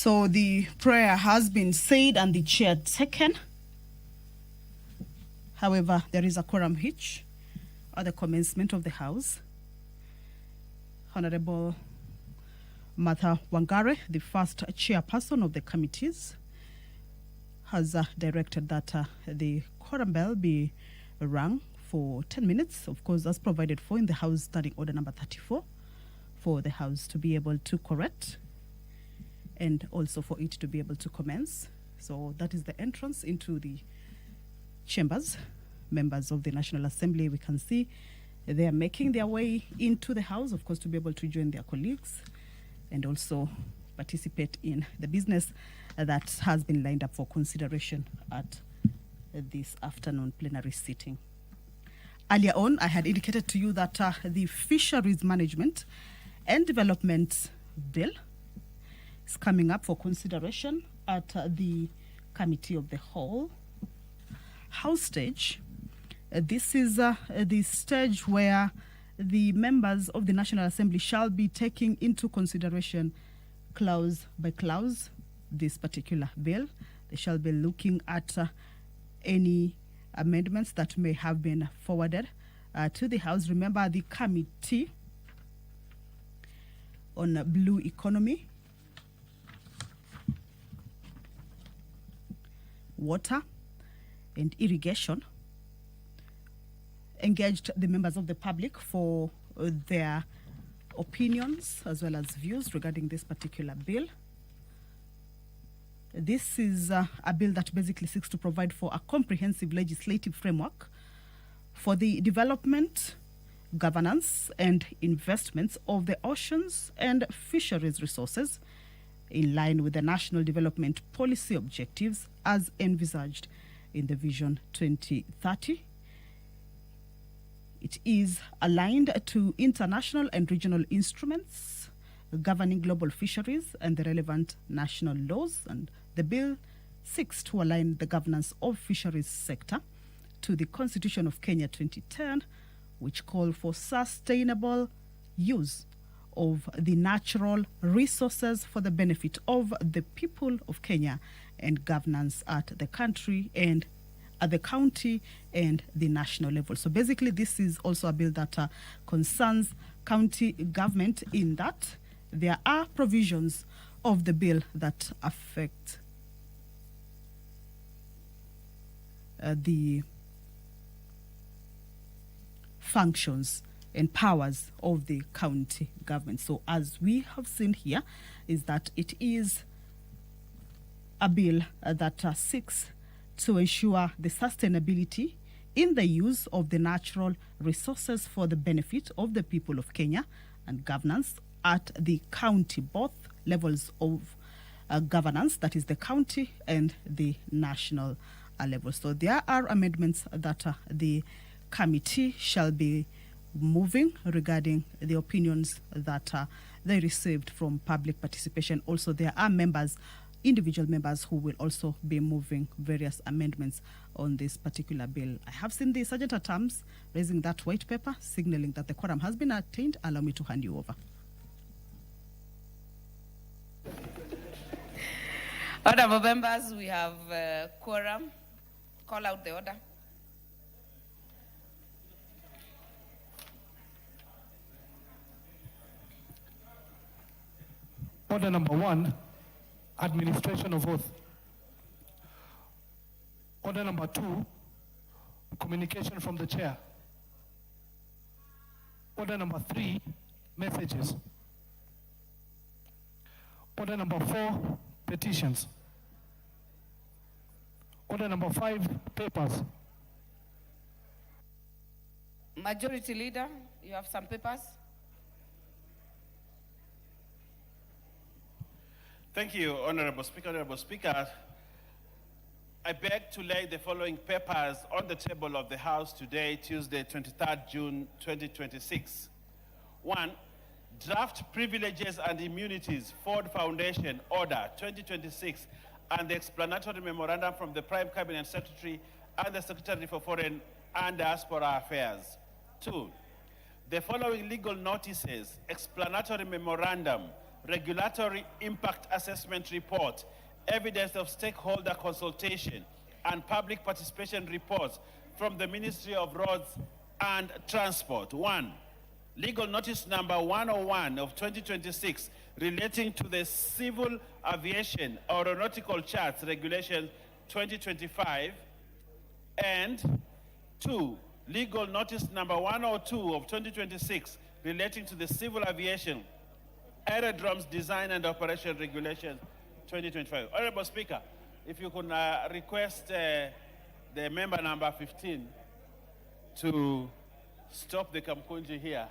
So the prayer has been said and the chair taken. However, there is a quorum hitch at the commencement of the House. Honorable Martha Wangare, the first chairperson of the committees, has directed that the quorum bell be rung for 10 minutes, of course, as provided for in the House Standing Order number 34, for the House to be able to correct and also for it to be able to commence. So that is the entrance into the chambers. Members of the National Assembly, we can see they are making their way into the House, of course, to be able to join their colleagues and also participate in the business that has been lined up for consideration at this afternoon plenary sitting. Earlier on, I had indicated to you that the Fisheries Management and Development Bill is coming up for consideration at the Committee of the Whole House stage. This is the stage where the members of the National Assembly shall be taking into consideration clause by clause this particular bill. They shall be looking at any amendments that may have been forwarded to the House. Remember, the Committee on Blue Economy, Water and Irrigation engaged the members of the public for their opinions as well as views regarding this particular bill. This is a bill that basically seeks to provide for a comprehensive legislative framework for the development, governance, and investments of the oceans and fisheries resources in line with the National Development Policy objectives as envisaged in the Vision 2030. It is aligned to international and regional instruments governing global fisheries and the relevant national laws, and the bill seeks to align the governance of fisheries sector to the Constitution of Kenya 2010, which call for sustainable use of the natural resources for the benefit of the people of Kenya and governance at the country and at the county and the national level. So basically, this is also a bill that concerns county government, in that there are provisions of the bill that affect the functions and powers of the county government. So as we have seen here, is that it is a bill that seeks to ensure the sustainability in the use of the natural resources for the benefit of the people of Kenya and governance at the county, both levels of governance, that is the county and the national level. So there are amendments that the committee shall be moving regarding the opinions that they received from public participation. Also, there are members, individual members, who will also be moving various amendments on this particular bill. I have seen the Sergeant at Arms raising that white paper, signaling that the quorum has been attained. Allow me to hand you over. Honorable members, we have quorum. Call out the order. Order number 1, administration of oath. Order number 2, communication from the chair. Order number 3, messages. Order number 4, petitions. Order number 5, papers. Majority Leader, you have some papers. Thank you, Honorable Speaker. Honorable Speaker, I beg to lay the following papers on the table of the House today, Tuesday, 23rd June 2026. 1. Draft Privileges and Immunities, Ford Foundation Order 2026, and the explanatory memorandum from the Prime Cabinet Secretary and the Secretary for Foreign and Diaspora Affairs. 2. The following legal notices, explanatory memorandum, regulatory impact assessment report, evidence of stakeholder consultation, and public participation reports from the Ministry of Roads and Transport. 1. Legal notice number 101 of 2026 relating to the Civil Aviation Aeronautical Charts Regulation 2025. And 2. Legal notice number 102 of 2026 relating to the Civil Aviation Aerodromes Design and Operation Regulation 2025. Honorable Speaker, if you could request the member number 15 to stop the Kamkunji here.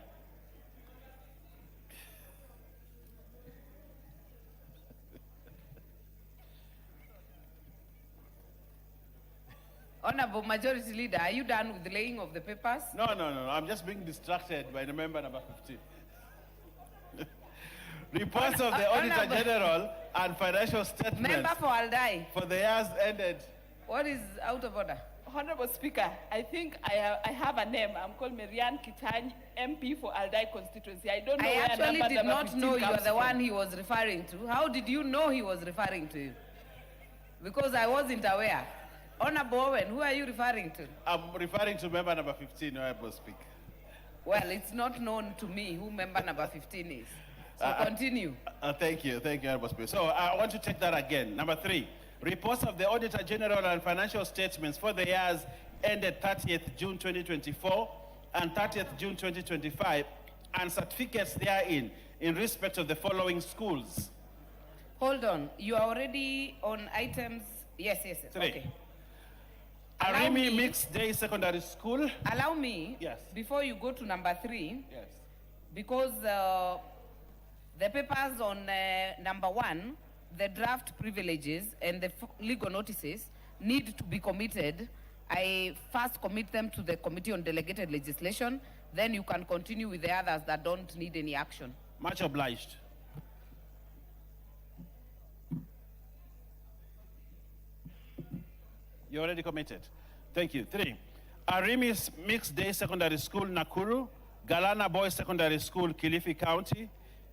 Honorable Majority Leader, are you done with the laying of the papers? No. I'm just being distracted by the member number 15. Reports of the Auditor General and financial statements Member for Aldai, for the years ended. what is out of order? Honorable Speaker, I think I have a name. I'm called Marianne Kitany, MP for Aldai constituency. I don't know I where actually number did not 15 know you comes are the from. one he was referring to. How did you know he was referring to you? Because I wasn't aware. Honorable Owen, who are you referring to? I'm referring to member number 15, Honorable Speaker. Well, it's not known to me who member number 15 is. So continue. Thank you, Honorable Speaker. So I want to take that again. Number 3, reports of the Auditor General and financial statements for the years ended 30th June 2024 and 30th June 2025, and certificates therein in respect of the following schools. Hold on. You are already on items. Yes. 3. Okay. Allow Arimi me- Mixed Day Secondary School. Allow me, Yes. before you go to number 3, Yes. because the papers on number 1, the draft privileges and the legal notices need to be committed. I first commit them to the Committee on Delegated Legislation, then you can continue with the others that don't need any action. Much obliged. You already committed. Thank you. 3. Arimi Mixed Day Secondary School, Nakuru. Galana Boys Secondary School, Kilifi County.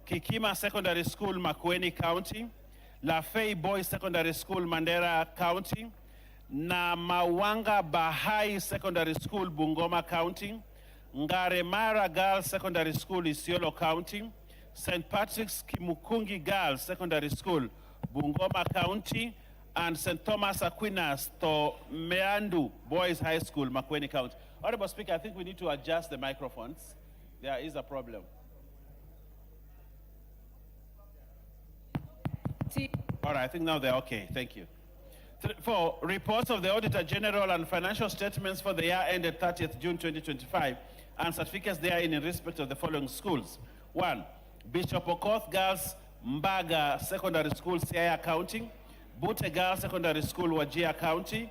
Kikima Secondary School, Makueni County. Lafay Boys Secondary School, Mandera County. Namawanga Bahai Secondary School, Bungoma County. Ngaremara Girls Secondary School, Isiolo County. St. Patrick's Kimukungi Girls Secondary School, Bungoma County. And St. Thomas Aquinas to Meandu Boys High School, Makueni County. Honorable Speaker, I think we need to adjust the microphones. There is a problem. All right, I think now they're okay. Thank you. 4, reports of the Auditor General and financial statements for the year ended 30th June 2025 and certificates therein in respect of the following schools. 1, Bishop Okoth Girls Mbaga Secondary School, Siaya County. Bute Girls Secondary School, Wajir County.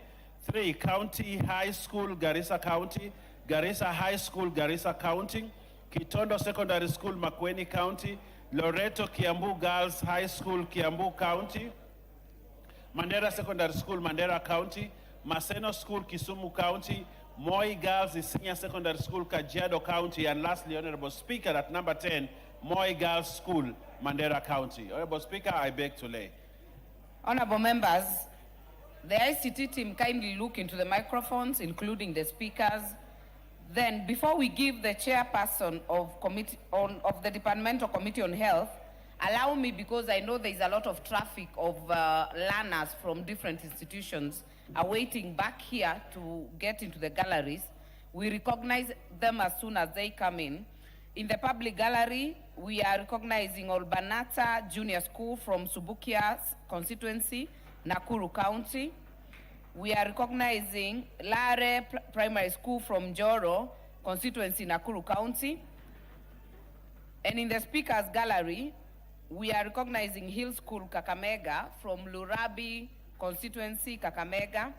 3, County High School, Garissa County. Garissa High School, Garissa County. Kitondo Secondary School, Makueni County. Loreto Kiambu Girls High School, Kiambu County. Mandera Secondary School, Mandera County. Maseno School, Kisumu County. Moi Girls Senior Secondary School, Kajiado County. And lastly, Honorable Speaker, at number 10, Moi Girls School, Mandera County. Honorable Speaker, I beg to lay. Honorable members, the ICT team kindly look into the microphones, including the speakers. Then, before we give the chairperson of the Departmental Committee on Health, allow me, because I know there is a lot of traffic of learners from different institutions awaiting back here to get into the galleries. We recognize them as soon as they come in. In the public gallery, we are recognizing Olbanata Junior School from Subukia constituency, Nakuru County. We are recognizing Lare Primary School from Joro constituency, Nakuru County. And in the speakers gallery, we are recognizing Hill School Kakamega from Lurabi constituency, Kakamega,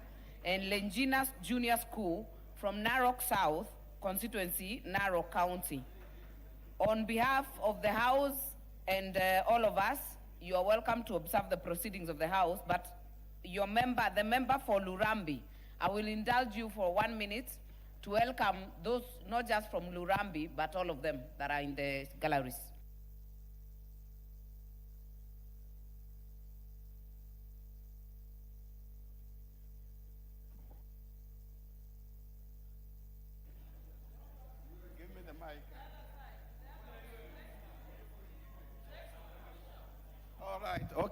and Lenginas Junior School from Narok South constituency, Narok County. On behalf of the House and all of us, you are welcome to observe the proceedings of the House, but the member for Lurambi, I will indulge you for 1 minute to welcome those not just from Lurambi, but all of them that are in the galleries.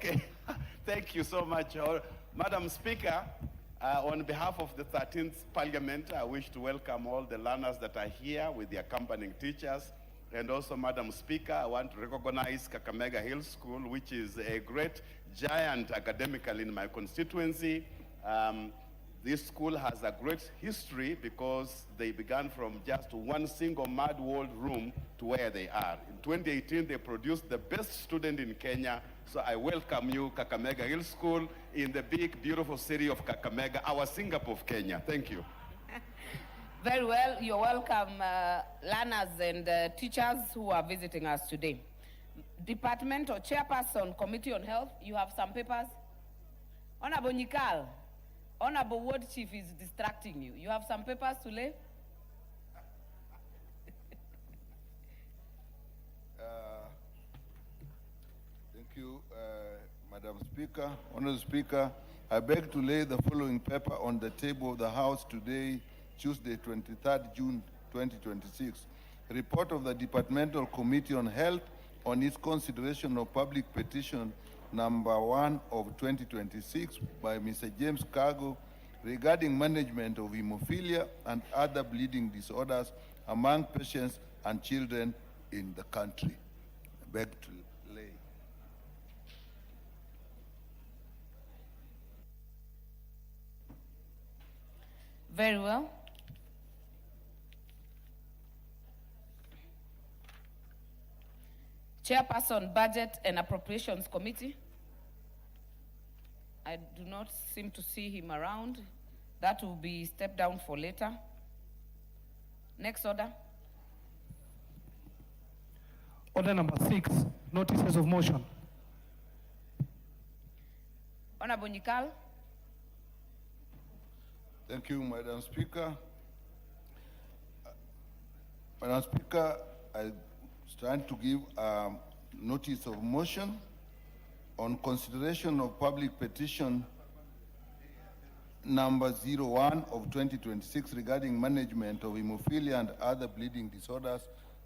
Okay. Thank you so much. Madam Speaker, on behalf of the 13th Parliament, I wish to welcome all the learners that are here with the accompanying teachers. And also, Madam Speaker, I want to recognize Kakamega Hill School, which is a great giant academically in my constituency. This school has a great history because they began from just one single mud-walled room to where they are. In 2018, they produced the best student in Kenya. So I welcome you, Kakamega Hill School, in the big, beautiful city of Kakamega, our Singapore of Kenya. Thank you. Very well. You're welcome, learners and teachers who are visiting us today. Departmental Chairperson, Committee on Health, you have some papers. Honorable Nikal, Honorable Ward Chief is distracting you. You have some papers to lay? Thank you, Madam Speaker. Honorable Speaker, I beg to lay the following paper on the table of the House today, Tuesday, 23rd June 2026. Report of the Departmental Committee on Health on its consideration of public petition number 1 of 2026 by Mr. James Cargo regarding management of hemophilia and other bleeding disorders among patients and children in the country. I beg to lay. Very well. Chairperson, Budget and Appropriations Committee. I do not seem to see him around. That will be stepped down for later. Next order. Order number 6, notices of motion. Honorable Nikal. Thank you, Madam Speaker. Madam Speaker, I stand to give notice of motion on consideration of public petition number 01 of 2026 regarding management of hemophilia and other bleeding disorders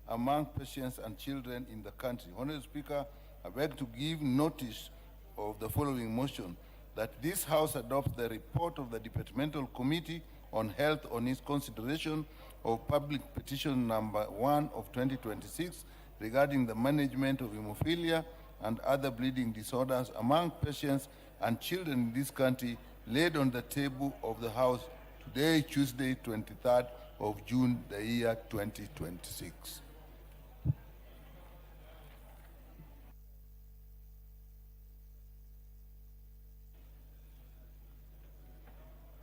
among patients and children in the country. Honorable Speaker, I beg to give notice of the following motion, that this House adopts the report of the Departmental Committee on Health on its consideration of public petition number 1 of 2026 regarding the management of hemophilia and other bleeding disorders among patients and children in this country, laid on the table of the House today, Tuesday, 23rd of June, the year 2026.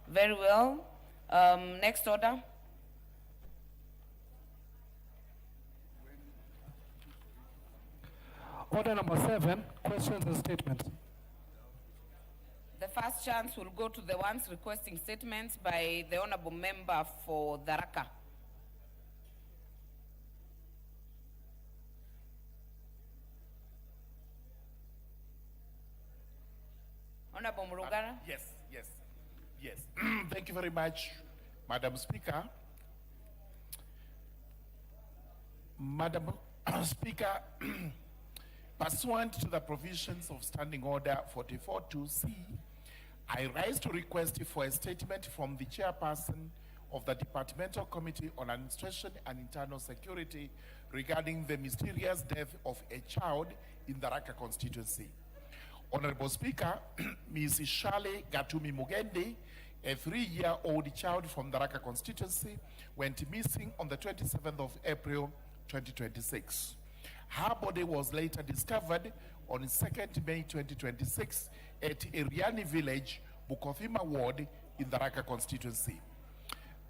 Very well. Next order. Order number 7, questions and statements. The first chance will go to the ones requesting statements by the honorable member for Tharaka. Honorable Murugara. Yes. Thank you very much, Madam Speaker. Madam Speaker, pursuant to the provisions of Standing Order 44.2c, I rise to request for a statement from the chairperson of the Departmental Committee on Administration and Internal Security regarding the mysterious death of a child in the Raka constituency. Honorable Speaker, Ms. Shale Gatumi Mugende, a 3-year-old child from the Raka constituency, went missing on the 27th of April 2026. Her body was later discovered on 2nd May 2026 at Iriani Village, Bukothima Ward in the Raka constituency.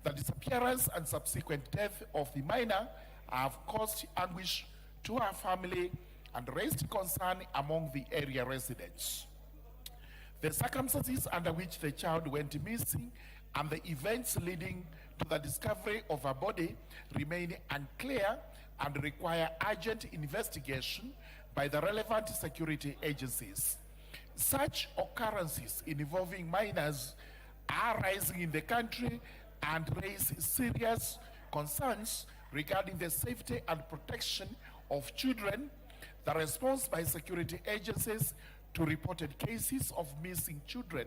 The disappearance and subsequent death of the minor have caused anguish to her family and raised concern among the area residents. The circumstances under which the child went missing and the events leading to the discovery of her body remain unclear and require urgent investigation by the relevant security agencies. Such occurrences involving minors are rising in the country and raise serious concerns regarding the safety and protection of children. The response by security agencies to reported cases of missing children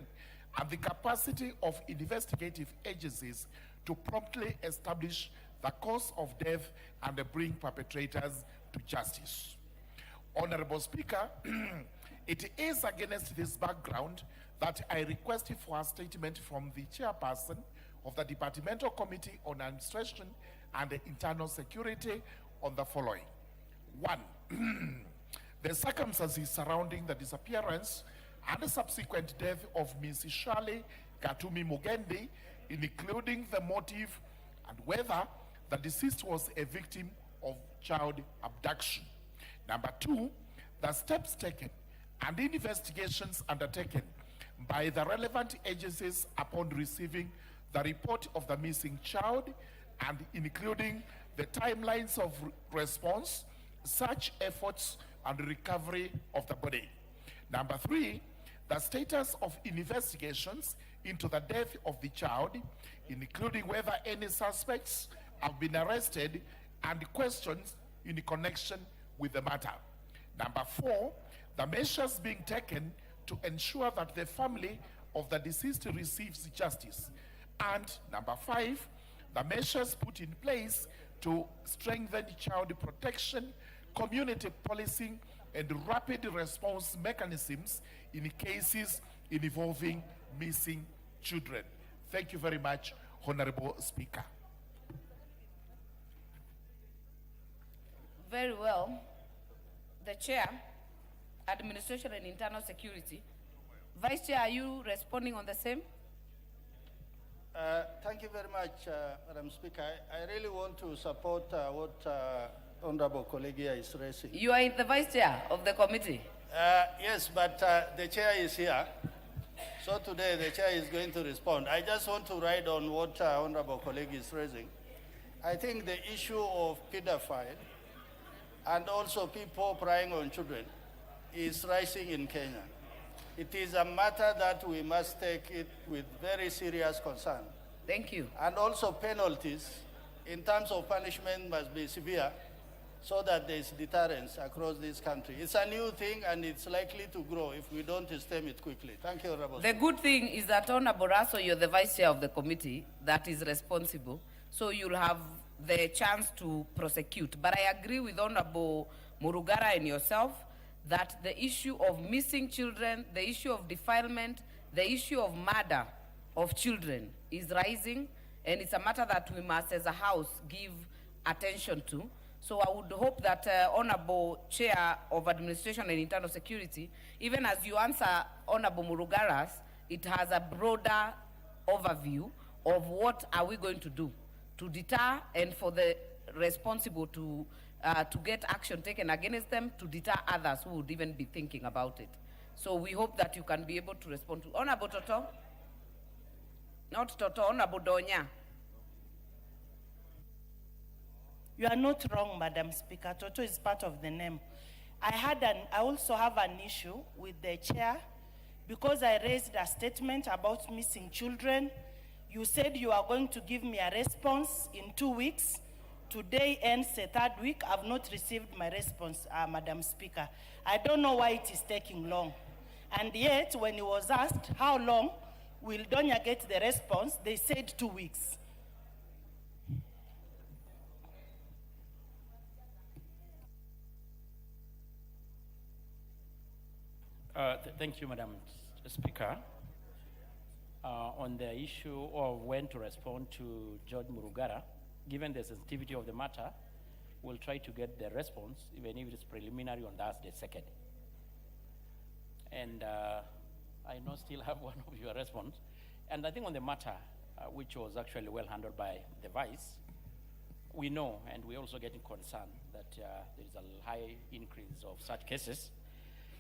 and the capacity of investigative agencies to promptly establish the cause of death and bring perpetrators to justice. Honorable Speaker, it is against this background that I request for a statement from the chairperson of the Departmental Committee on Administration and Internal Security on the following. 1. The circumstances surrounding the disappearance and the subsequent death of Ms. Shirley Gatumi Mugendi, including the motive and whether the deceased was a victim of child abduction. Number 2, the steps taken and investigations undertaken by the relevant agencies upon receiving the report of the missing child, and including the timelines of response, such efforts and recovery of the body. Number 3, the status of investigations into the death of the child, including whether any suspects have been arrested and questions in connection with the matter. Number 4, the measures being taken to ensure that the family of the deceased receives justice. And number 5, the measures put in place to strengthen child protection, community policing, and rapid response mechanisms in cases involving missing children. Thank you very much, Honorable Speaker. Very well. The Chair, Administration and Internal Security. Vice Chair, are you responding on the same? Thank you very much, Madam Speaker. I really want to support what Honorable colleague here is raising. You are the Vice Chair of the committee. Yes, but the Chair is here. So today the Chair is going to respond. I just want to ride on what Honorable colleague is raising. I think the issue of pedophile and also people preying on children is rising in Kenya. It is a matter that we must take it with very serious concern. Thank you. And also penalties in terms of punishment must be severe so that there is deterrence across this country. It's a new thing and it's likely to grow if we don't stem it quickly. Thank you, Honorable. The good thing is that Honorable Raso, you're the Vice Chair of the committee that is responsible, so you'll have the chance to prosecute. But I agree with Honorable Murugara and yourself that the issue of missing children, the issue of defilement, the issue of murder of children is rising, and it's a matter that we must, as a House, give attention to. So I would hope that Honorable Chair of Administration and Internal Security, even as you answer Honorable Murugara's, it has a broader overview of what are we going to do to deter and for the responsible to get action taken against them, to deter others who would even be thinking about it. So we hope that you can be able to respond to Honorable Toto. Not Toto, Honorable Donya. You are not wrong, Madam Speaker. Toto is part of the name. I also have an issue with the chair because I raised a statement about missing children. You said you are going to give me a response in 2 weeks. Today ends the 3rd week. I've not received my response, Madam Speaker. I don't know why it is taking long. And yet, when he was asked how long will Donya get the response, they said 2 weeks. Thank you, Madam Speaker. On the issue of when to respond to George Murugara, given the sensitivity of the matter, we'll try to get the response, even if it's preliminary, on Thursday 2nd. And I know still have one of your response. And I think on the matter, which was actually well handled by the Vice, we know, and we're also getting concerned that there is a high increase of such cases.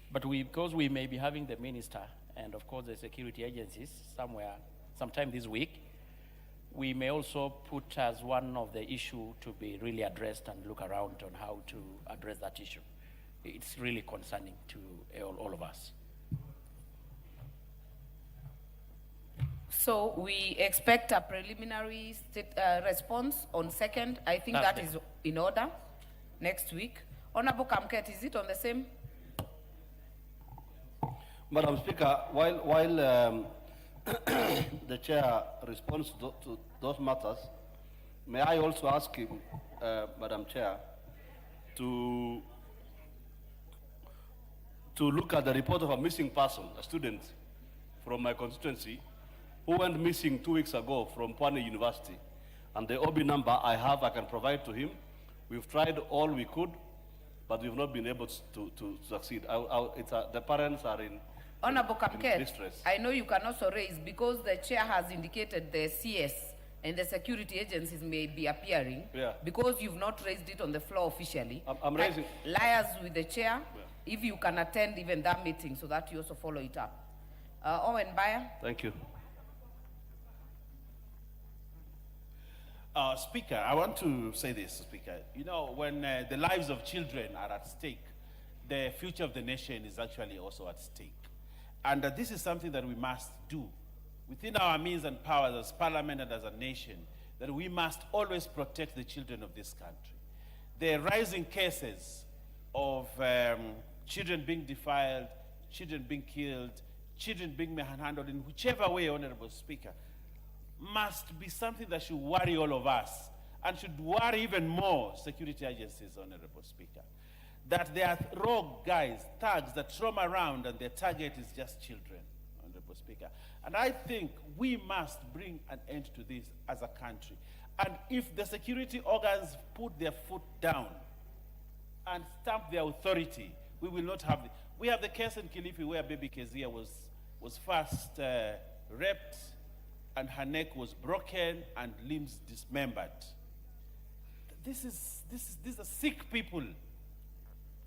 But because we may be having the minister and of course the security agencies sometime this week, we may also put as one of the issue to be really addressed and look around on how to address that issue. It's really concerning to all of us. So we expect a preliminary response on 2nd. I think that is in order next week. Honorable Kamket, is it on the same? Madam Speaker, while the chair responds to those matters, may I also ask him, Madam Chair, to look at the report of a missing person, a student from my constituency, who went missing 2 weeks ago from Pwane University. And the OB number I can provide to him. We've tried all we could, but we've not been able to succeed. The parents are in Honorable Kamket, distress. I know you can also raise, because the chair has indicated the CS and the security agencies may be appearing, because you've not raised it on the floor officially. I'm raising. Liars with the chair, if you can attend even that meeting so that you also follow it up. Owen Bayer. Thank you. Speaker, I want to say this, Speaker. You know, when the lives of children are at stake, the future of the nation is actually also at stake. And this is something that we must do within our means and powers as parliament and as a nation, that we must always protect the children of this country. The rising cases of children being defiled, children being killed, children being manhandled in whichever way, Honorable Speaker, must be something that should worry all of us and should worry even more security agencies, Honorable Speaker. That there are rogue guys, thugs that roam around and their target is just children, Honorable Speaker. And I think we must bring an end to this as a country. And if the security organs put their foot down and stamp their authority, we will not have it. We have the case in Kilifi where baby Kezia was first raped and her neck was broken and limbs dismembered. These are sick people.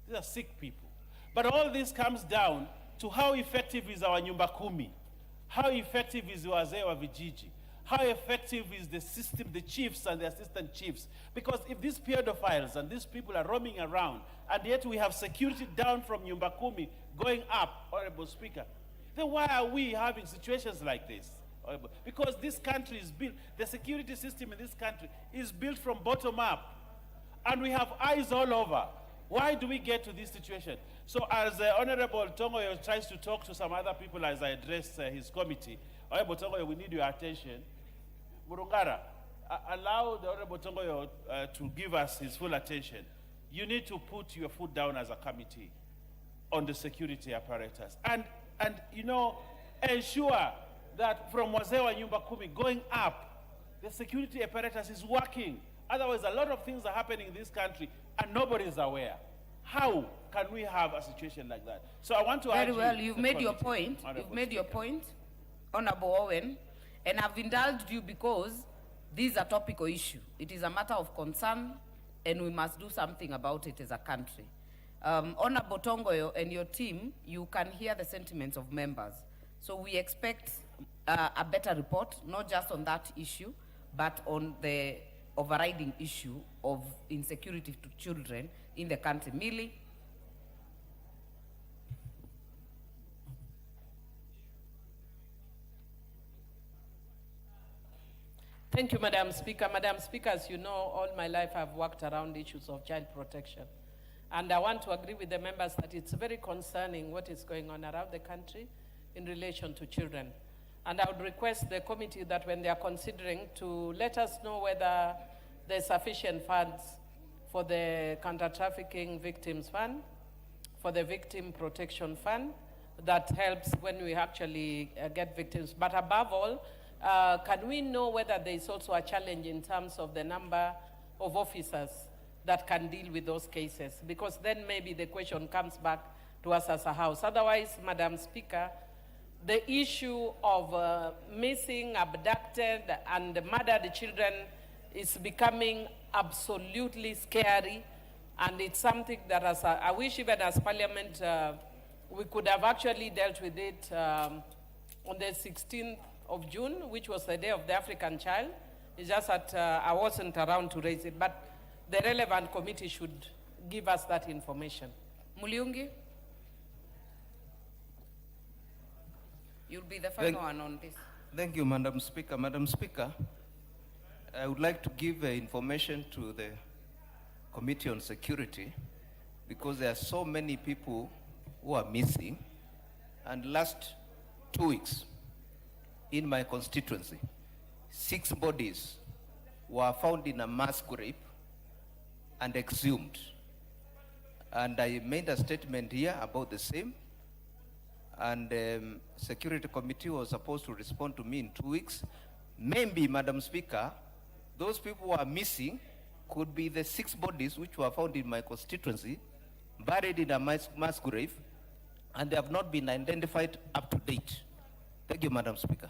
These are sick people. But all this comes down to how effective is our Nyumba Kumi, how effective is Wazee wa Vijiji, how effective is the system, the chiefs and the assistant chiefs. Because if these pedophiles and these people are roaming around, and yet we have security down from Nyumba Kumi going up, Honorable Speaker, then why are we having situations like this? Because this country is built, the security system in this country is built from bottom up. And we have eyes all over. Why do we get to this situation? So as Honorable Tongoyo tries to talk to some other people as I address his committee, Honorable Tongoyo, we need your attention. Murungara, allow the Honorable Tongoyo to give us his full attention. You need to put your foot down as a committee on the security apparatus. And you know, ensure that from Wazee wa Nyumba Kumi going up, the security apparatus is working. Otherwise, a lot of things are happening in this country and nobody is aware. How can we have a situation like that? So I want to Very well, you've made your point. You've made your point, Honorable Owen, and I've indulged you because this is a topical issue. It is a matter of concern and we must do something about it as a country. Honorable Tongoyo and your team, you can hear the sentiments of members. So we expect a better report, not just on that issue, but on the overriding issue of insecurity to children in the country. Millie? Thank you, Madam Speaker. Madam Speaker, as you know, all my life I've worked around issues of child protection. And I want to agree with the members that it's very concerning what is going on around the country in relation to children. And I would request the committee that when they are considering to let us know whether there's sufficient funds for the counter-trafficking victims fund, for the victim protection fund, that helps when we actually get victims. But above all, can we know whether there is also a challenge in terms of the number of officers that can deal with those cases? Because then maybe the question comes back to us as a house. Otherwise, Madam Speaker, the issue of missing, abducted, and murdered children is becoming absolutely scary, and it's something that I wish even as Parliament we could have actually dealt with it on the 16th of June, which was the Day of the African Child. It's just that I wasn't around to raise it, but the relevant committee should give us that information. Muliungi? You'll be the first one on this. Thank you, Madam Speaker. Madam Speaker, I would like to give information to the Committee on Security because there are so many people who are missing and last 2 weeks in my constituency, 6 bodies were found in a mass grave and exhumed. And I made a statement here about the same. And Security Committee was supposed to respond to me in 2 weeks. Maybe, Madam Speaker, those people who are missing could be the 6 bodies which were found in my constituency, buried in a mass grave, and they have not been identified up to date. Thank you, Madam Speaker.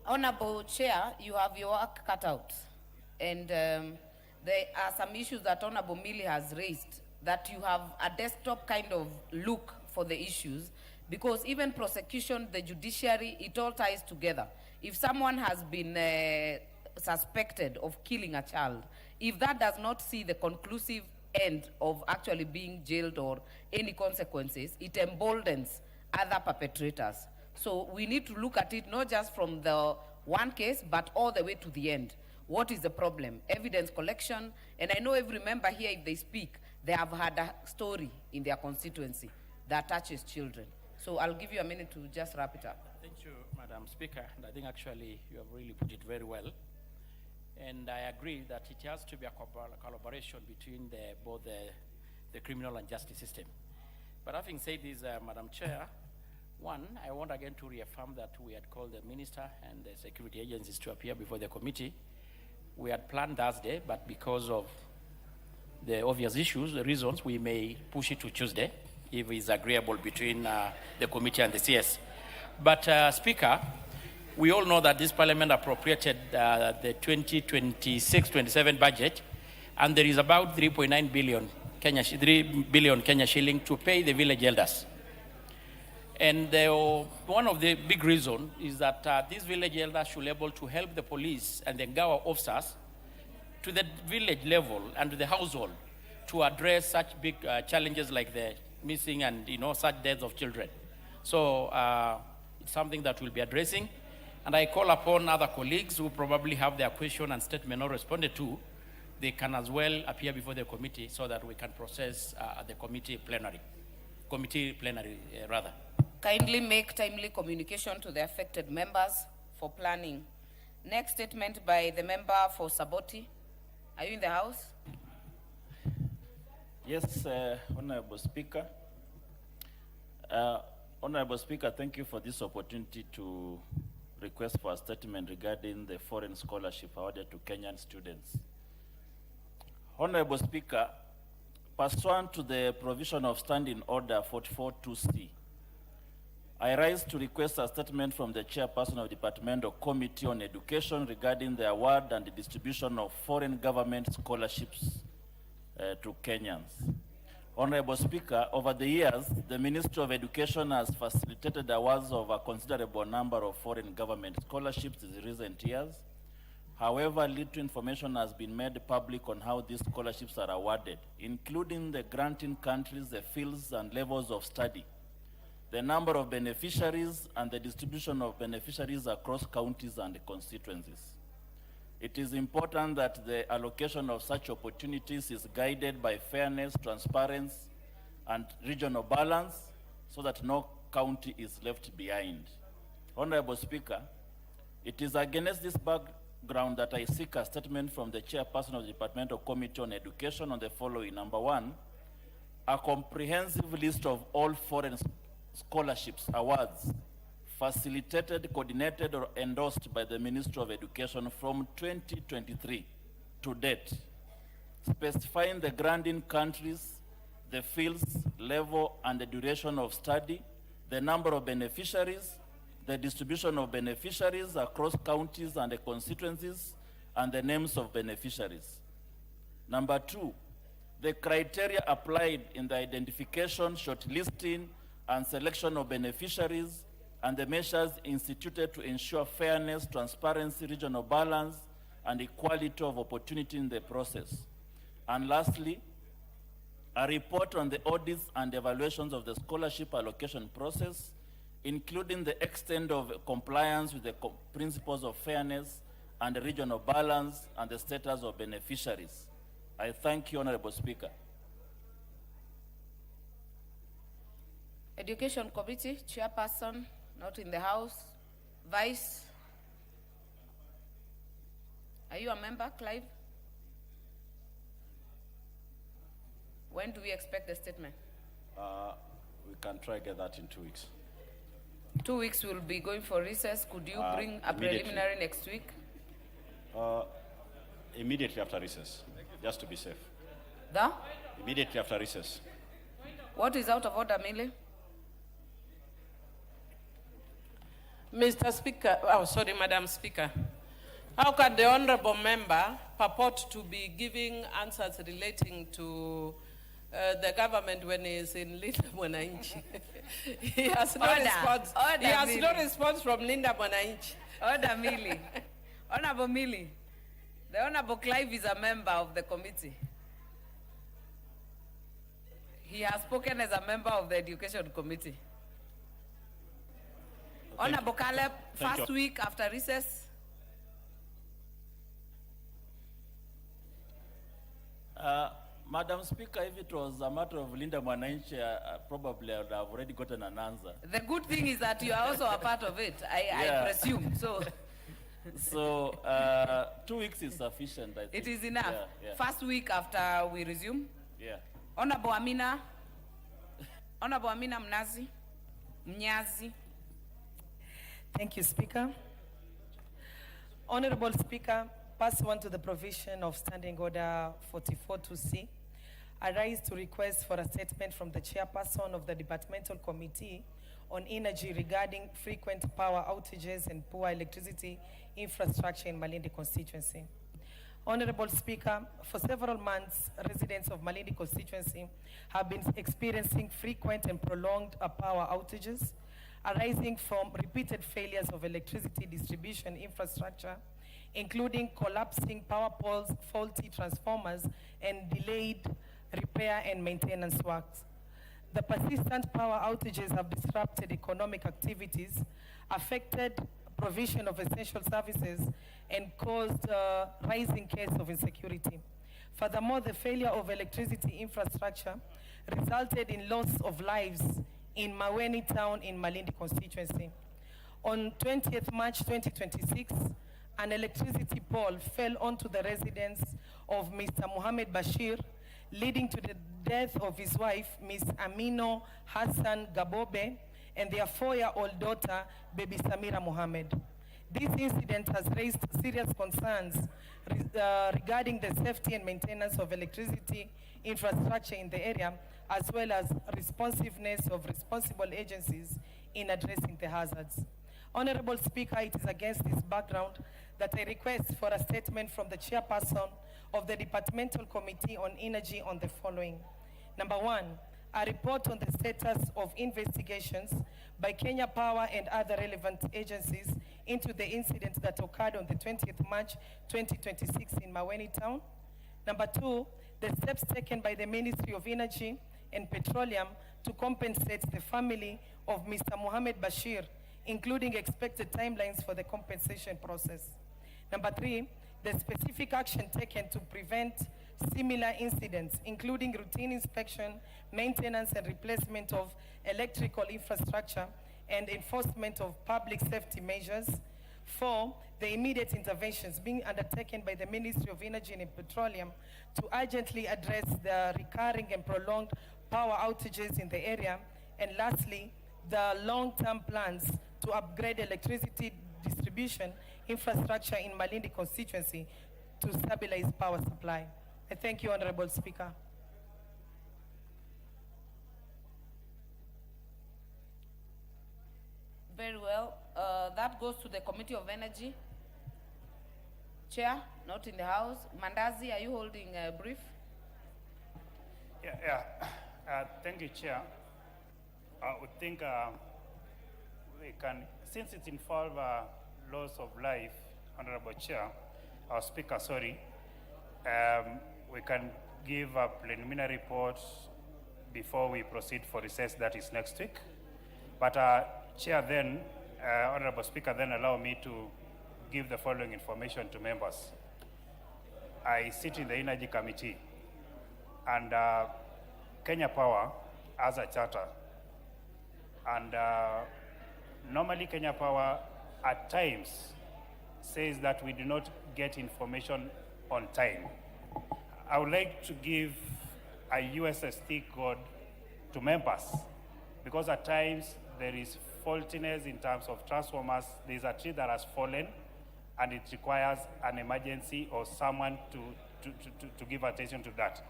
Honorable Chair, you have your work cut out. And there are some issues that Honorable Millie has raised, that you have a desktop kind of look for the issues, because even prosecution, the judiciary, it all ties together. If someone has been suspected of killing a child, if that does not see the conclusive end of actually being jailed or any consequences, it emboldens other perpetrators. So we need to look at it not just from the one case, but all the way to the end. What is the problem? Evidence collection. And I know every member here, if they speak, they have had a story in their constituency that touches children. So I'll give you a minute to just wrap it up. Thank you, Madam Speaker. And I think actually you have really put it very well. And I agree that it has to be a collaboration between both the criminal and justice system. But having said this, Madam Chair, one, I want again to reaffirm that we had called the minister and the security agencies to appear before the committee. We had planned Thursday, but because of the obvious issues, the reasons, we may push it to Tuesday if it's agreeable between the committee and the CS. But Speaker, we all know that this parliament appropriated the 2026-27 budget, and there is about 3.9 billion 3 billion Kenya shilling to pay the village elders. And one of the big reasons is that these village elders should be able to help the police and the Gawa officers to the village level and to the household to address such big challenges like the missing and such deaths of children. So it's something that we'll be addressing. And I call upon other colleagues who probably have their question and statement not responded to, they can as well appear before the committee so that we can process the committee plenary rather. Kindly make timely communication to the affected members for planning. Next statement by the member for Saboti. Are you in the house? Yes, Honorable Speaker. Honorable Speaker, thank you for this opportunity to request for a statement regarding the foreign scholarship awarded to Kenyan students. Honorable Speaker, pursuant to the provision of Standing Order 44.2c, I rise to request a statement from the Chairperson of the Departmental Committee on Education regarding the award and the distribution of foreign government scholarships to Kenyans. Honorable Speaker, over the years, the Ministry of Education has facilitated awards of a considerable number of foreign government scholarships in recent years. However, little information has been made public on how these scholarships are awarded, including the granting countries, the fields and levels of study, the number of beneficiaries, and the distribution of beneficiaries across counties and constituencies. It is important that the allocation of such opportunities is guided by fairness, transparency, and regional balance so that no county is left behind. Honorable Speaker, it is against this background that I seek a statement from the Chairperson of the Departmental Committee on Education on the following. Number one, a comprehensive list of all foreign scholarships awards facilitated, coordinated, or endorsed by the Ministry of Education from 2023 to date, specifying the granting countries, the fields, level, and the duration of study, the number of beneficiaries, the distribution of beneficiaries across counties and the constituencies, and the names of beneficiaries. Number two, the criteria applied in the identification, shortlisting, and selection of beneficiaries, and the measures instituted to ensure fairness, transparency, regional balance, and equality of opportunity in the process. And lastly, a report on the audits and evaluations of the scholarship allocation process, including the extent of compliance with the principles of fairness and the regional balance and the status of beneficiaries. I thank you, Honorable Speaker. Education Committee, Chairperson, not in the House. Vice. Are you a member, Clive? When do we expect the statement? We can try get that in 2 weeks. 2 weeks we'll be going for recess. Could you bring a immediately. preliminary next week? Immediately after recess, just to be safe. The? Immediately after recess. What is out of order, Millie? Mr. Speaker, Madam Speaker. How can the honorable member purport to be giving answers relating to the government when he is in Linda Mwananchi? He has no response. He has no response from Linda Mwananchi. Order, Millie. Honorable Millie. The Honorable Clive is a member of the committee. He has spoken as a member of the Education Committee. Honorable Caleb, first week after recess. Madam Speaker, if it was a matter of Linda Mwananchi, probably I would have already gotten an answer. The good thing is that you are also a part of it, I presume. So 2 weeks is sufficient, I think. It is enough. Yeah. First week after we resume. Yeah. Honorable Amina Mnyazi. Thank you, Speaker. Honorable Speaker, pursuant to the provision of Standing Order 44-2C, I rise to request for a statement from the chairperson of the Departmental Committee on Energy regarding frequent power outages and poor electricity infrastructure in Malindi constituency. Honorable Speaker, for several months, residents of Malindi constituency have been experiencing frequent and prolonged power outages arising from repeated failures of electricity distribution infrastructure, including collapsing power poles, faulty transformers, and delayed repair and maintenance works. The persistent power outages have disrupted economic activities, affected provision of essential services, and caused a rising case of insecurity. Furthermore, the failure of electricity infrastructure resulted in loss of lives in Maweni town in Malindi constituency. On 20th March 2026, an electricity pole fell onto the residence of Mr. Mohammed Bashir, leading to the death of his wife, Ms. Amino Hassan Gabobe, and their 4-year-old daughter, baby Samira Mohammed. This incident has raised serious concerns regarding the safety and maintenance of electricity infrastructure in the area, as well as responsiveness of responsible agencies in addressing the hazards. Honorable Speaker, it is against this background that I request for a statement from the chairperson of the Departmental Committee on Energy on the following. Number 1, a report on the status of investigations by Kenya Power and other relevant agencies into the incident that occurred on the 20th March 2026 in Maweni town. Number 2, the steps taken by the Ministry of Energy and Petroleum to compensate the family of Mr. Mohammed Bashir, including expected timelines for the compensation process. Number 3, the specific action taken to prevent similar incidents, including routine inspection, maintenance and replacement of electrical infrastructure, and enforcement of public safety measures. 4, the immediate interventions being undertaken by the Ministry of Energy and Petroleum to urgently address the recurring and prolonged power outages in the area. And lastly, the long-term plans to upgrade electricity distribution infrastructure in Malindi constituency to stabilize power supply. I thank you, Honorable Speaker. Very well. That goes to the Committee of Energy. Chair, not in the House. Mandazi, are you holding a brief? Thank you, Chair. I would think we can, since it involves loss of life, Honorable Chair, our Speaker, sorry, we can give a preliminary report before we proceed for recess, that is next week. But Chair then, Honorable Speaker, then allow me to give the following information to members. I sit in the Energy Committee, and Kenya Power, as a charter, And normally Kenya Power at times says that we do not get information on time. I would like to give a USSD code to members, because at times there is faultiness in terms of transformers. There's a tree that has fallen and it requires an emergency or someone to give attention to that.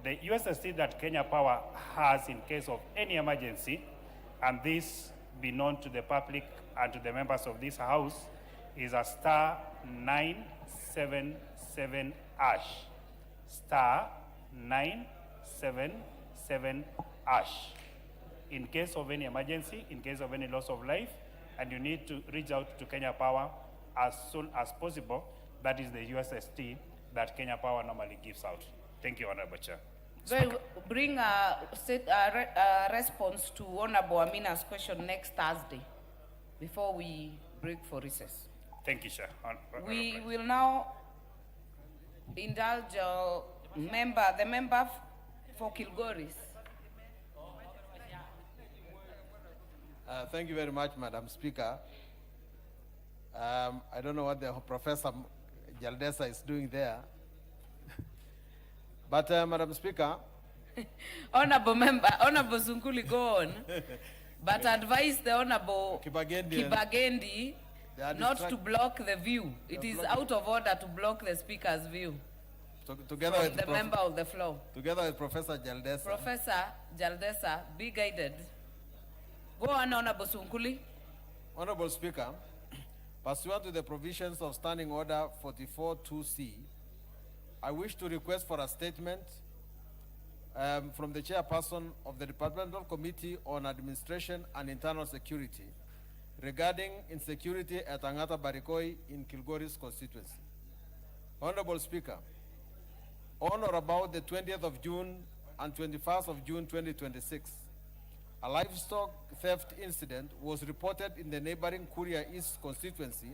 The USSD that Kenya Power has in case of any emergency, and this be known to the public and to the members of this house, is a star 977 hash. Star 977 hash. In case of any emergency, in case of any loss of life, and you need to reach out to Kenya Power as soon as possible. That is the USSD that Kenya Power normally gives out. Thank you, Honorable Chair. Bring a response to Honorable Amina's question next Thursday before we break for recess. Thank you, Chair. We will now indulge the member for Kilgoris. Thank you very much, Madam Speaker. I don't know what the Professor Jaldesa is doing there. But, Madam Speaker. Honorable Member, Honorable Zunkuli, go on. But advise the Honorable Kibagendi not to block the view. It is out of order to block the Speaker's view. Together with the member of the floor. Together with Professor Jaldesa. Professor Jaldesa, be guided. Go on, Honorable Zunkuli. Honorable Speaker, pursuant to the provisions of Standing Order 44-2C, I wish to request for a statement from the chairperson of the Departmental Committee on Administration and Internal Security regarding insecurity at Angata Barikoi in Kilgoris constituency. Honorable Speaker, on or about the 20th of June and 21st of June 2026, a livestock theft incident was reported in the neighboring Kuria East constituency,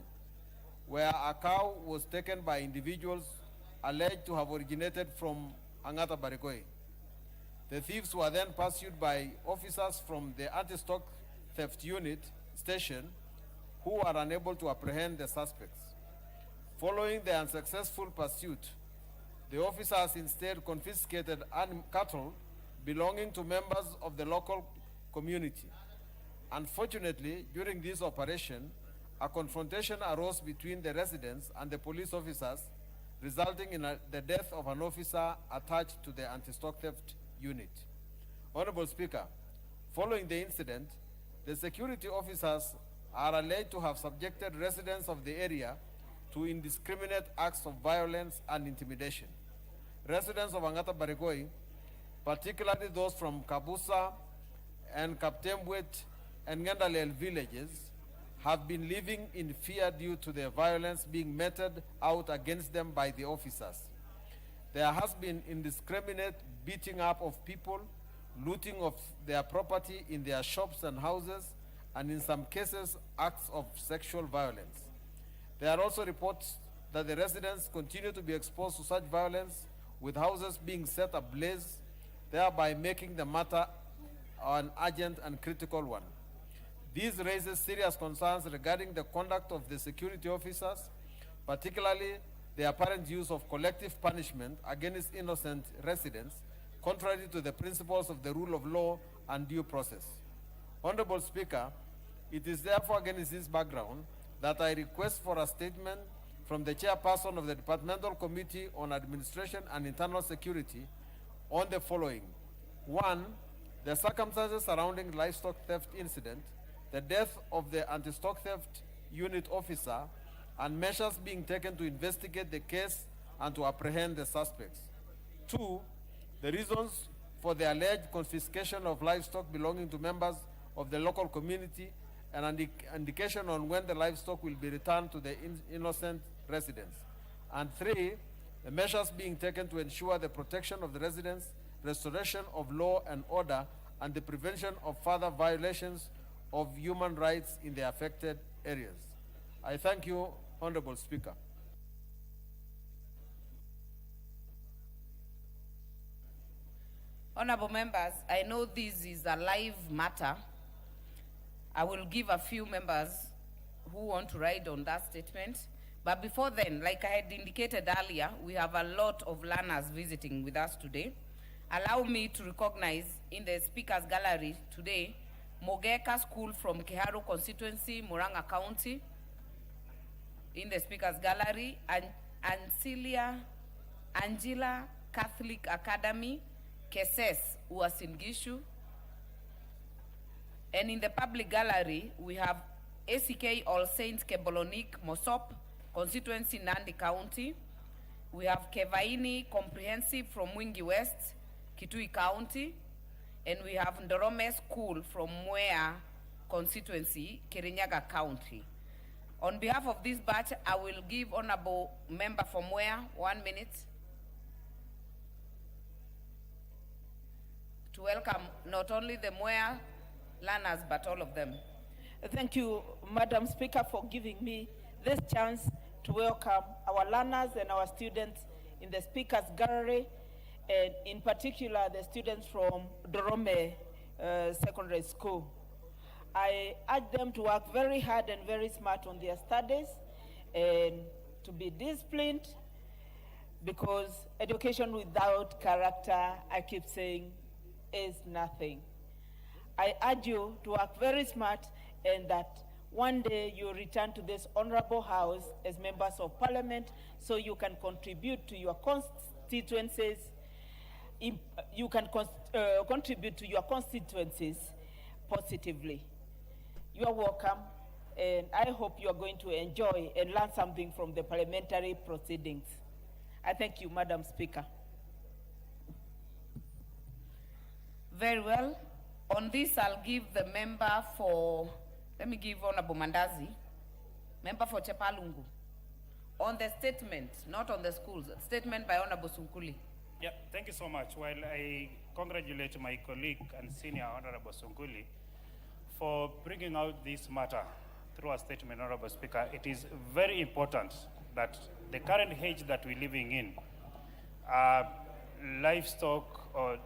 where a cow was taken by individuals alleged to have originated from Angata Barikoi. The thieves were then pursued by officers from the anti-stock theft unit station, who were unable to apprehend the suspects. Following the unsuccessful pursuit, the officers instead confiscated cattle belonging to members of the local community. Unfortunately, during this operation, a confrontation arose between the residents and the police officers, resulting in the death of an officer attached to the anti-stock theft unit. Honorable Speaker, following the incident, the security officers are alleged to have subjected residents of the area to indiscriminate acts of violence and intimidation. Residents of Angata Barikoi, particularly those from Kabusa and Kaptembwet and Ngendalel villages, have been living in fear due to the violence being meted out against them by the officers. There has been indiscriminate beating up of people, looting of their property in their shops and houses, and in some cases, acts of sexual violence. There are also reports that the residents continue to be exposed to such violence, with houses being set ablaze, thereby making the matter an urgent and critical one. This raises serious concerns regarding the conduct of the security officers, particularly the apparent use of collective punishment against innocent residents, contrary to the principles of the rule of law and due process. Honorable Speaker, it is therefore against this background that I request for a statement from the chairperson of the Departmental Committee on Administration and Internal Security on the following. 1, the circumstances surrounding livestock theft incident, the death of the anti-stock theft unit officer, and measures being taken to investigate the case and to apprehend the suspects. 2, the reasons for the alleged confiscation of livestock belonging to members of the local community, and an indication on when the livestock will be returned to the innocent residents. And 3, the measures being taken to ensure the protection of the residents, restoration of law and order, and the prevention of further violations of human rights in the affected areas. I thank you, Honorable Speaker. Honorable members, I know this is a live matter, I will give a few members who want to ride on that statement. But before then, like I had indicated earlier, we have a lot of learners visiting with us today. Allow me to recognize in the speakers gallery today, Mogeka School from Kiharu constituency, Murang'a County, in the speakers gallery, and Angela Catholic Academy, Keses, Uasin Gishu. And in the public gallery, we have ACK All Saints Kebolonik, Mosop, constituency, Nandi County. We have Kevaini Comprehensive from Mwingi West, Kitui County. And we have Ndorome School from Mwea constituency, Kirinyaga County. On behalf of this batch, I will give honorable member from Mwea 1 minute to welcome not only the Mwea learners, but all of them. Thank you, Madam Speaker, for giving me this chance to welcome our learners and our students in the speakers gallery, and in particular the students from Dorome Secondary School. I urge them to work very hard and very smart on their studies and to be disciplined, because education without character, I keep saying, is nothing. I urge you to work very smart, and that one day you return to this honorable house as members of parliament so you can contribute to your constituencies. You can contribute to your constituencies positively. You are welcome, and I hope you are going to enjoy and learn something from the parliamentary proceedings. I thank you, Madam Speaker. Very well. On this, I'll give the member for, let me give Honorable Mandazi, member for Chepalungu. On the statement, not on the schools, statement by Honorable Sunkuli. Yeah, thank you so much. While I congratulate my colleague and senior Honorable Sunkuli for bringing out this matter through a statement, Honorable Speaker, it is very important that the current age that we're living in, livestock or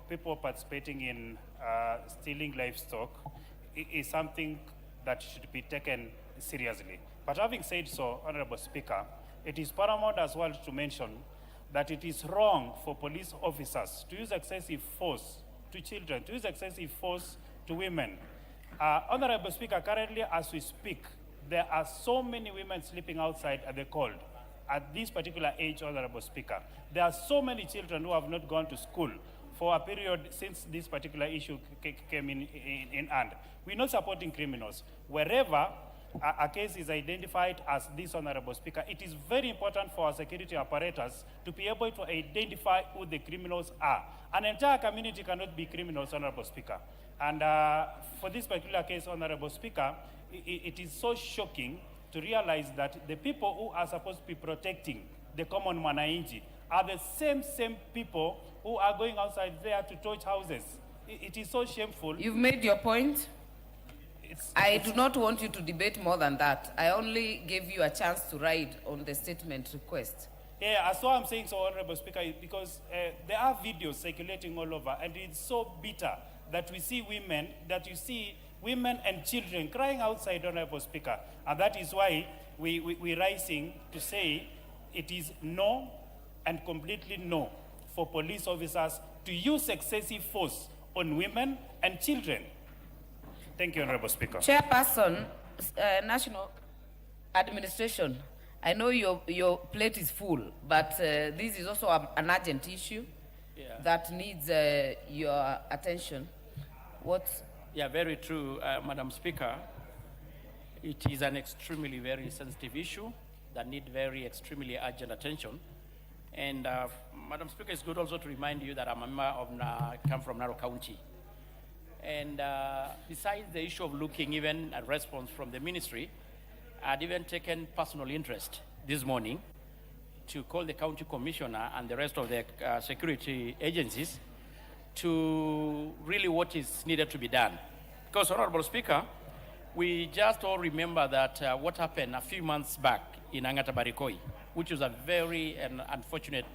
people participating in stealing livestock is something that should be taken seriously. But having said so, Honorable Speaker, it is paramount as well to mention that it is wrong for police officers to use excessive force to children, to use excessive force to women. Honorable Speaker, currently as we speak, there are so many women sleeping outside at the cold. At this particular age, Honorable Speaker, there are so many children who have not gone to school for a period since this particular issue came in hand. We're not supporting criminals. Wherever a case is identified as this, Honorable Speaker, it is very important for our security apparatus to be able to identify who the criminals are. An entire community cannot be criminals, Honorable Speaker. And for this particular case, Honorable Speaker, it is so shocking to realize that the people who are supposed to be protecting the common Mwananchi are the same people who are going outside there to torch houses. It is so shameful. You've made your point. I do not want you to debate more than that. I only gave you a chance to write on the statement request. Yeah, as why I'm saying so, Honorable Speaker, because there are videos circulating all over, and it's so bitter that we see women, that you see women and children crying outside, Honorable Speaker. And that is why we're rising to say it is no and completely no for police officers to use excessive force on women and children. Thank you, Honorable Speaker. Chairperson, National Administration, I know your plate is full, but this is also an urgent issue that needs your attention. Yeah, very true, Madam Speaker. It is an extremely very sensitive issue that needs very extremely urgent attention. And Madam Speaker, it's good also to remind you that I'm a member of, come from Narok County. And besides the issue of looking even at response from the ministry, I'd even taken personal interest this morning to call the county commissioner and the rest of the security agencies to really what is needed to be done. Because, Honorable Speaker, we just all remember that what happened a few months back in Angata Barikoi, which was a very unfortunate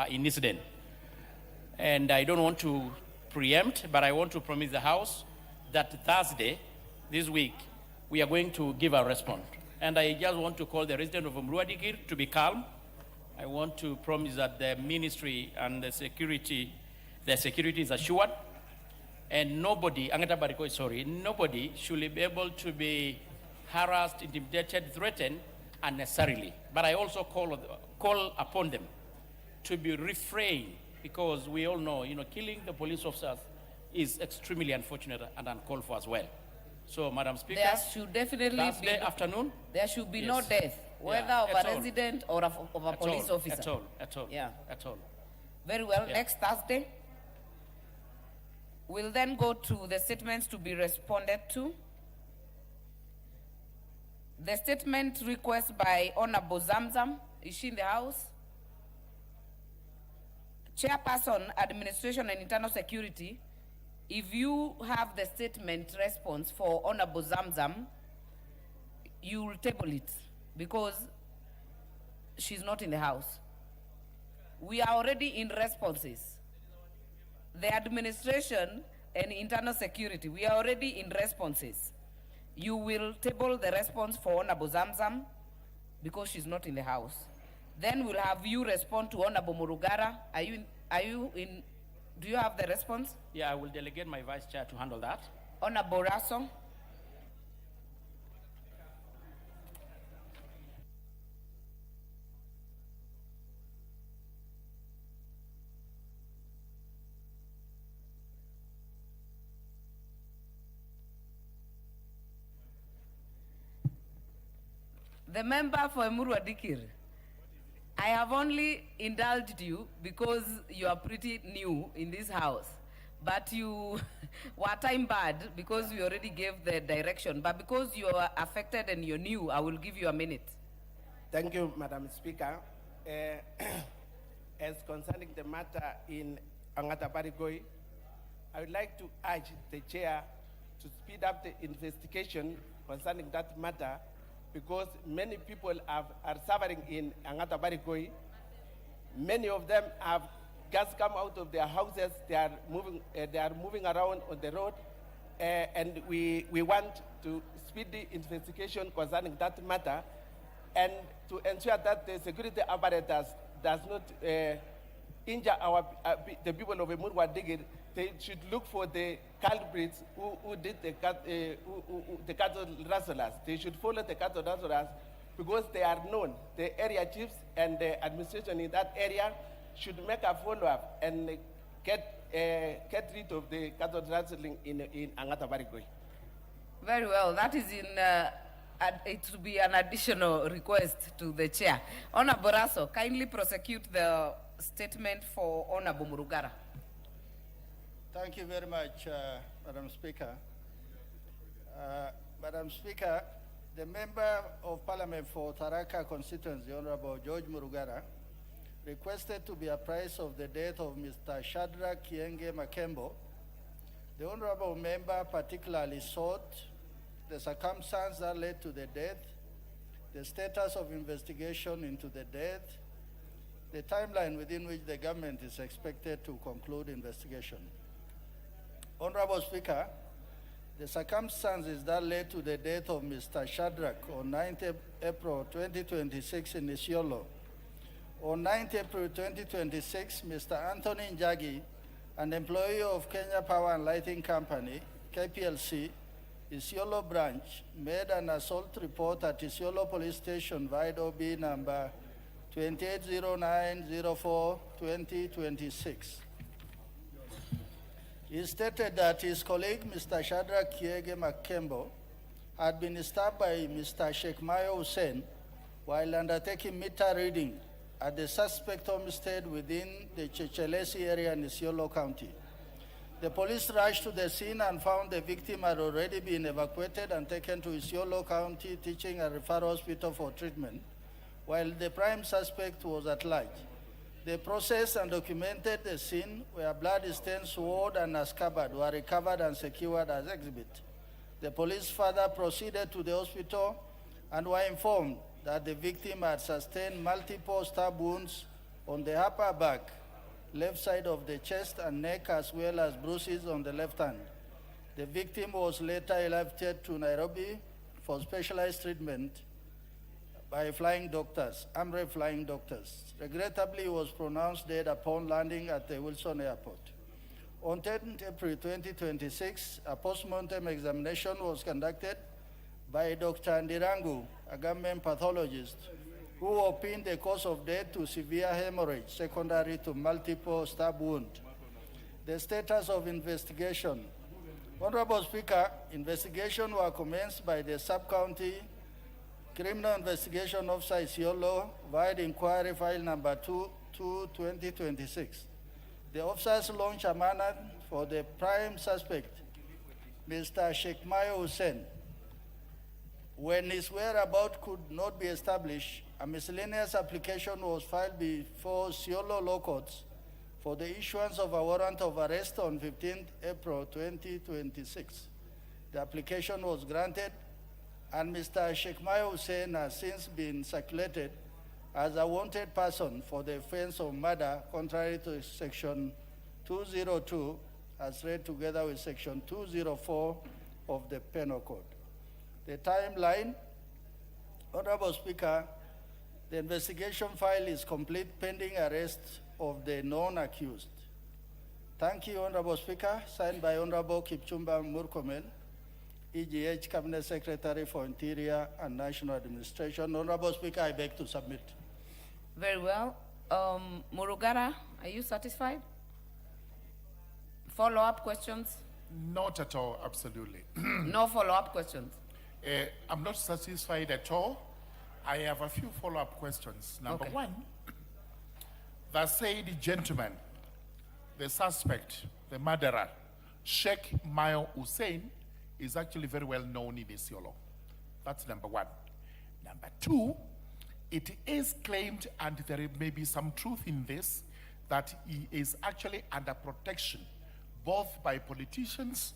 incident. And I don't want to preempt, but I want to promise the House that Thursday this week, we are going to give a response. And I just want to call the resident of Mruadikir to be calm. I want to promise that the ministry and the security is assured, and nobody, nobody should be able to be harassed, intimidated, threatened unnecessarily. But I also call upon them to be refrained, because we all know, killing the police officers is extremely unfortunate and uncalled for as well. So, Madam Speaker, there should definitely Thursday afternoon, there should be yes. no death, whether of a resident or of a police officer. At all. Yeah. At all. Very well. Yeah. Next Thursday, we'll then go to the statements to be responded to. The statement request by Honorable Zamzam, is she in the house? Chairperson, Administration and Internal Security, if you have the statement response for Honorable Zamzam, you will table it because she's not in the house. We are already in responses. The Administration and Internal Security, we are already in responses. You will table the response for Honorable Zamzam because she's not in the house. Then we'll have you respond to Honorable Murugara. Do you have the response? Yeah, I will delegate my vice chair to handle that. Honorable Raso. The member for Mruadikir, I have only indulged you because you are pretty new in this house, but you were time bad because we already gave the direction. But because you are affected and you're new, I will give you a minute. Thank you, Madam Speaker. As concerning the matter in Angata Barigoi, I would like to urge the chair to speed up the investigation concerning that matter, because many people are suffering in Angata Barigoi. Many of them have just come out of their houses. They are moving around on the road, and we want to speed the investigation concerning that matter, and to ensure that the security apparatus does not injure the people of Emurwa Digir. They should look for the culprits who did the cattle rustlers. They should follow the cattle rustlers because they are known. The area chiefs and the administration in that area should make a follow-up and get rid of the cattle rustling in Angata Barigoi. Very well. That is it will be an additional request to the chair. Honorable Raso, kindly prosecute the statement for Honorable Murugara. Thank you very much, Madam Speaker. Madam Speaker, the Member of Parliament for Taraka constituency, Honorable George Murugara, requested to be apprised of the death of Mr. Shadrach Kienge Makembo. The Honorable Member particularly sought the circumstances that led to the death, the status of investigation into the death, the timeline within which the government is expected to conclude investigation. Honorable Speaker, the circumstances that led to the death of Mr. Shadrach on 9th April 2026 in Isiolo. On 9th April 2026, Mr. Anthony Njagi, an employee of Kenya Power and Lighting Company, KPLC, Isiolo branch, made an assault report at Isiolo Police Station via OB number 280904-2026. He stated that his colleague, Mr. Shadrach Kiege Makembo, had been stabbed by Mr. Sheikh Mayo Hussein while undertaking meter reading at the suspect homestead within the Chechelesi area in Isiolo County. The police rushed to the scene and found the victim had already been evacuated and taken to Isiolo County Teaching and Referral Hospital for treatment, while the prime suspect was at large. They processed and documented the scene where blood-stained sword and a scabbard were recovered and secured as exhibit. The police further proceeded to the hospital and were informed that the victim had sustained multiple stab wounds on the upper back, left side of the chest and neck, as well as bruises on the left hand. The victim was later airlifted to Nairobi for specialized treatment by flying doctors, AMRE flying doctors. Regrettably, he was pronounced dead upon landing at the Wilson Airport. On 10 April 2026, a post-mortem examination was conducted by Dr. Ndirangu, a government pathologist, who opined the cause of death to severe hemorrhage secondary to multiple stab wound. The status of investigation. Honorable Speaker, investigation were commenced by the Sub-County Criminal Investigation Officer Isiolo via inquiry file number 2/2026. The officers launched a manhunt for the prime suspect, Mr. Sheikh Mayo Hussein. When his whereabouts could not be established, a miscellaneous application was filed before Isiolo Law Courts for the issuance of a warrant of arrest on 15 April 2026. The application was granted, and Mr. Sheikh Mayo Hussein has since been circulated as a wanted person for the offense of murder contrary to Section 202, as read together with Section 204 of the Penal Code. The timeline, Honorable Speaker, the investigation file is complete pending arrest of the non-accused. Thank you, Honorable Speaker. Signed by Honorable Kipchumba Murkomen, EGH Cabinet Secretary for Interior and National Administration. Honorable Speaker, I beg to submit. Very well. Murugara, are you satisfied? Follow-up questions? Not at all, absolutely. No follow-up questions? I'm not satisfied at all. I have a few follow-up questions. Number one, the said gentleman, the suspect, the murderer, Sheikh Mayo Hussein, is actually very well known in Isiolo. That's number one. Number two, it is claimed, and there may be some truth in this, that he is actually under protection, both by politicians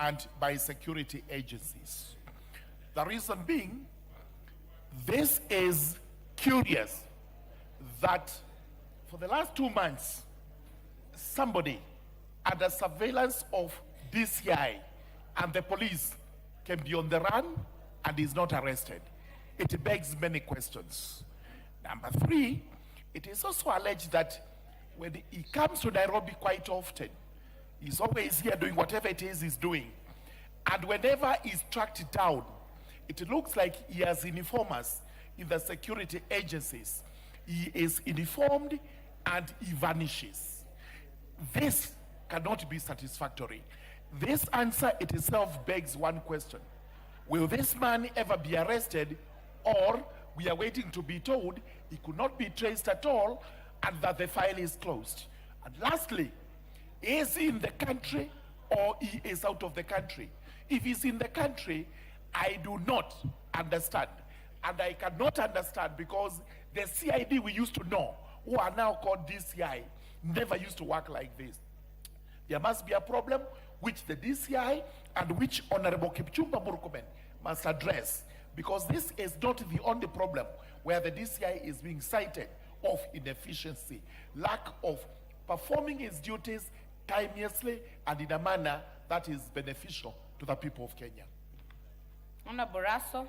and by security agencies. The reason being, this is curious that for the last 2 months, somebody under surveillance of DCI and the police can be on the run and is not arrested. It begs many questions. Number three, it is also alleged that when he comes to Nairobi quite often, he's always here doing whatever it is he's doing. And whenever he's tracked down, it looks like he has informers in the security agencies. He is informed and he vanishes. This cannot be satisfactory. This answer it itself begs one question. Will this man ever be arrested, or we are waiting to be told he could not be traced at all and that the file is closed? And lastly, is he in the country or he is out of the country? If he's in the country, I do not understand. And I cannot understand because the CID we used to know, who are now called DCI, never used to work like this. There must be a problem which the DCI and which Honorable Kipchumba Murkomen must address, because this is not the only problem where the DCI is being cited of inefficiency, lack of performing its duties timeously and in a manner that is beneficial to the people of Kenya. Honorable Raso,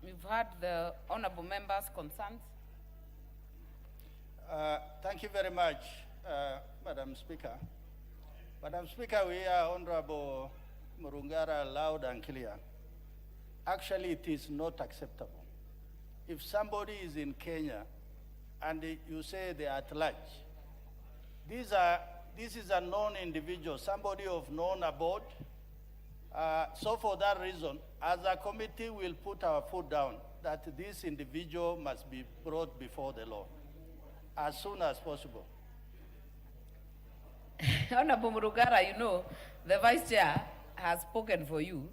we've heard the honorable members' concerns. Thank you very much, Madam Speaker. Madam Speaker, we are Honorable Murungara loud and clear. Actually, it is not acceptable. If somebody is in Kenya and you say they are at large, this is a known individual, somebody of known abode. So for that reason, as a committee, we'll put our foot down that this individual must be brought before the law as soon as possible. Honorable Murugara, you know, the Vice Chair has spoken for you,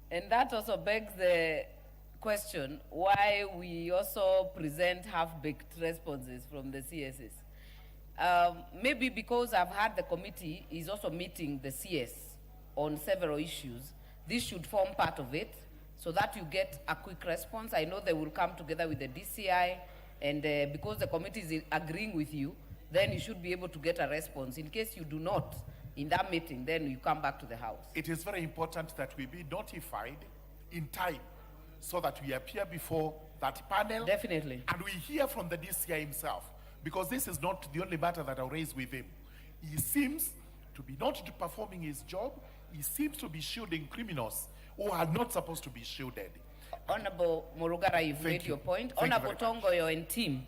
and that also begs the question why we also present half-baked responses from the CSs. Maybe because I've had the committee is also meeting the CS on several issues. This should form part of it so that you get a quick response. I know they will come together with the DCI, and because the committee is agreeing with you, then you should be able to get a response. In case you do not, in that meeting, then you come back to the House. It is very important that we be notified in time so that we appear before that panel. Definitely. And we hear from the DCI himself, because this is not the only matter that I'll raise with him. He seems to be not performing his job. He seems to be shielding criminals who are not supposed to be shielded. Honorable Murugara, you've made your point. Honorable Tongoyo and team,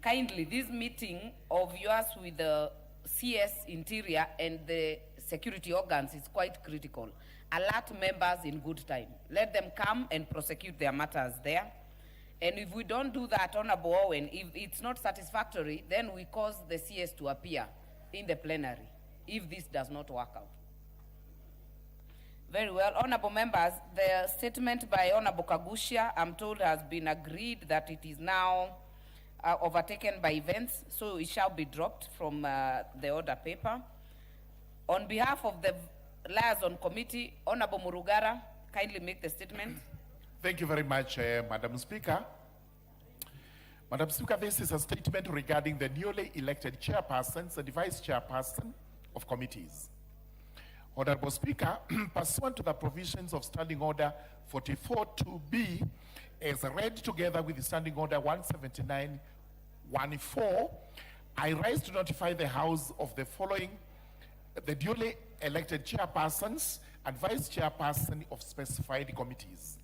kindly, this meeting of yours with the CS Interior and the security organs is quite critical. Alert members in good time. Let them come and prosecute their matters there. And if we don't do that, Honorable Owen, if it's not satisfactory, then we cause the CS to appear in the plenary if this does not work out. Very well. Honorable members, the statement by Honorable Kagushia, I'm told, has been agreed that it is now overtaken by events, so it shall be dropped from the order paper. On behalf of the Liaison Committee, Honorable Murugara, kindly make the statement. Thank you very much, Madam Speaker. Madam Speaker, this is a statement regarding the newly elected chairpersons and vice chairperson of committees. Honorable Speaker, pursuant to the provisions of Standing Order 44.2b, as read together with the Standing Order 179.14, I rise to notify the House of the following: the duly elected chairpersons and vice chairperson of specified committees.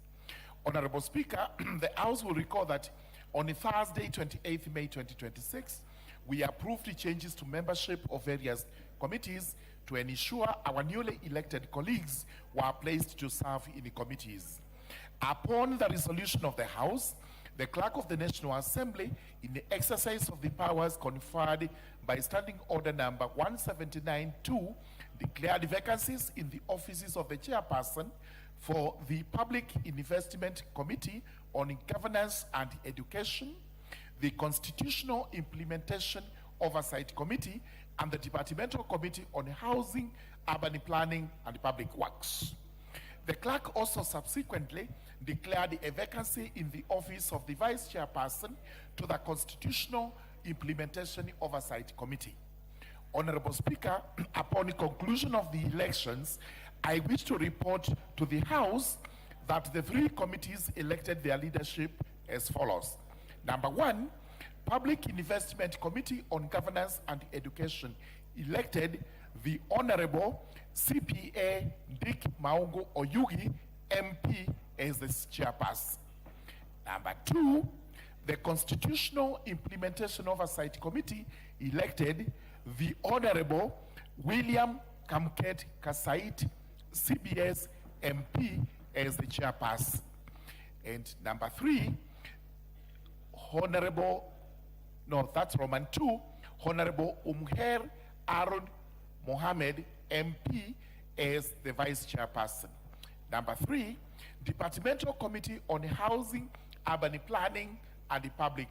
Honorable Speaker, the House will recall that on Thursday, 28th May 2026, we approved the changes to membership of various committees to ensure our newly elected colleagues were placed to serve in the committees. Upon the resolution of the House, the Clerk of the National Assembly, in the exercise of the powers conferred by Standing Order number 179.2, declared vacancies in the offices of the chairperson for the Public Investment Committee on Governance and Education, the Constitutional Implementation Oversight Committee, and the Departmental Committee on Housing, Urban Planning, and Public Works. The clerk also subsequently declared a vacancy in the office of the Vice Chairperson to the Constitutional Implementation Oversight Committee. Honorable Speaker, upon the conclusion of the elections, I wish to report to the House that the three committees elected their leadership as follows. Number one, Public Investment Committee on Governance and Education elected the Honorable CPA Dick Maungo Oyugi, MP, as the chairperson. Number two, the Constitutional Implementation Oversight Committee elected the Honorable William Kamket Kasait, CBS, MP, as the chairperson. And number three, Roman 2, Honorable Umher Aaron Mohammed, MP, as the vice chairperson. Number three, Departmental Committee on Housing, Urban Planning, and the Public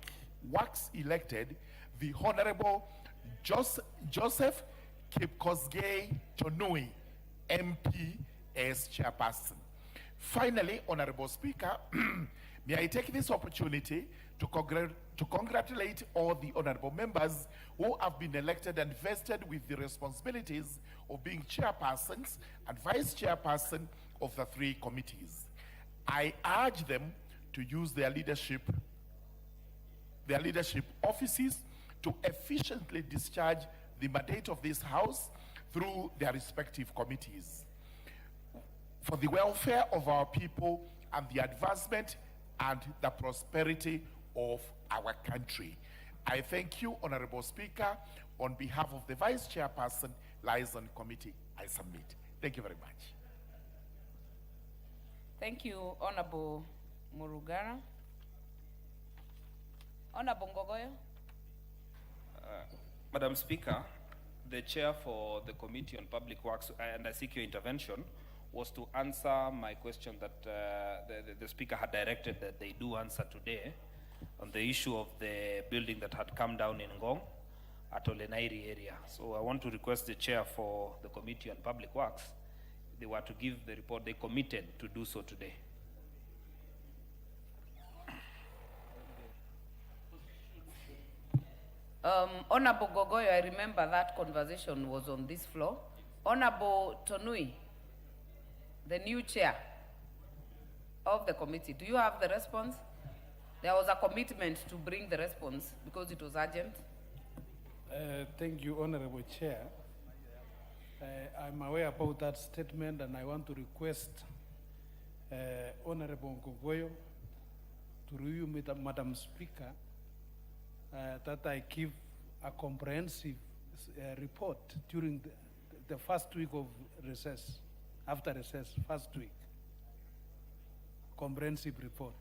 Works elected the Honorable Joseph Kipkosgei Tonui, MP, as chairperson. Finally, Honorable Speaker, may I take this opportunity to congratulate all the honorable members who have been elected and vested with the responsibilities of being chairpersons and vice chairperson of the three committees. I urge them to use their leadership offices to efficiently discharge the mandate of this House through their respective committees for the welfare of our people and the advancement and the prosperity of our country. I thank you, Honorable Speaker. On behalf of the Vice Chairperson, Liaison Committee, I submit. Thank you very much. Thank you, Honorable Murugara. Honorable Ngogoyo. Madam Speaker, the chair for the Committee on Public Works, and I seek your intervention, was to answer my question that the Speaker had directed that they do answer today on the issue of the building that had come down in Ngong at Olenairi area. So I want to request the chair for the Committee on Public Works, they were to give the report. They committed to do so today. Honorable Gogoyo, I remember that conversation was on this floor, Honorable Tonui, the new chair of the committee, do you have the response? There was a commitment to bring the response because it was urgent. Thank you, Honorable Chair. I'm aware about that statement, and I want to request Honorable Ngogoyo to review with Madam Speaker that I give a comprehensive report during the first week of recess, after recess, first week. Comprehensive report.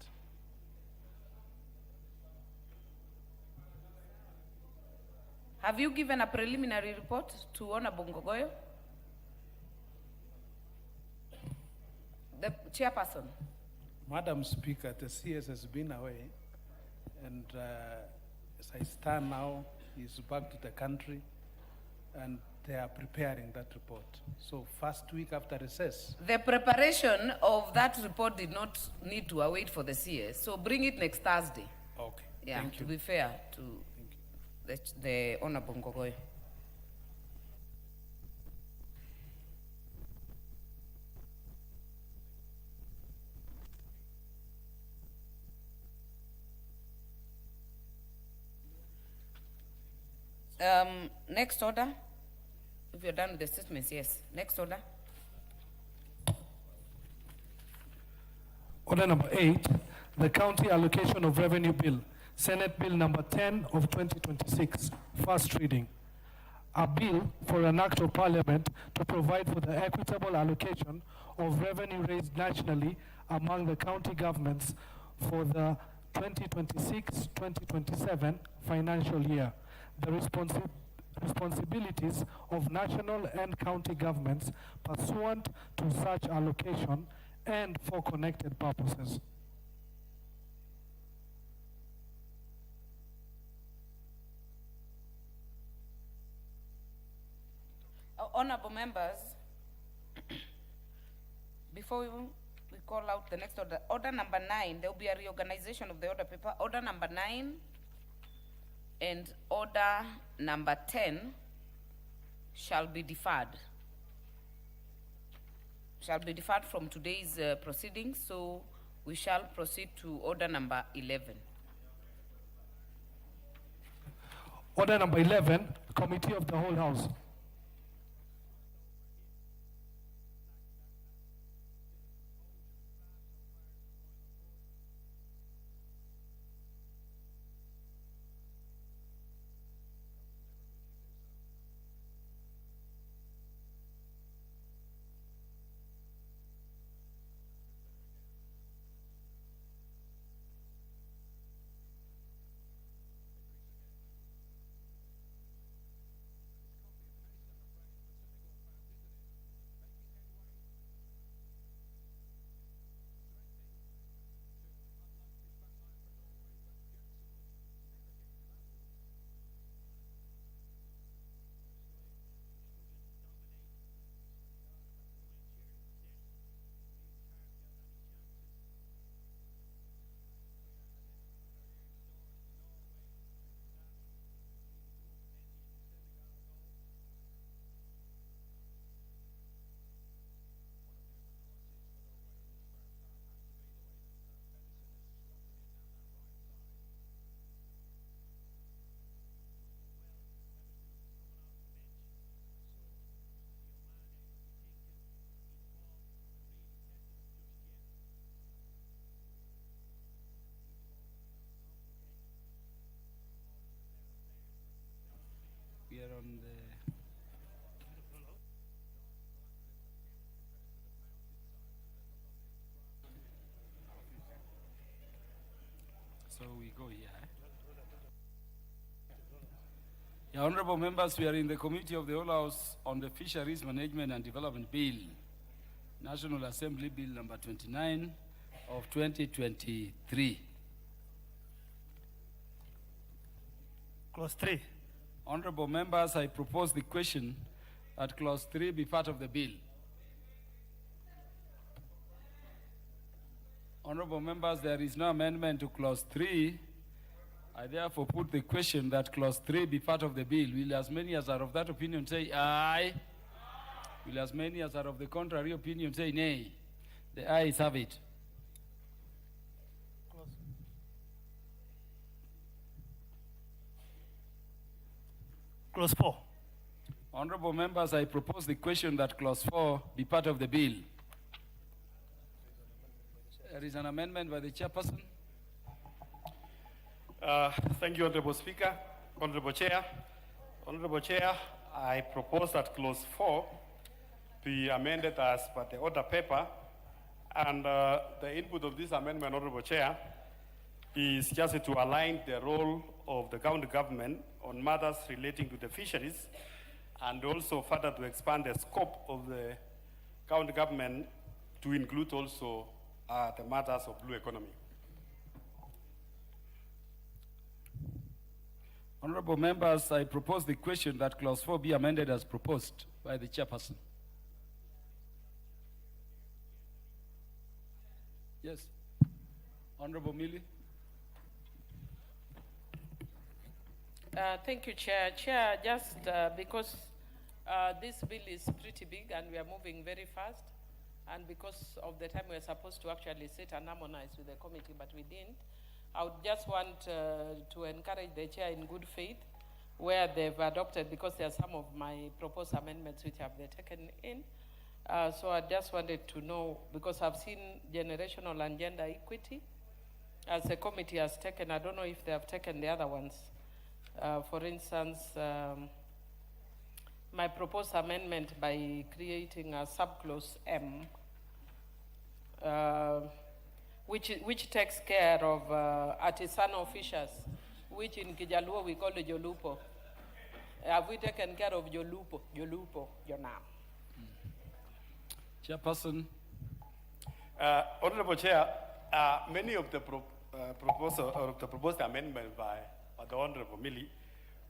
Have you given a preliminary report to Honorable Ngogoyo? The chairperson. Madam Speaker, the CS has been away, and as I stand now, he's back to the country, and they are preparing that report. So first week after recess. The preparation of that report did not need to await for the CS, so bring it next Thursday. Okay. Yeah, Thank you. to be fair to the Honorable Ngogoyo. Next order. If you're done with the statements, yes. Next order. Order number 8, the County Allocation of Revenue Bill, Senate Bill number 10 of 2026, first reading. A bill for an act of parliament to provide for the equitable allocation of revenue raised nationally among the county governments for the 2026-2027 financial year. The responsibilities of national and county governments pursuant to such allocation and for connected purposes. Honorable members, before we call out the next order, order number 9, there will be a reorganization of the order paper. Order number 9 and order number 10 shall be deferred. Shall be deferred from today's proceedings, so we shall proceed to order number 11. Order number 11, Committee of the Whole House. We are on the so we go here. Yeah, honorable members, we are in the Committee of the Whole House on the Fisheries Management and Development Bill, National Assembly Bill number 29 of 2023. Clause 3. Honorable members, I propose the question that clause 3 be part of the bill. Honorable members, there is no amendment to clause 3. I therefore put the question that clause 3 be part of the bill. Will as many as are of that opinion say aye? Will as many as are of the contrary opinion say nay? The ayes have it. Clause 4. Honorable members, I propose the question that clause 4 be part of the bill. There is an amendment by the chairperson. Thank you, Honorable Speaker. Honorable Chair. Honorable Chair, I propose that clause 4 be amended as per the order paper. And the input of this amendment, Honorable Chair, is just to align the role of the county government on matters relating to the fisheries, and also further to expand the scope of the county government to include also the matters of blue economy. Honorable members, I propose the question that clause 4 be amended as proposed by the chairperson. Yes. Honorable Millie. Thank you, Chair. Chair, just because this bill is pretty big and we are moving very fast, and because of the time we are supposed to actually sit and harmonize with the committee, but we didn't, I would just want to encourage the Chair in good faith where they've adopted, because there are some of my proposed amendments which have been taken in. So I just wanted to know, because I've seen generational and gender equity as the committee has taken. I don't know if they have taken the other ones. For instance, my proposed amendment by creating a subclause M, which takes care of artisanal fishers, which in Kijaluo we call the Jolupo. Have we taken care of Jolupo, Jonam? Chairperson. Honorable Chair, many of the proposed amendments by the Honorable Millie,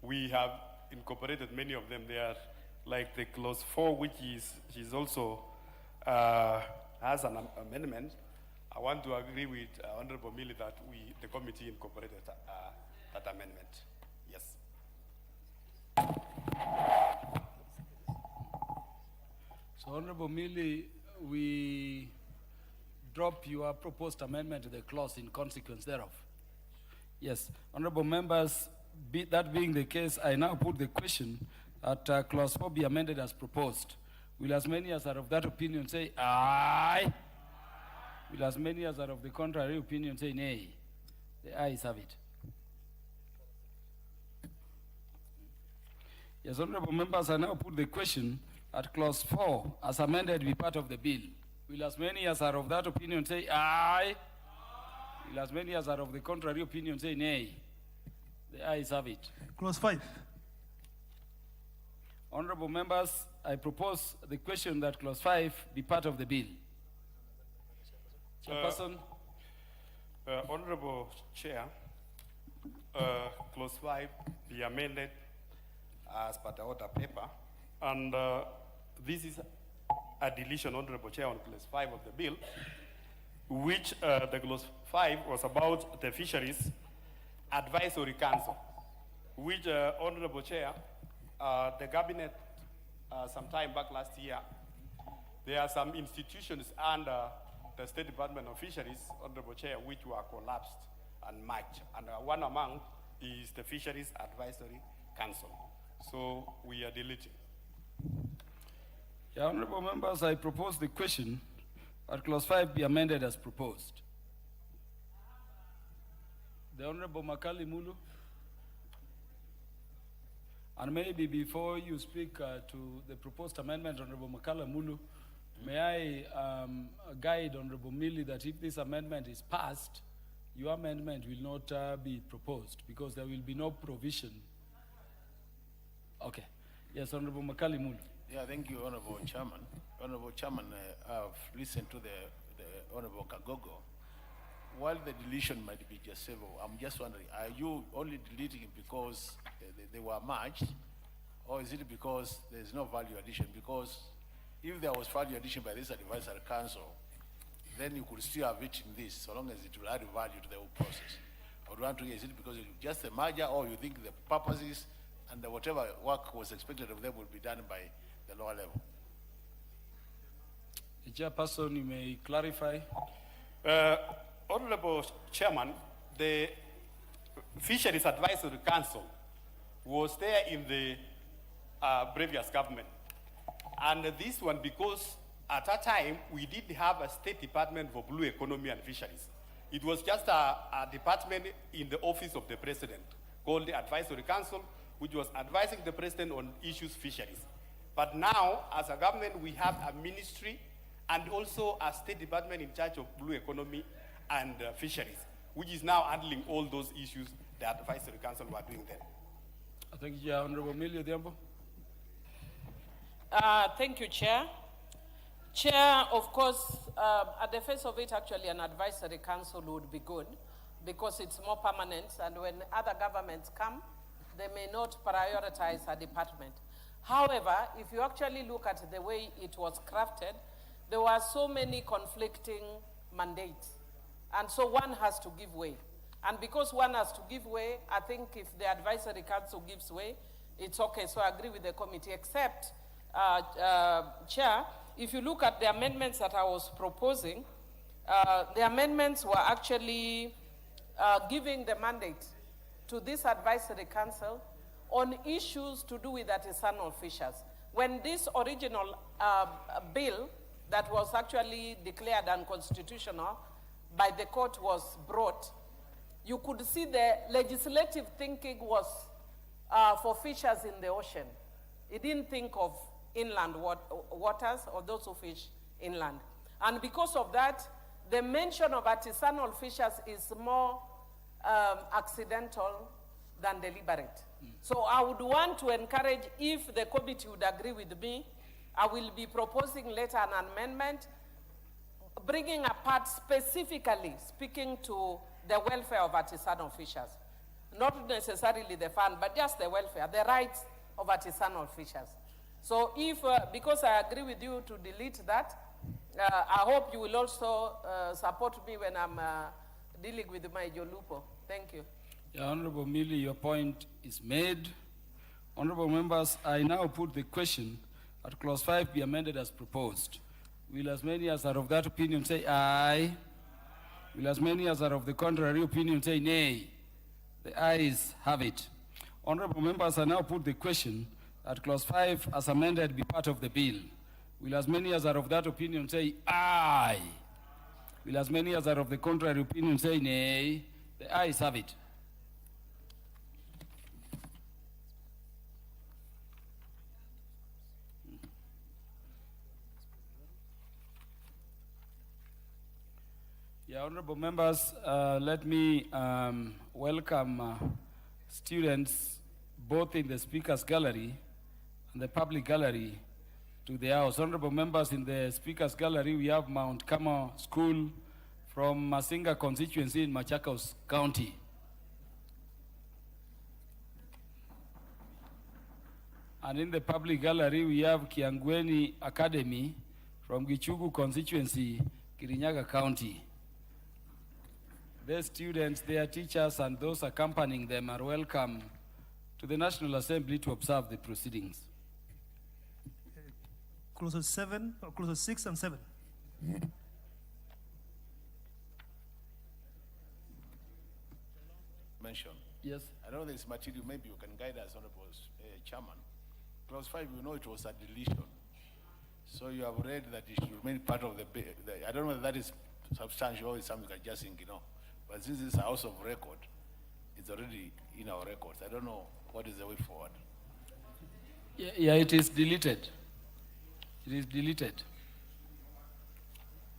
we have incorporated many of them there, like the clause 4, which is also has an amendment. I want to agree with Honorable Millie that the committee incorporated that amendment. Yes. So, Honorable Millie, we drop your proposed amendment to the clause in consequence thereof. Yes. Honorable members, that being the case, I now put the question that clause 4 be amended as proposed. Will as many as are of that opinion say aye? Will as many as are of the contrary opinion say nay? The ayes have it. Yes, honorable members, I now put the question that clause 4 as amended be part of the bill. Will as many as are of that opinion say aye? Will as many as are of the contrary opinion say nay? The ayes have it. Clause 5. Honorable members, I propose the question that clause 5 be part of the bill. Chairperson. Honorable Chair, clause 5 be amended as per the order paper, and this is a deletion, Honorable Chair, on clause 5 of the bill, which the clause 5 was about the Fisheries Advisory Council, which, Honorable Chair, the cabinet some time back last year, there are some institutions under the State Department of Fisheries, Honorable Chair, which were collapsed and merged, and one among is the Fisheries Advisory Council. So we are deleting. Yeah, honorable members, I propose the question that clause 5 be amended as proposed. The Honorable Makali Mulu. And maybe before you speak to the proposed amendment, Honorable Makala Mulu, may I guide Honorable Millie that if this amendment is passed, your amendment will not be proposed because there will be no provision. Okay. Yes, Honorable Makali Mulu. Yeah, thank you, Honorable Chairman. Honorable Chairman, I've listened to the Honorable Kagogo. While the deletion might be just several, I'm just wondering, are you only deleting it because they were merged, or is it because there's no value addition? Because if there was value addition by this advisory council, then you could still have it in this, so long as it will add value to the whole process. I would want to hear, is it because it's just a merger, or you think the purposes and whatever work was expected of them will be done by the lower level? The chairperson, you may clarify. Honorable Chairman, the Fisheries Advisory Council was there in the previous government. And this one, because at that time, we didn't have a State Department for Blue Economy and Fisheries. It was just a department in the office of the president called the Advisory Council, which was advising the president on issues fisheries. But now, as a government, we have a ministry and also a State Department in charge of Blue Economy and Fisheries, which is now handling all those issues the Advisory Council were doing then. Thank you, Honorable Millie Odhiambo. Thank you, Chair. Chair, of course, at the face of it, actually, an advisory council would be good because it's more permanent, and when other governments come, they may not prioritize a department. However, if you actually look at the way it was crafted, there were so many conflicting mandates, and so one has to give way. And because one has to give way, I think if the advisory council gives way, it's okay. So I agree with the committee, except, Chair, if you look at the amendments that I was proposing, the amendments were actually giving the mandate to this advisory council on issues to do with artisanal fishers. When this original bill that was actually declared unconstitutional by the court was brought, you could see the legislative thinking was for fishers in the ocean. It didn't think of inland waters or those who fish inland. And because of that, the mention of artisanal fishers is more accidental than deliberate. So I would want to encourage, if the committee would agree with me, I will be proposing later an amendment bringing a part specifically speaking to the welfare of artisanal fishers. Not necessarily the fund, but just the welfare, the rights of artisanal fishers. So if, because I agree with you to delete that, I hope you will also support me when I'm dealing with my Jolupo. Thank you. Yeah, Honorable Millie, your point is made. Honorable members, I now put the question that clause 5 be amended as proposed. Will as many as are of that opinion say aye? Will as many as are of the contrary opinion say nay? The ayes have it. Honorable members, I now put the question that clause 5 as amended be part of the bill. Will as many as are of that opinion say aye? Will as many as are of the contrary opinion say nay? The ayes have it. Yeah, honorable members, let me welcome students both in the Speaker's Gallery and the public gallery to the House. Honorable members, in the Speaker's Gallery, we have Mount Carmel School from Masinga constituency in Machakos County. And in the public gallery, we have Kiangweni Academy from Gichugu constituency, Kirinyaga County. Their students, their teachers, and those accompanying them are welcome to the National Assembly to observe the proceedings. Clauses 7, or clauses 6 and 7. Mention. Yes. I don't know this material, maybe you can guide us, Honorable Chairman. Clause 5, you know it was a deletion. So you have read that it should remain part of the I don't know whether that is substantial or it's something I just think, you know. But since it's a house of record, it's already in our records. I don't know what is the way forward. Yeah, it is deleted. It is deleted.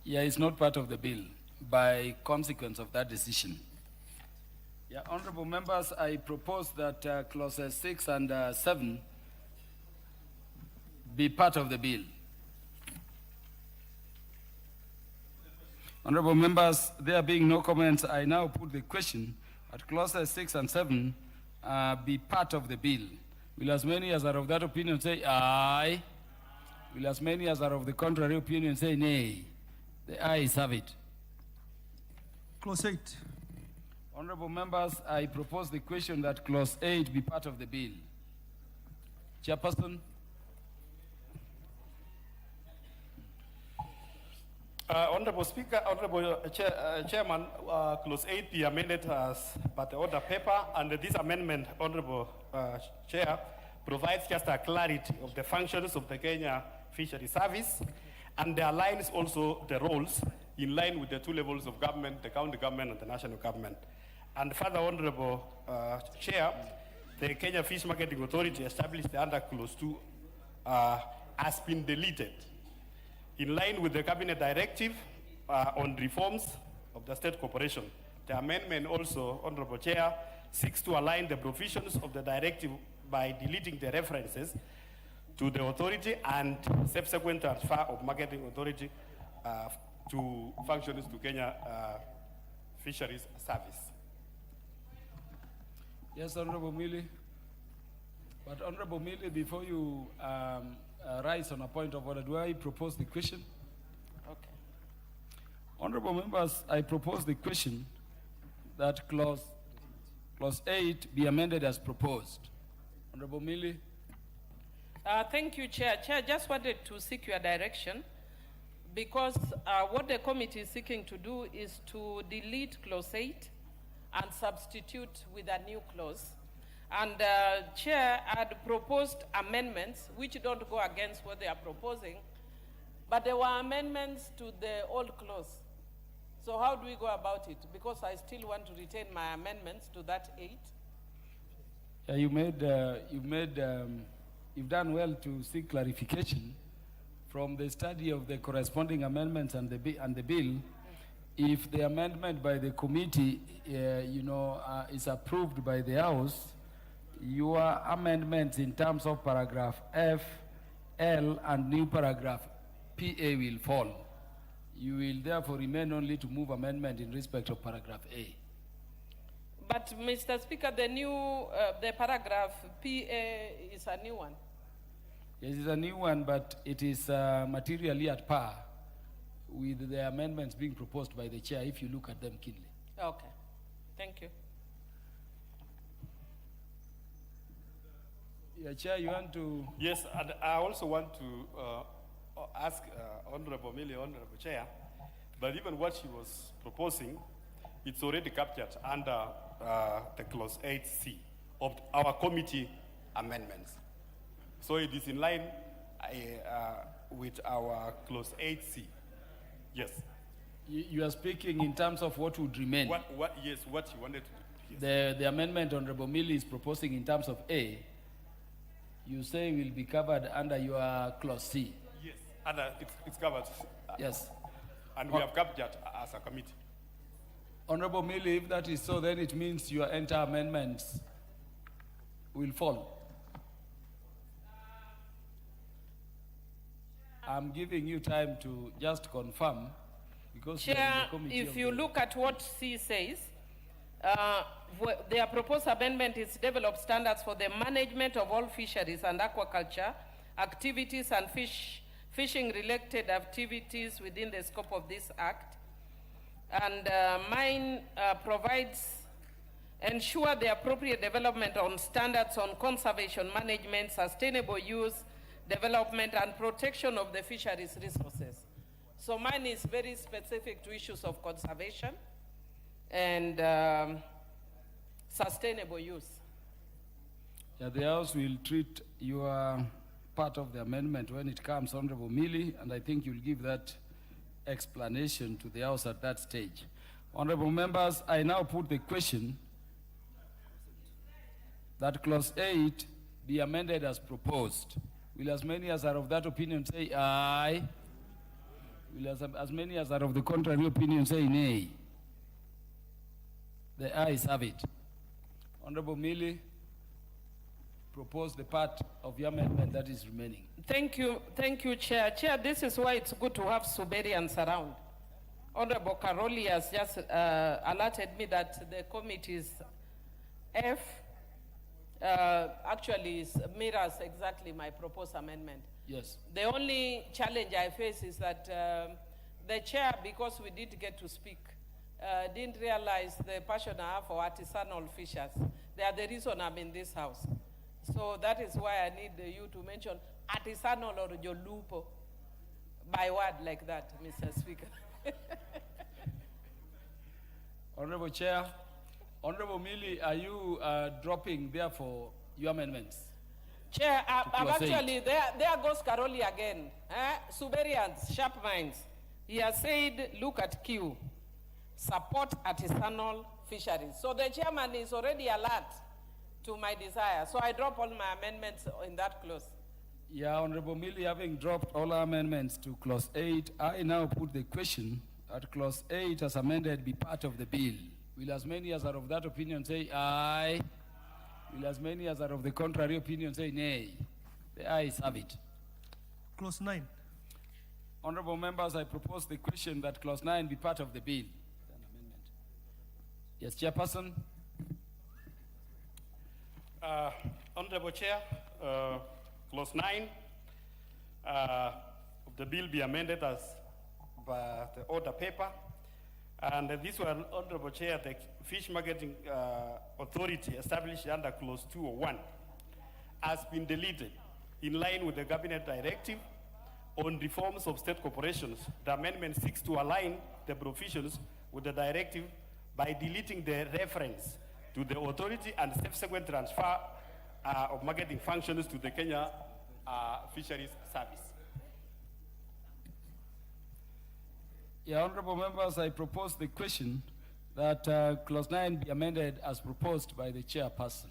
Yeah, it's not part of the bill by consequence of that decision. Yeah, honorable members, I propose that clauses 6 and 7 be part of the bill. Honorable members, there being no comments, I now put the question that clauses 6 and 7 be part of the bill. Will as many as are of that opinion say aye? Will as many as are of the contrary opinion say nay? The ayes have it. Clause 8. Honorable members, I propose the question that clause 8 be part of the bill. Chairperson. Honorable Speaker, Honorable Chairman, Clause 8 be amended as per the order paper, and this amendment, Honorable Chair, provides just a clarity of the functions of the Kenya Fishery Service, and aligns also the roles in line with the two levels of government, the county government and the national government. And further, Honorable Chair, the Kenya Fish Marketing Authority established under Clause 2 has been deleted. In line with the Cabinet Directive on reforms of the state corporation, the amendment also, Honorable Chair, seeks to align the provisions of the directive by deleting the references to the authority and subsequent transfer of marketing authority to functions to Kenya Fisheries Service. Yes, Honorable Mili. But Honorable Mili, before you rise on a point of order, do I propose the question? Okay. Honorable members, I propose the question that clause 8 be amended as proposed. Honorable Mili. Thank you, Chair. Chair, just wanted to seek your direction, because what the committee is seeking to do is to delete clause 8 and substitute with a new clause. And Chair had proposed amendments which don't go against what they are proposing, but there were amendments to the old clause. So how do we go about it? Because I still want to retain my amendments to that 8. Yeah, you've done well to seek clarification from the study of the corresponding amendments and the bill. If the amendment by the committee, is approved by the House, your amendments in terms of paragraph F, L, and new paragraph PA will fall. You will therefore remain only to move amendment in respect of paragraph A. But Mr. Speaker, the new, the paragraph PA is a new one. Yes, it's a new one, but it is materially at par with the amendments being proposed by the chair if you look at them keenly. Okay, thank you. Yeah, Chair, you want to? Yes, and I also want to ask Honorable Mili, Honorable Chair, but even what she was proposing, it's already captured under the clause 8C of our committee amendments. So it is in line with our clause 8C. Yes. You are speaking in terms of what would remain. Yes, what you wanted to do. Yes. The amendment Honorable Mili is proposing in terms of A, you say will be covered under your clause C. Yes, and it's covered. Yes. And we have captured as a committee. Honorable Mili, if that is so, then it means your entire amendments will fall. I'm giving you time to just confirm, because Chair, if you look at what C says, their proposed amendment is develop standards for the management of all fisheries and aquaculture activities and fishing-related activities within the scope of this act. And mine provides, ensure the appropriate development on standards on conservation management, sustainable use, development, and protection of the fisheries resources. So mine is very specific to issues of conservation and sustainable use. Yeah, the House will treat your part of the amendment when it comes, Honorable Mili, and I think you'll give that explanation to the House at that stage. Honorable members, I now put the question that clause 8 be amended as proposed. Will as many as are of that opinion say aye? Will as many as are of the contrary opinion say nay? The ayes have it. Honorable Mili, propose the part of the amendment that is remaining. Thank you, Chair. Chair, this is why it's good to have Suberians around. Honorable Karoli has just alerted me that the committee's F actually mirrors exactly my proposed amendment. Yes. The only challenge I face is that the chair, because we did get to speak, didn't realize the passion I have for artisanal fishers. They are the reason I'm in this house. So that is why I need you to mention artisanal or jolupo. by word like that, Mr. Speaker. Honorable Chair, Honorable Millie, are you dropping, therefore, your amendments? Chair, I've clause actually, there goes Karoli again. Suberians, sharp minds. He has said, look at Q, support artisanal fisheries. So the chairman is already alert to my desire. So I drop all my amendments in that clause. Yeah, Honorable Millie, having dropped all our amendments to clause 8, I now put the question that clause 8 as amended be part of the bill. Will as many as are of that opinion say aye? Will as many as are of the contrary opinion say nay? The ayes have it. Clause 9. Honorable members, I propose the question that clause 9 be part of the bill. Yes, Chairperson. Honorable Chair, clause 9 of the bill be amended as by the order paper. And this one, Honorable Chair, the Fish Marketing Authority established under clause 201 has been deleted in line with the Cabinet Directive on reforms of state corporations. The amendment seeks to align the provisions with the directive by deleting the reference to the authority and subsequent transfer of marketing functions to the Kenya Fisheries Service. Yeah, honorable members, I propose the question that clause 9 be amended as proposed by the chairperson.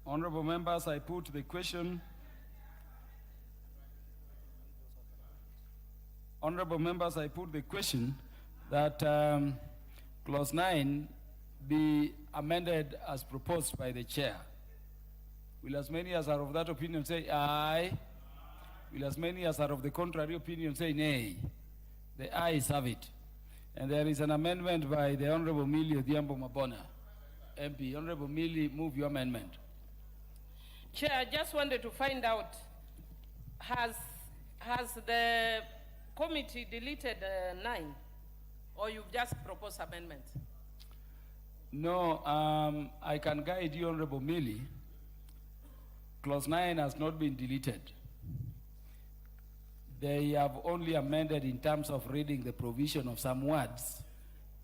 Honorable members, I put the question. Honorable members, I put the question that clause 9 be amended as proposed by the chair. Will as many as are of that opinion say aye? Will as many as are of the contrary opinion say nay? The ayes have it. And there is an amendment by the Honorable Millie Odhiambo Mabona, MP. Honorable Millie, move your amendment. Chair, I just wanted to find out, has the committee deleted 9, or you've just proposed amendments? No, I can guide you, Honorable Millie. Clause 9 has not been deleted. They have only amended in terms of reading the provision of some words,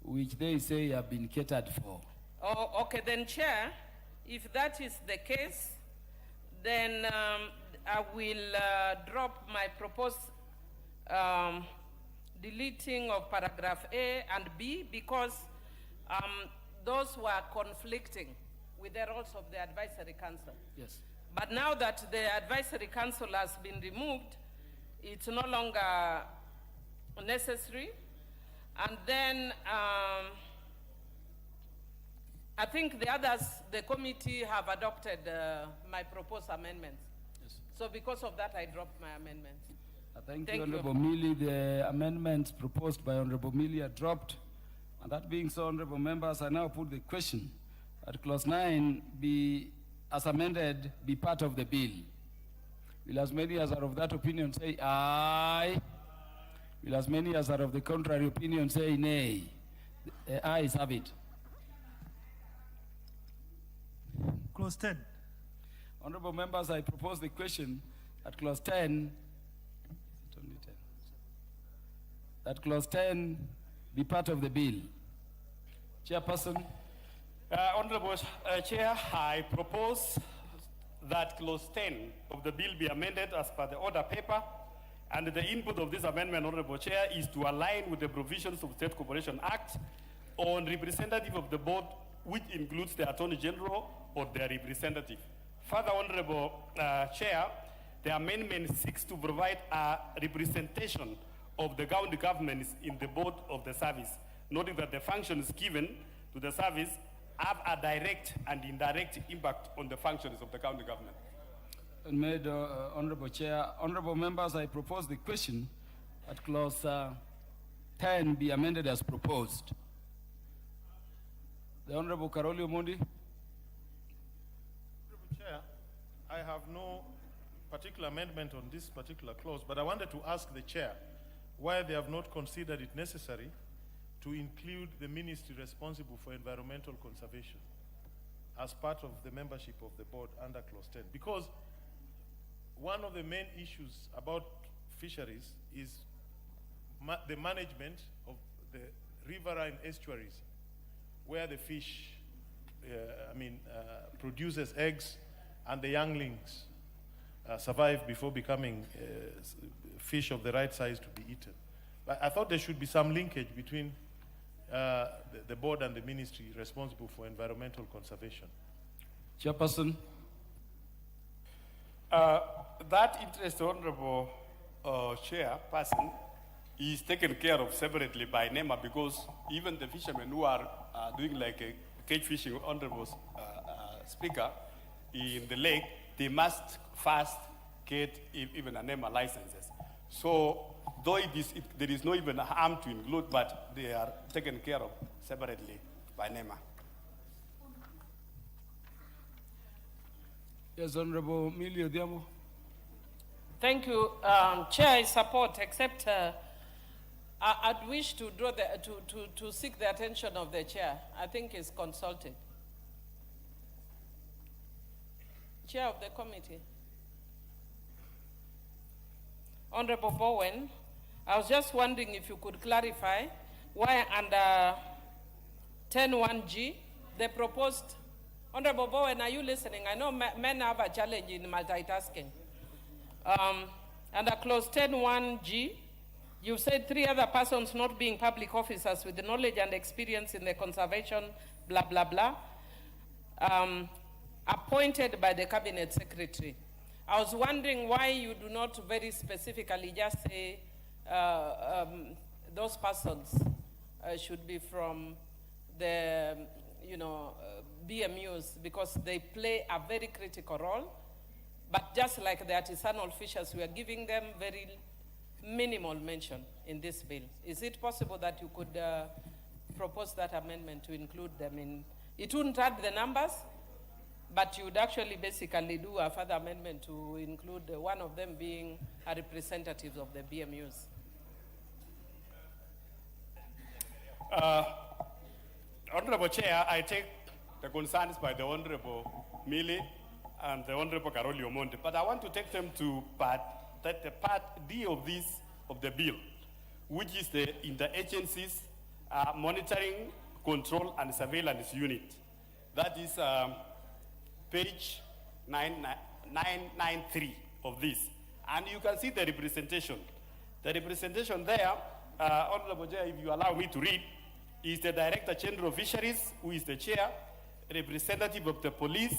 which they say have been catered for. Oh, okay, then Chair, if that is the case, then I will drop my proposed deleting of paragraph A and B because those were conflicting with the roles of the advisory council. Yes. But now that the advisory council has been removed, it's no longer necessary. And then I think the others, the committee have adopted my proposed amendments. Yes. So because of that, I dropped my amendments. Thank you, Honorable Millie. The amendments proposed by Honorable Millie are dropped. And that being so, Honorable members, I now put the question that clause 9 be, as amended, be part of the bill. Will as many as are of that opinion say aye? Will as many as are of the contrary opinion say nay? The ayes have it. Clause 10. Honorable members, I propose the question that clause 10, is it only 10? That clause 10 be part of the bill. Chairperson. Honorable Chair, I propose that clause 10 of the bill be amended as per the order paper, and the input of this amendment, Honorable Chair, is to align with the provisions of State Corporation Act on representative of the board, which includes the Attorney General or their representative. Further, Honorable Chair, the amendment seeks to provide a representation of the county governments in the board of the service, noting that the functions given to the service have a direct and indirect impact on the functions of the county government. Made, Honorable Chair. Honorable members, I propose the question that clause 10 be amended as proposed. The Honorable Karoli Omondi. Honorable Chair, I have no particular amendment on this particular clause, but I wanted to ask the Chair why they have not considered it necessary to include the ministry responsible for environmental conservation as part of the membership of the board under clause 10. Because one of the main issues about fisheries is the management of the riverine estuaries, where the fish, produces eggs and the younglings survive before becoming fish of the right size to be eaten. But I thought there should be some linkage between the board and the ministry responsible for environmental conservation. Chairperson. That interest, Honorable Chairperson, is taken care of separately by NEMA, because even the fishermen who are doing like a cage fishing, Honorable Speaker, in the lake, they must first get even a NEMA licenses. So, though there is no even harm to include, but they are taken care of separately by NEMA. Yes, Honorable Millie Odhiambo. Thank you, Chair. I support, except I'd wish to draw to seek the attention of the Chair. I think he's consulted. Chair of the committee. Honorable Bowen, I was just wondering if you could clarify why under 10.1G, the proposed, Honorable Bowen, are you listening? I know men have a challenge in multitasking. Under clause 10.1G, you said 3 other persons not being public officers with the knowledge and experience in the conservation, blah, blah, blah, appointed by the Cabinet Secretary. I was wondering why you do not very specifically just say those persons should be from the, BMUs, because they play a very critical role. But just like the artisanal fishers, we are giving them very minimal mention in this bill. Is it possible that you could propose that amendment to include them in? It wouldn't add the numbers, but you would actually basically do a further amendment to include one of them being a representative of the BMUs. Honorable Chair, I take the concerns by the Honorable Millie and the Honorable Caroli Omonte, but I want to take them to part D of the bill, which is the interagencies monitoring, control, and surveillance unit. That is page 993 of this. And you can see the representation. The representation there, Honorable Chair, if you allow me to read, is the Director General of Fisheries, who is the chair, representative of the police,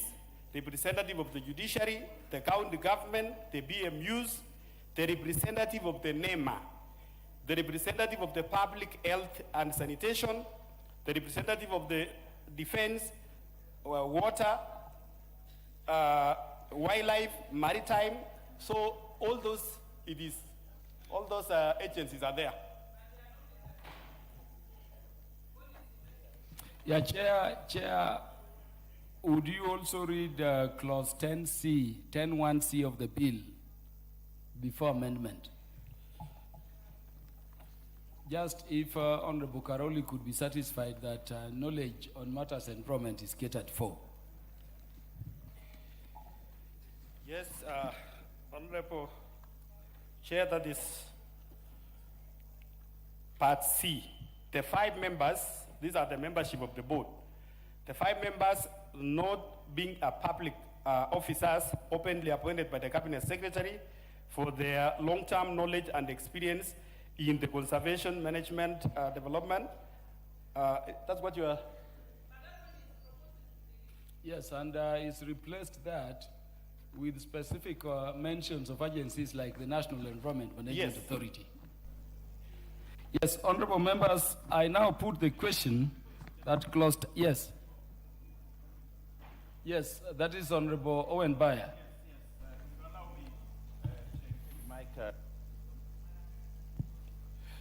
representative of the judiciary, the county government, the BMUs, the representative of the NEMA, the representative of the public health and sanitation, the representative of the defense, water, wildlife, maritime. So all those agencies are there. Yeah, Chair, would you also read clause 10.1C of the bill before amendment? Just if Honorable Caroli could be satisfied that knowledge on matters environment is catered for. Yes, Honorable Chair, that is part C. The 5 members, these are the membership of the board. The 5 members not being a public officers openly appointed by the Cabinet Secretary for their long-term knowledge and experience in the conservation, management, development. That's what you are... Yes, and it's replaced that with specific mentions of agencies like the National Environment Management Authority. Yes, honorable members, I now put the question that closed. Yes. Yes, that is Honorable Owen Bayer.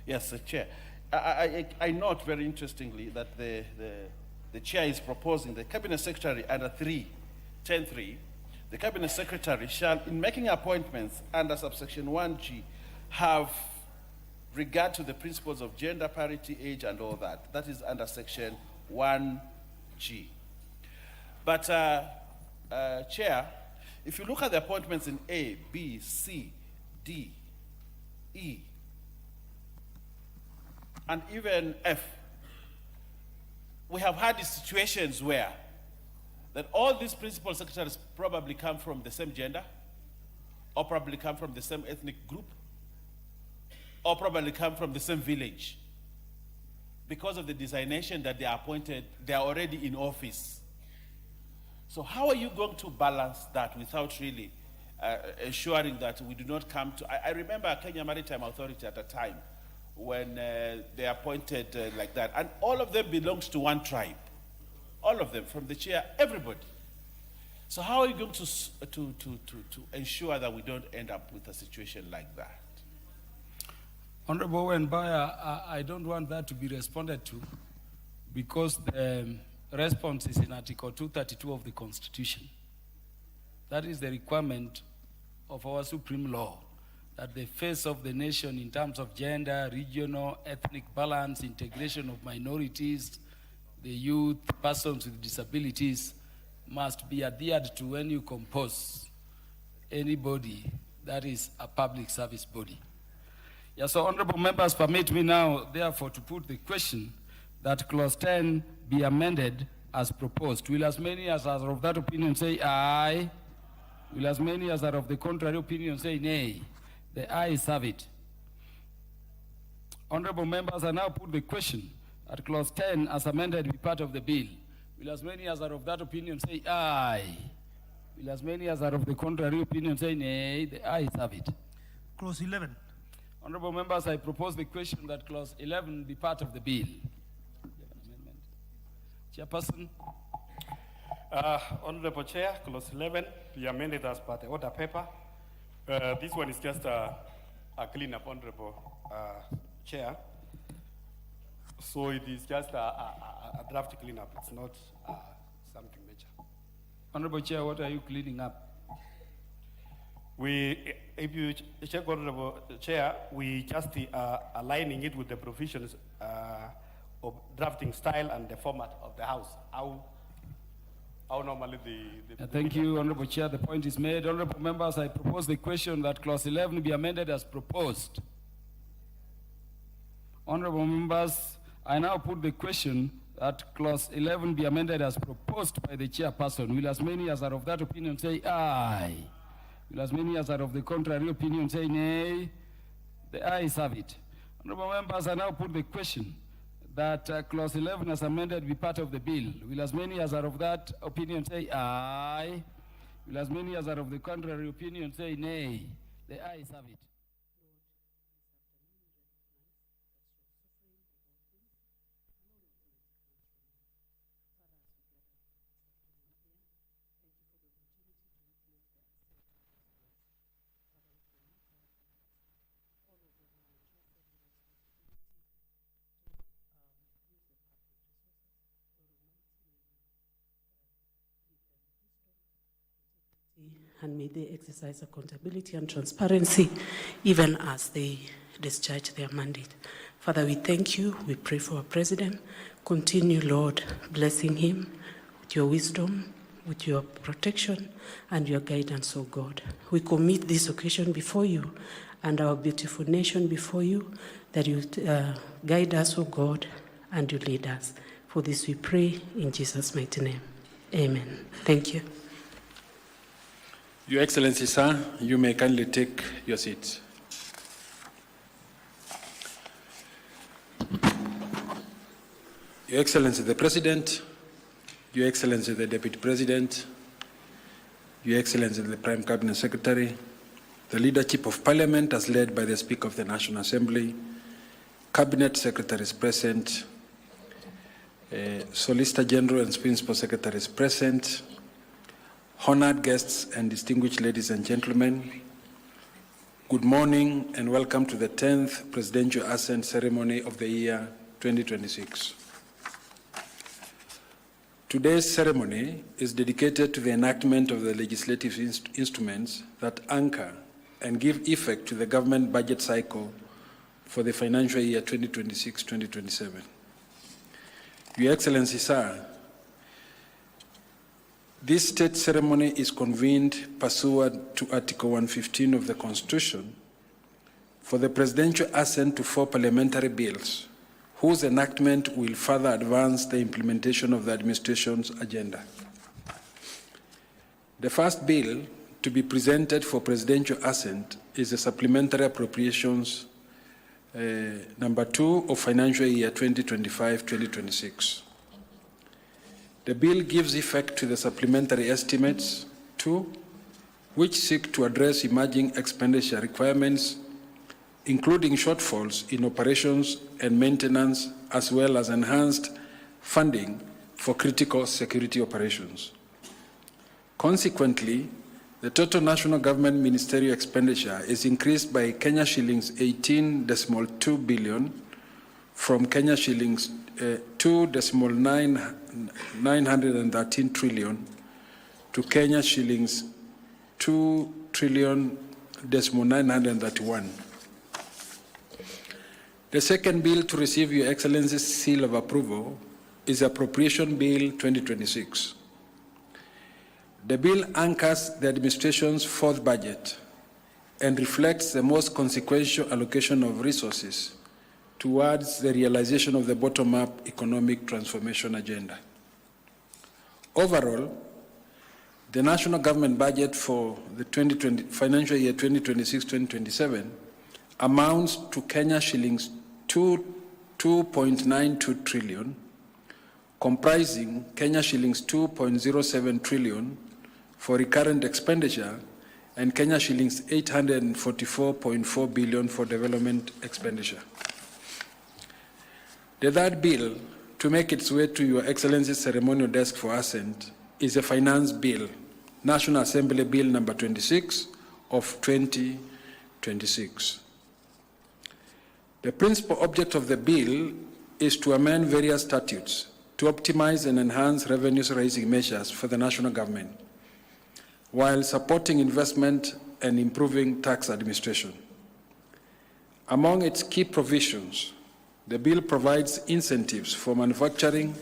Yes, Chair. I note very interestingly that the Chair is proposing the Cabinet Secretary under 10.3, the Cabinet Secretary shall, in making appointments under subsection 1G, have regard to the principles of gender parity, age, and all that. That is under section 1G. But, Chair, If you look at the appointments in A, B, C, D, E, and even F, we have had these situations where that all these principal secretaries probably come from the same gender, or probably come from the same ethnic group, or probably come from the same village. Because of the designation that they are appointed, they are already in office. So how are you going to balance that without really ensuring that we do not come to... I remember Kenya Maritime Authority at the time when they appointed like that, and all of them belonged to one tribe. All of them, from the chair, everybody. So how are you going to ensure that we don't end up with a situation like that? Honorable Wenbaya, I don't want that to be responded to because the response is in Article 232 of the Constitution. That is the requirement of our supreme law, that the face of the nation in terms of gender, regional, ethnic balance, integration of minorities, the youth, persons with disabilities, must be adhered to when you compose any body that is a public service body. Yeah, so honorable members, permit me now, therefore, to put the question that clause 10 be amended as proposed. Will as many as are of that opinion say aye? Will as many as are of the contrary opinion say nay? The ayes have it. Honorable members, I now put the question that clause 10 as amended be part of the bill. Will as many as are of that opinion say aye? Will as many as are of the contrary opinion say nay? The ayes have it. Clause 11. Honorable members, I propose the question that clause 11 be part of the bill. Chairperson. Honorable Chair, clause 11 be amended as per the order paper. This one is just a clean-up, Honorable Chair. So it is just a draft clean-up. It's not something major. Honorable Chair, what are you cleaning up? If you check, Honorable Chair, we just aligning it with the provisions of drafting style and the format of the House. How normally the thank you, Honorable Chair. The point is made. Honorable members, I propose the question that clause 11 be amended as proposed. Honorable members, I now put the question that clause 11 be amended as proposed by the chairperson. Will as many as are of that opinion say aye? Will as many as are of the contrary opinion say nay? The ayes have it. Honorable members, I now put the question that clause 11 as amended be part of the bill. Will as many as are of that opinion say aye? Will as many as are of the contrary opinion say nay? The ayes have it. And may they exercise accountability and transparency even as they discharge their mandate. Father, we thank you. We pray for our president. Continue, Lord, blessing him with your wisdom, with your protection, and your guidance, O God. We commit this occasion before you and our beautiful nation before you, that you guide us, O God, and you lead us. For this we pray in Jesus' mighty name. Amen. Thank you. Your Excellency, sir, you may kindly take your seat. Your Excellency the President, Your Excellency the Deputy President, Your Excellency the Prime Cabinet Secretary, the leadership of Parliament as led by the Speaker of the National Assembly, Cabinet Secretaries present, Solicitor General and Principal Secretaries present, honored guests and distinguished ladies and gentlemen, good morning and welcome to the 10th Presidential Ascent Ceremony of the year 2026. Today's ceremony is dedicated to the enactment of the legislative instruments that anchor and give effect to the government budget cycle for the financial year 2026-2027. Your Excellency, sir, This state ceremony is convened pursuant to Article 115 of the Constitution for the presidential assent to 4 parliamentary bills, whose enactment will further advance the implementation of the administration's agenda. The first bill to be presented for presidential assent is the Supplementary Appropriations number 2 of financial year 2025-2026. The bill gives effect to the supplementary estimates 2, which seek to address emerging expenditure requirements, including shortfalls in operations and maintenance, as well as enhanced funding for critical security operations. Consequently, the total national government ministerial expenditure is increased by Kenya shillings 18.2 billion from Kenya shillings 2.913 trillion to Kenya shillings 2.931 trillion. The second bill to receive Your Excellency's seal of approval is Appropriation Bill 2026. The bill anchors the administration's fourth budget and reflects the most consequential allocation of resources towards the realization of the bottom-up economic transformation agenda. Overall, the national government budget for the financial year 2026-2027 amounts to Kenya shillings 2.92 trillion, comprising Kenya shillings 2.07 trillion for recurrent expenditure and Kenya shillings 844.4 billion for development expenditure. The third bill to make its way to Your Excellency's ceremonial desk for assent is a finance bill, National Assembly Bill number 26 of 2026. The principal object of the bill is to amend various statutes to optimize and enhance revenue-raising measures for the national government, while supporting investment and improving tax administration. Among its key provisions, the bill provides incentives for manufacturing,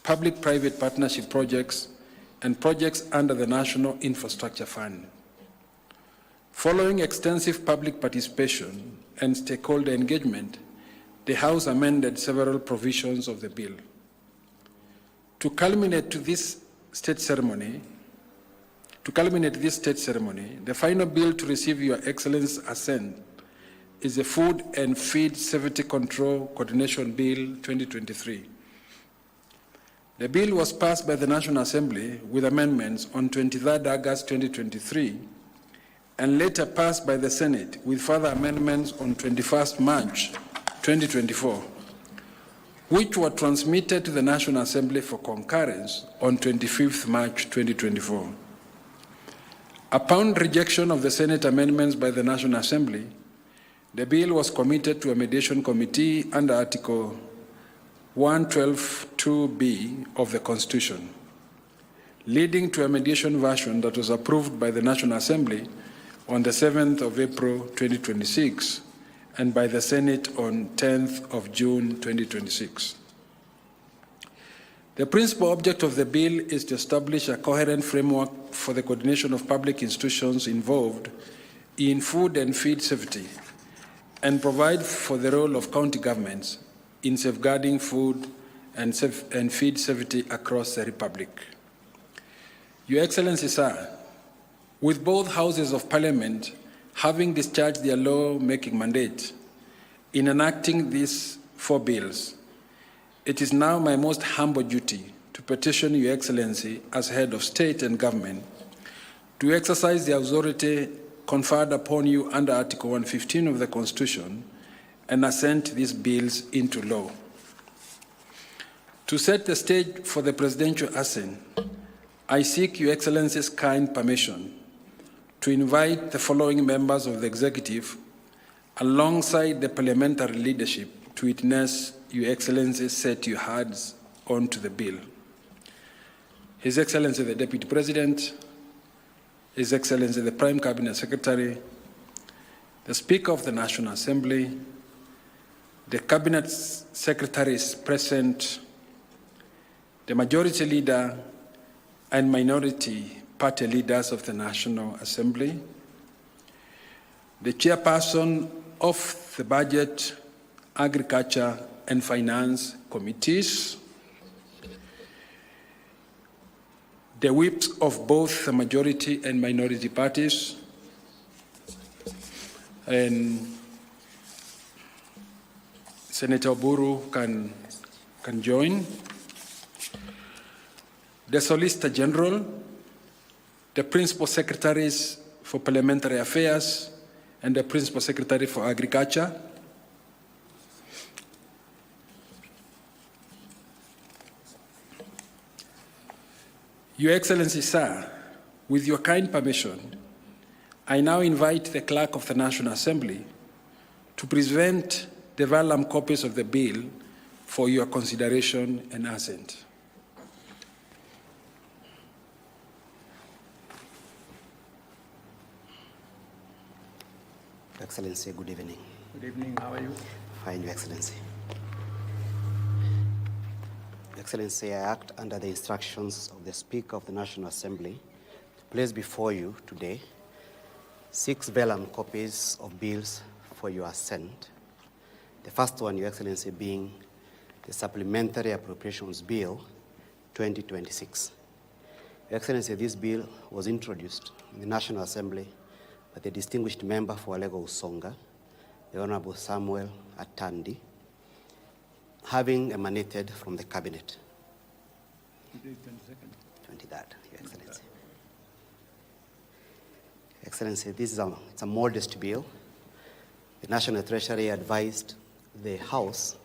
public-private partnership projects, and projects under the National Infrastructure Fund. Following extensive public participation and stakeholder engagement, the House amended several provisions of the bill. To culminate this state ceremony, the final bill to receive Your Excellency's assent is the Food and Feed Safety Control Coordination Bill 2023. The bill was passed by the National Assembly with amendments on 23rd August 2023 and later passed by the Senate with further amendments on 21st March 2024, which were transmitted to the National Assembly for concurrence on 25th March 2024. Upon rejection of the Senate amendments by the National Assembly, the bill was committed to a mediation committee under Article 112(2)(b) of the Constitution, leading to a mediation version that was approved by the National Assembly on the 7th of April 2026 and by the Senate on 10th of June 2026. The principal object of the bill is to establish a coherent framework for the coordination of public institutions involved in food and feed safety and provide for the role of county governments in safeguarding food and feed safety across the Republic. Your Excellency, sir, with both houses of Parliament having discharged their law-making mandate in enacting these 4 bills, it is now my most humble duty to petition Your Excellency as head of state and government to exercise the authority conferred upon you under Article 115 of the Constitution and assent these bills into law. To set the stage for the presidential assent, I seek Your Excellency's kind permission to invite the following members of the executive alongside the parliamentary leadership to witness Your Excellency set your hands onto the bill. His Excellency the Deputy President, His Excellency the Prime Cabinet Secretary, the Speaker of the National Assembly, the Cabinet Secretaries present, the Majority Leader, and minority party leaders of the National Assembly, the chairperson of the Budget, Agriculture, and Finance Committees, the whips of both the majority and minority parties, and Senator Oburu can join, the Solicitor General, the Principal Secretaries for Parliamentary Affairs, and the Principal Secretary for Agriculture, Your Excellency, sir, with your kind permission, I now invite the Clerk of the National Assembly to present the vellum copies of the bill for your consideration and assent. Excellency, good evening. Good evening, how are you? Fine, Your Excellency. Your Excellency, I act under the instructions of the Speaker of the National Assembly to place before you today 6 vellum copies of bills for your assent. The first one, Your Excellency, being the Supplementary Appropriations Bill 2026. Your Excellency, this bill was introduced in the National Assembly by the distinguished member for Alego Usonga, the Honorable Samuel Atandi, having emanated from the Cabinet. 23rd, Your Excellency. Excellency, this is it's a modest bill. The National Treasury advised the House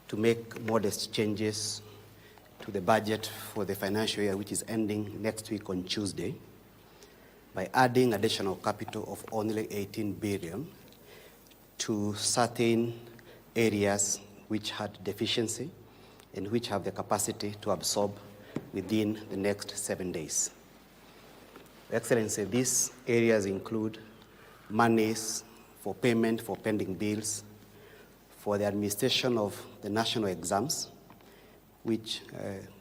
to make modest changes to the budget for the financial year, which is ending next week on Tuesday, by adding additional capital of only 18 billion to certain areas which had deficiency and which have the capacity to absorb within the next 7 days. Excellency, these areas include monies for payment for pending bills, for the administration of the national exams, which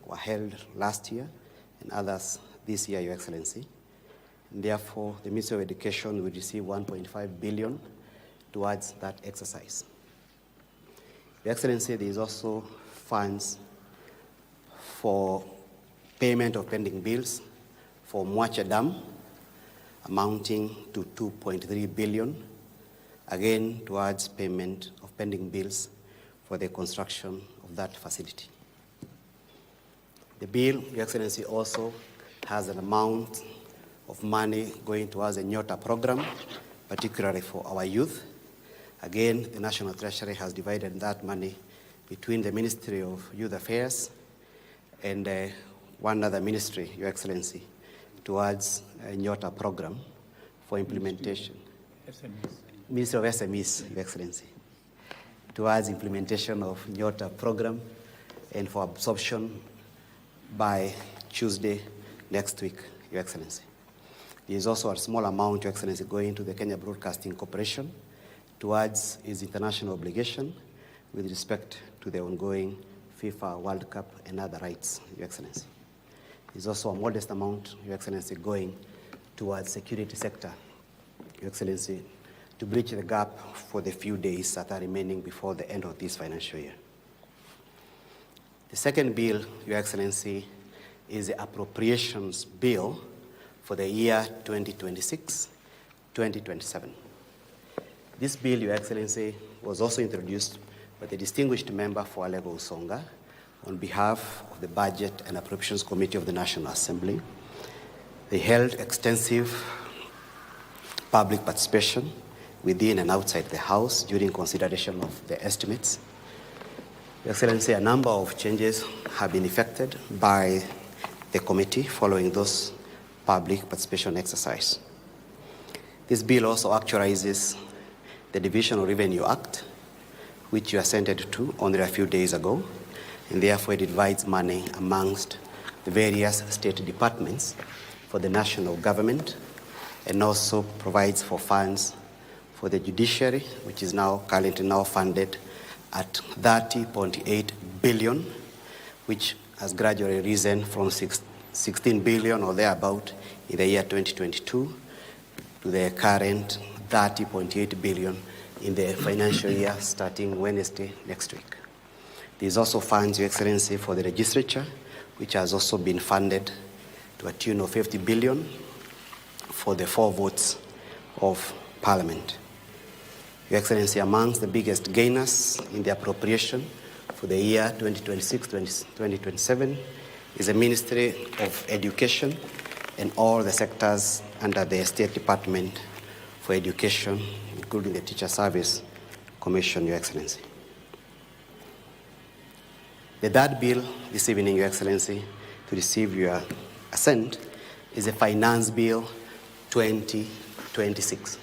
were held last year and others this year, Your Excellency. And therefore, the Ministry of Education will receive 1.5 billion towards that exercise. Your Excellency, there is also funds for payment of pending bills for Mwache Dam, amounting to 2.3 billion, again towards payment of pending bills for the construction of that facility. The bill, Your Excellency, also has an amount of money going towards a Nyota program, particularly for our youth. Again, the National Treasury has divided that money between the Ministry of Youth Affairs and one other ministry, Your Excellency, towards a Nyota program for implementation. Ministry of SMEs, Your Excellency, towards implementation of Nyota program and for absorption by Tuesday next week, Your Excellency. There is also a small amount, Your Excellency, going to the Kenya Broadcasting Corporation towards its international obligation with respect to the ongoing FIFA World Cup and other rights, Your Excellency. There is also a modest amount, Your Excellency, going towards security sector, Your Excellency, to bridge the gap for the few days that are remaining before the end of this financial year. The second bill, Your Excellency, is the Appropriations Bill for the year 2026-2027. This bill, Your Excellency, was also introduced by the distinguished member for Alego Usonga on behalf of the Budget and Appropriations Committee of the National Assembly. They held extensive public participation within and outside the House during consideration of the estimates. Your Excellency, a number of changes have been effected by the committee following those public participation exercise. This bill also actualizes the Division of Revenue Act, which you assented to only a few days ago, and therefore it divides money amongst the various state departments for the national government, and also provides for funds for the judiciary, which is now currently funded at 30.8 billion, which has gradually risen from 16 billion or thereabout in the year 2022 to the current 30.8 billion in the financial year starting Wednesday next week. There is also funds, Your Excellency, for the legislature, which has also been funded to a tune of 50 billion for the 4 votes of Parliament. Your Excellency, amongst the biggest gainers in the appropriation for the year 2026-2027 is the Ministry of Education and all the sectors under the State Department for Education, including the Teacher Service Commission, Your Excellency. The third bill this evening, Your Excellency, to receive your assent is the Finance Bill 2026.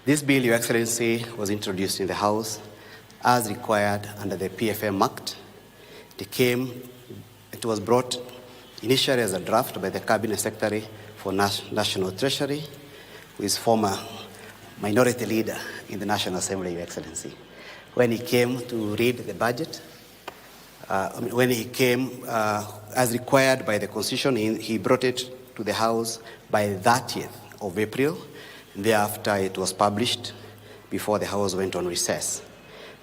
This bill, Your Excellency, was introduced in the House as required under the PFM Act. It was brought initially as a draft by the Cabinet Secretary for National Treasury, who is former minority leader in the National Assembly, Your Excellency. When he came to read the budget, when he came as required by the Constitution, he brought it to the House by 30th of April. Thereafter, it was published before the House went on recess.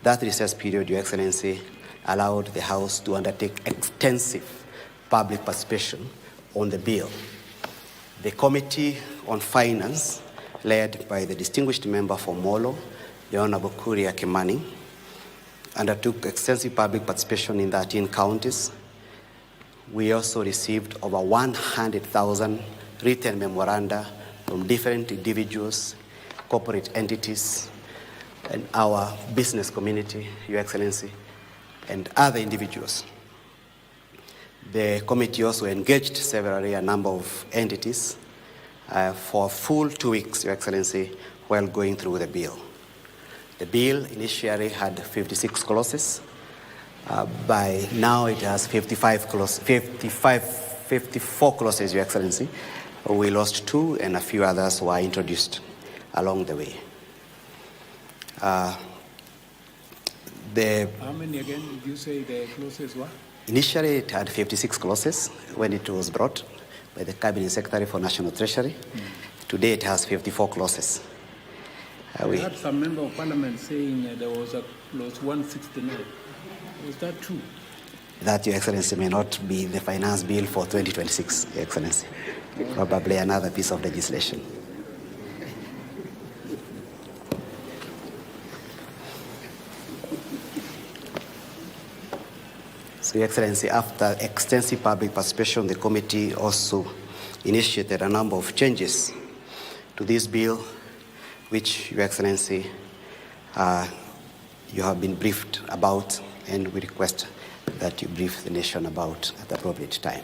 That recess period, Your Excellency, allowed the House to undertake extensive public participation on the bill. The Committee on Finance, led by the distinguished member for Molo, the Honorable Kuria Kimani, undertook extensive public participation in 13 counties. We also received over 100,000 written memoranda from different individuals, corporate entities, and our business community, Your Excellency, and other individuals. The committee also engaged severally a number of entities for a full 2 weeks, Your Excellency, while going through the bill. The bill initially had 56 clauses. By now it has 54 clauses, Your Excellency. We lost 2 and a few others were introduced along the way. How many again did you say the clauses were? Initially, it had 56 clauses when it was brought by the Cabinet Secretary for National Treasury. Today, it has 54 clauses. We had some member of Parliament saying there was a clause 169. Was that true? That, Your Excellency, may not be the finance bill for 2026, Your Excellency. Probably another piece of legislation. So, Your Excellency, after extensive public participation, the committee also initiated a number of changes to this bill, which, Your Excellency, you have been briefed about, and we request that you brief the nation about at the appropriate time.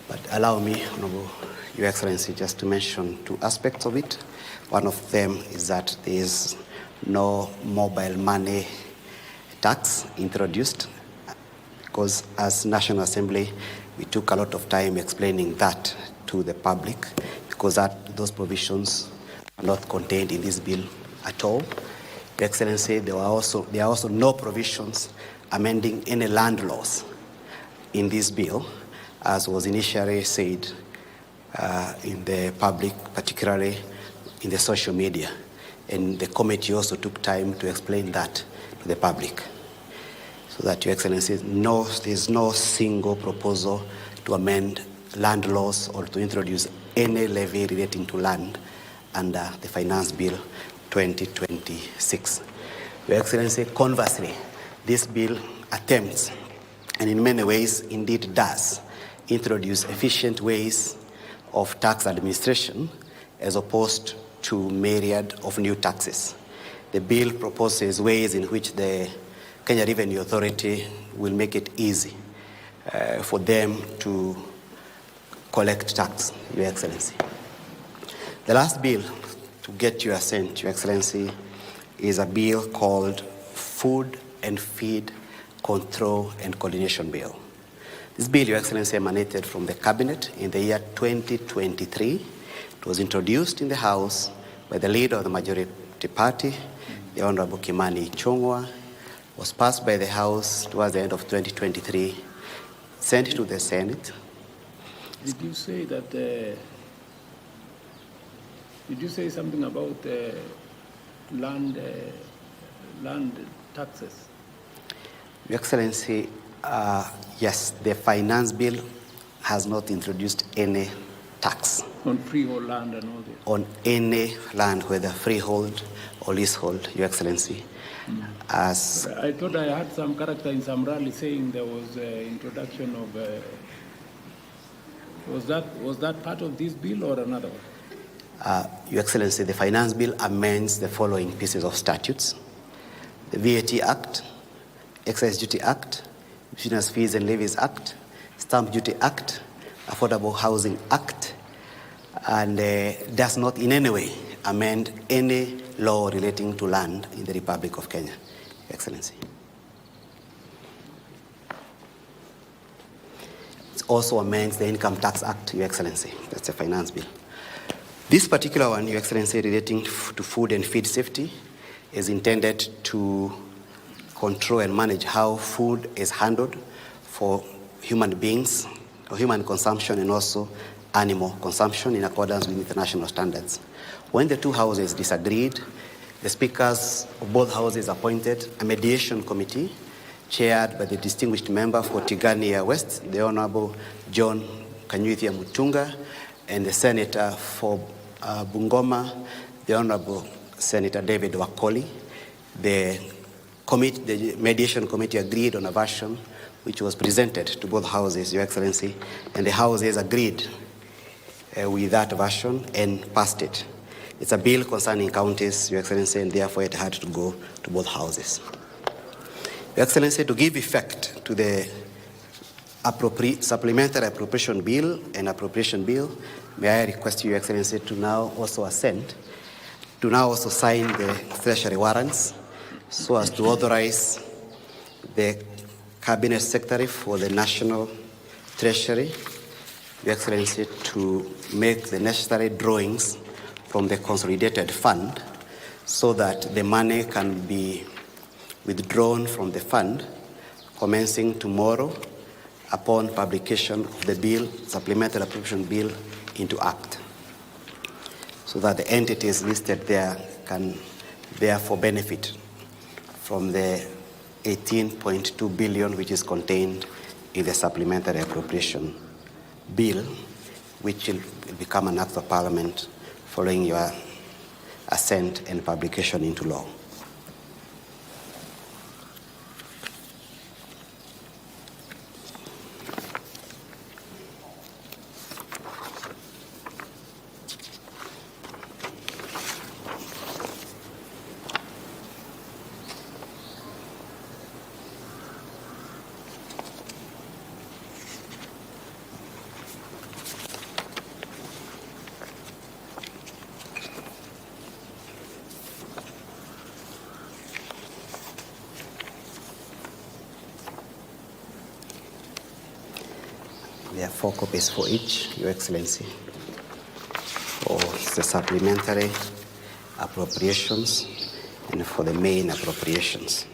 But allow me, Honorable Your Excellency, just to mention 2 aspects of it. One of them is that there is no mobile money tax introduced, because as National Assembly, we took a lot of time explaining that to the public, because those provisions are not contained in this bill at all. Your Excellency, there are also no provisions amending any land laws in this bill, as was initially said in the public, particularly in the social media. And the committee also took time to explain that to the public. So that, Your Excellency, there's no single proposal to amend land laws or to introduce any levy relating to land under the Finance Bill 2026. Your Excellency, conversely, this bill attempts, and in many ways indeed does, introduce efficient ways of tax administration as opposed to myriad of new taxes. The bill proposes ways in which the Kenya Revenue Authority will make it easy for them to collect tax, Your Excellency. The last bill to get your assent, Your Excellency, is a bill called Food and Feed Control and Coordination Bill. This bill, Your Excellency, emanated from the Cabinet in the year 2023. It was introduced in the House by the leader of the majority party, the Honorable Kimani Ichung'wah, was passed by the House towards the end of 2023, sent to the Senate. Did you say that? Did you say something about land taxes? Your Excellency, yes, the finance bill has not introduced any tax On freehold land and all this? on any land, whether freehold or leasehold, Your Excellency. As I thought I had some character in some rally saying there was introduction of. Was that part of this bill or another one? Your Excellency, the finance bill amends the following pieces of statutes: the VAT Act, Excise Duty Act, Business Fees and Levies Act, Stamp Duty Act, Affordable Housing Act, and does not in any way amend any law relating to land in the Republic of Kenya, Your Excellency. It also amends the Income Tax Act, Your Excellency. That's a finance bill. This particular one, Your Excellency, relating to food and feed safety, is intended to control and manage how food is handled for human beings, or human consumption, and also animal consumption in accordance with international standards. When the two houses disagreed, the speakers of both houses appointed a mediation committee chaired by the distinguished member for Tigania West, the Honorable John Kanyuithia Mutunga, and the senator for Bungoma, the Honorable Senator David Wakoli. The mediation committee agreed on a version which was presented to both houses, Your Excellency, and the houses agreed with that version and passed it. It's a bill concerning counties, Your Excellency, and therefore it had to go to both houses. Your Excellency, to give effect to the supplementary appropriation bill and appropriation bill, may I request Your Excellency to now also assent, to now also sign the treasury warrants so as to authorize the Cabinet Secretary for the National Treasury, Your Excellency, to make the necessary drawings from the consolidated fund so that the money can be withdrawn from the fund commencing tomorrow upon publication of the bill, supplementary appropriation bill, into Act, so that the entities listed there can therefore benefit from the 18.2 billion which is contained in the supplementary appropriation bill, which will become an act of parliament following your assent and publication into law. There are 4 copies for each, Your Excellency, for the supplementary appropriations and for the main appropriations.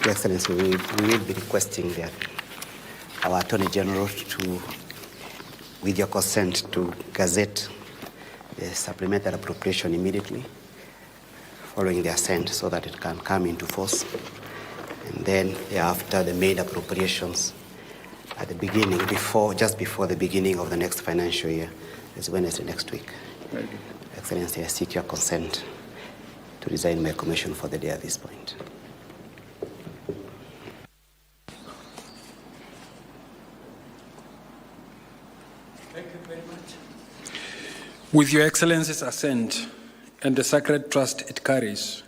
Your Excellency, we will be requesting that our Attorney General to, with your consent, to gazette the supplemental appropriation immediately following the assent so that it can come into force. And then thereafter, the main appropriations at the beginning, just before the beginning of the next financial year, is Wednesday next week. Excellency, I seek your consent to resign my commission for the day at this point. Thank you very much. With Your Excellency's assent and the sacred trust it carries,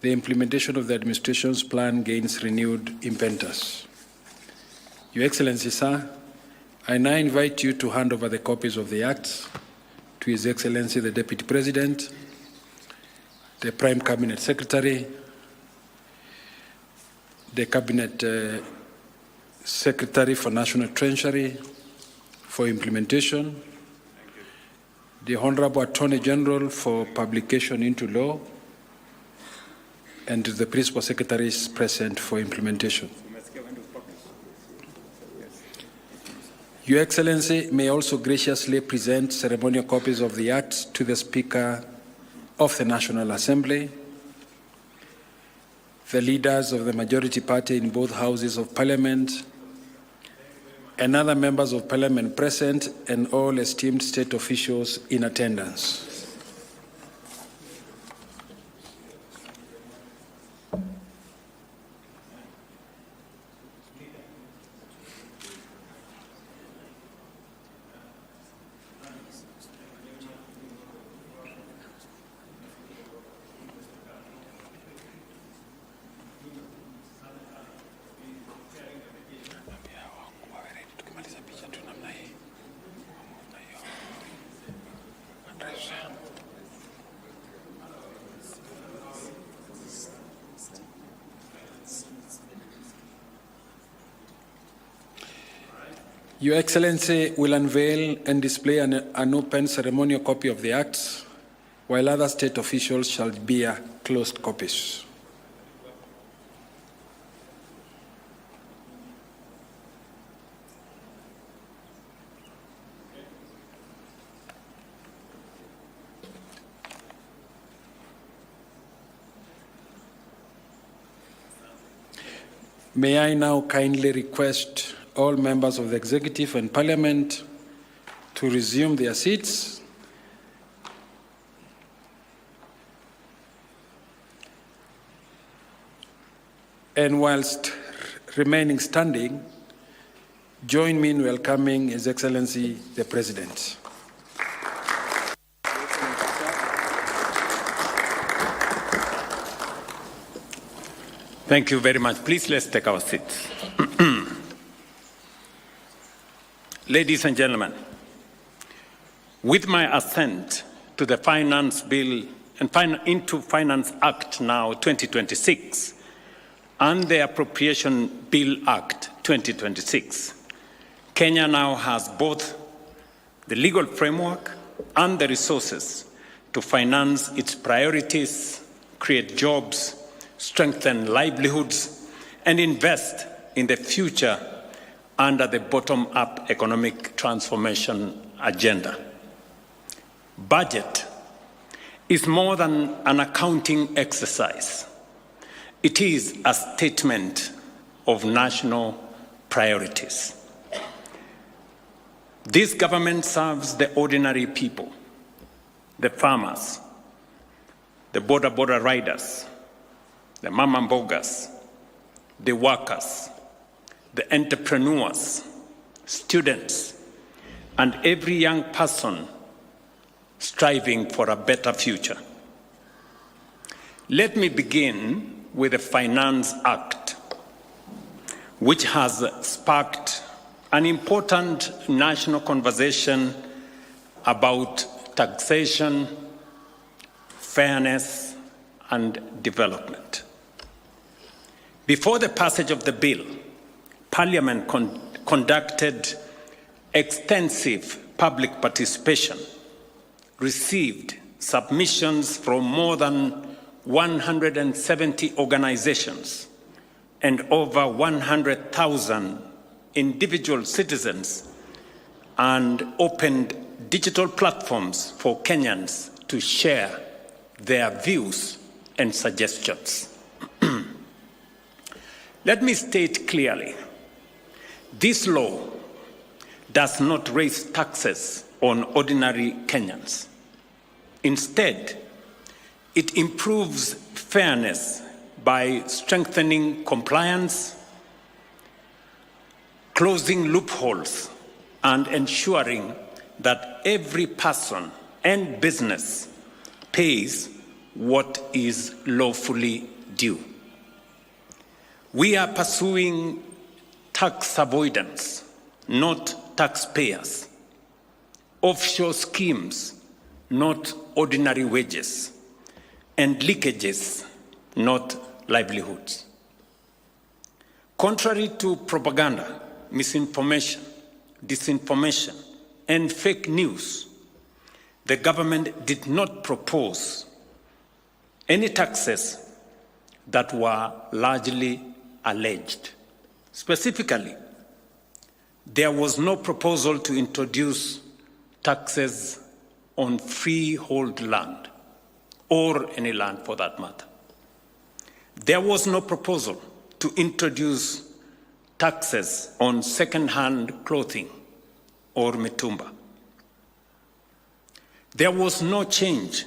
the implementation of the administration's plan gains renewed impetus. Your Excellency, sir, I now invite you to hand over the copies of the acts to His Excellency the Deputy President, the Prime Cabinet Secretary, the Cabinet Secretary for National Treasury for implementation, the Honorable Attorney General for publication into law, and the Principal Secretaries present for implementation. Your Excellency may also graciously present ceremonial copies of the acts to the Speaker of the National Assembly, the leaders of the majority party in both houses of Parliament, and other members of Parliament present, and all esteemed state officials in attendance. Your Excellency will unveil and display an open ceremonial copy of the acts, while other state officials shall bear closed copies. May I now kindly request all members of the Executive and Parliament to resume their seats. And whilst remaining standing, join me in welcoming His Excellency the President. Thank you very much. Please, let's take our seats. Ladies and gentlemen, with my assent to the Finance Bill and into Finance Act now 2026 and the Appropriation Bill Act 2026, Kenya now has both the legal framework and the resources to finance its priorities, create jobs, strengthen livelihoods, and invest in the future under the bottom-up economic transformation agenda. Budget is more than an accounting exercise. It is a statement of national priorities. This government serves the ordinary people, the farmers, the border riders, the mama mbogas, the workers, the entrepreneurs, students, and every young person striving for a better future. Let me begin with the Finance Act, which has sparked an important national conversation about taxation, fairness, and development. Before the passage of the bill, Parliament conducted extensive public participation, received submissions from more than 170 organizations and over 100,000 individual citizens, and opened digital platforms for Kenyans to share their views and suggestions. Let me state clearly, this law does not raise taxes on ordinary Kenyans. Instead, it improves fairness by strengthening compliance, closing loopholes, and ensuring that every person and business pays what is lawfully due. We are pursuing tax avoidance, not taxpayers. Offshore schemes, not ordinary wages. And leakages, not livelihoods. Contrary to propaganda, misinformation, disinformation, and fake news, the government did not propose any taxes that were largely alleged. Specifically, there was no proposal to introduce taxes on freehold land, or any land for that matter. There was no proposal to introduce taxes on second-hand clothing or mitumba. There was no change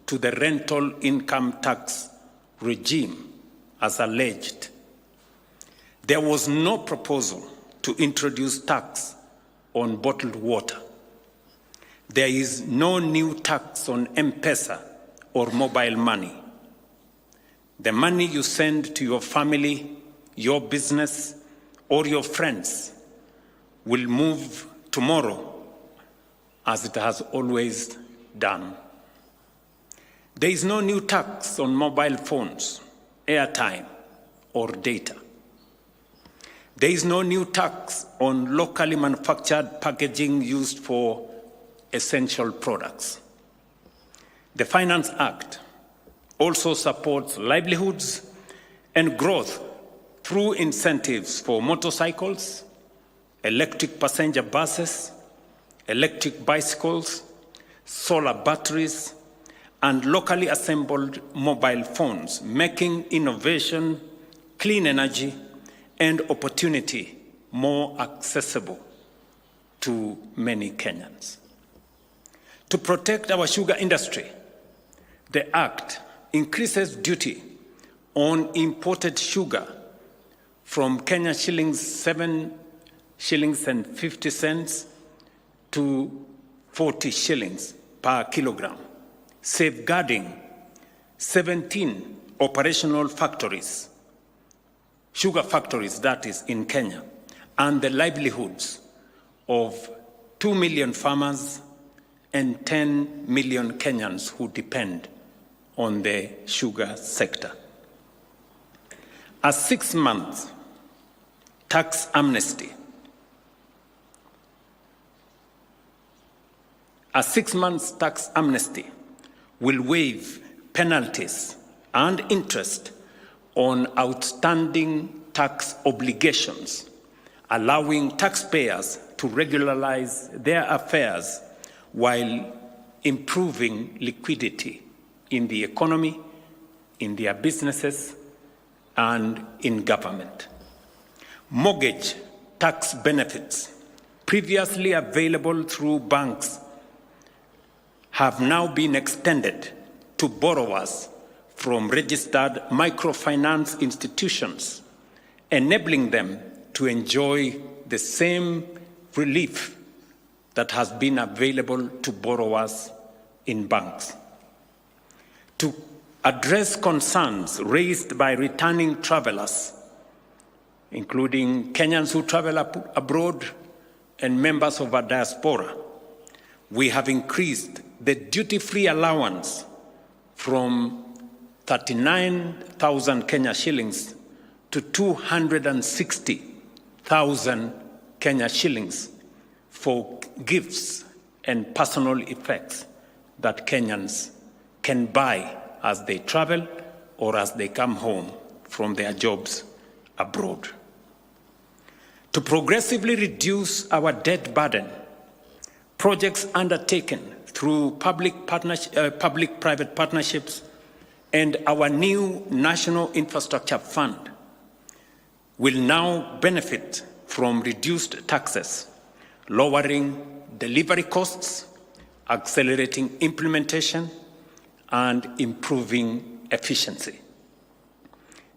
to the rental income tax regime as alleged. There was no proposal to introduce tax on bottled water. There is no new tax on M-Pesa or mobile money. The money you send to your family, your business, or your friends will move tomorrow as it has always done. There is no new tax on mobile phones, airtime, or data. There is no new tax on locally manufactured packaging used for essential products. The Finance Act also supports livelihoods and growth through incentives for motorcycles, electric passenger buses, electric bicycles, solar batteries, and locally assembled mobile phones, making innovation, clean energy, and opportunity more accessible to many Kenyans. To protect our sugar industry, the Act increases duty on imported sugar from Kenya shillings 7 shillings and 50 cents to 40 shillings per kilogram, safeguarding 17 operational factories, sugar factories that is in Kenya, and the livelihoods of 2 million farmers and 10 million Kenyans who depend on the sugar sector. A 6-month tax amnesty. A 6-month tax amnesty will waive penalties and interest on outstanding tax obligations, allowing taxpayers to regularize their affairs while improving liquidity in the economy, in their businesses, and in government. Mortgage tax benefits previously available through banks have now been extended to borrowers from registered microfinance institutions, enabling them to enjoy the same relief that has been available to borrowers in banks. To address concerns raised by returning travelers, including Kenyans who travel abroad and members of our diaspora, we have increased the duty-free allowance from 39,000 Kenya shillings to 260,000 Kenya shillings for gifts and personal effects that Kenyans can buy as they travel or as they come home from their jobs abroad. To progressively reduce our debt burden, projects undertaken through public-private partnerships and our new National Infrastructure Fund will now benefit from reduced taxes, lowering delivery costs, accelerating implementation, and improving efficiency.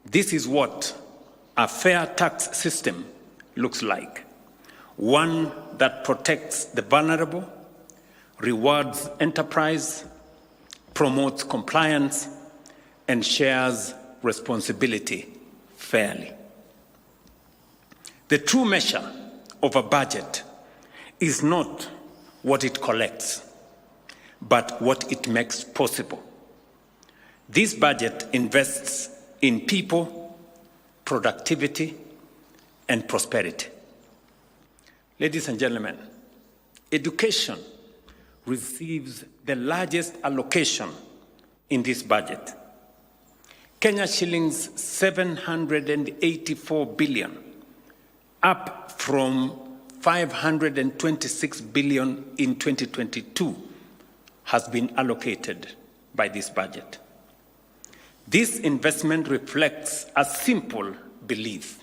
This is what a fair tax system looks like. One that protects the vulnerable, rewards enterprise, promotes compliance, and shares responsibility fairly. The true measure of a budget is not what it collects, but what it makes possible. This budget invests in people, productivity, and prosperity. Ladies and gentlemen, education receives the largest allocation in this budget. Kenya shillings 784 billion, up from 526 billion in 2022, has been allocated by this budget. This investment reflects a simple belief.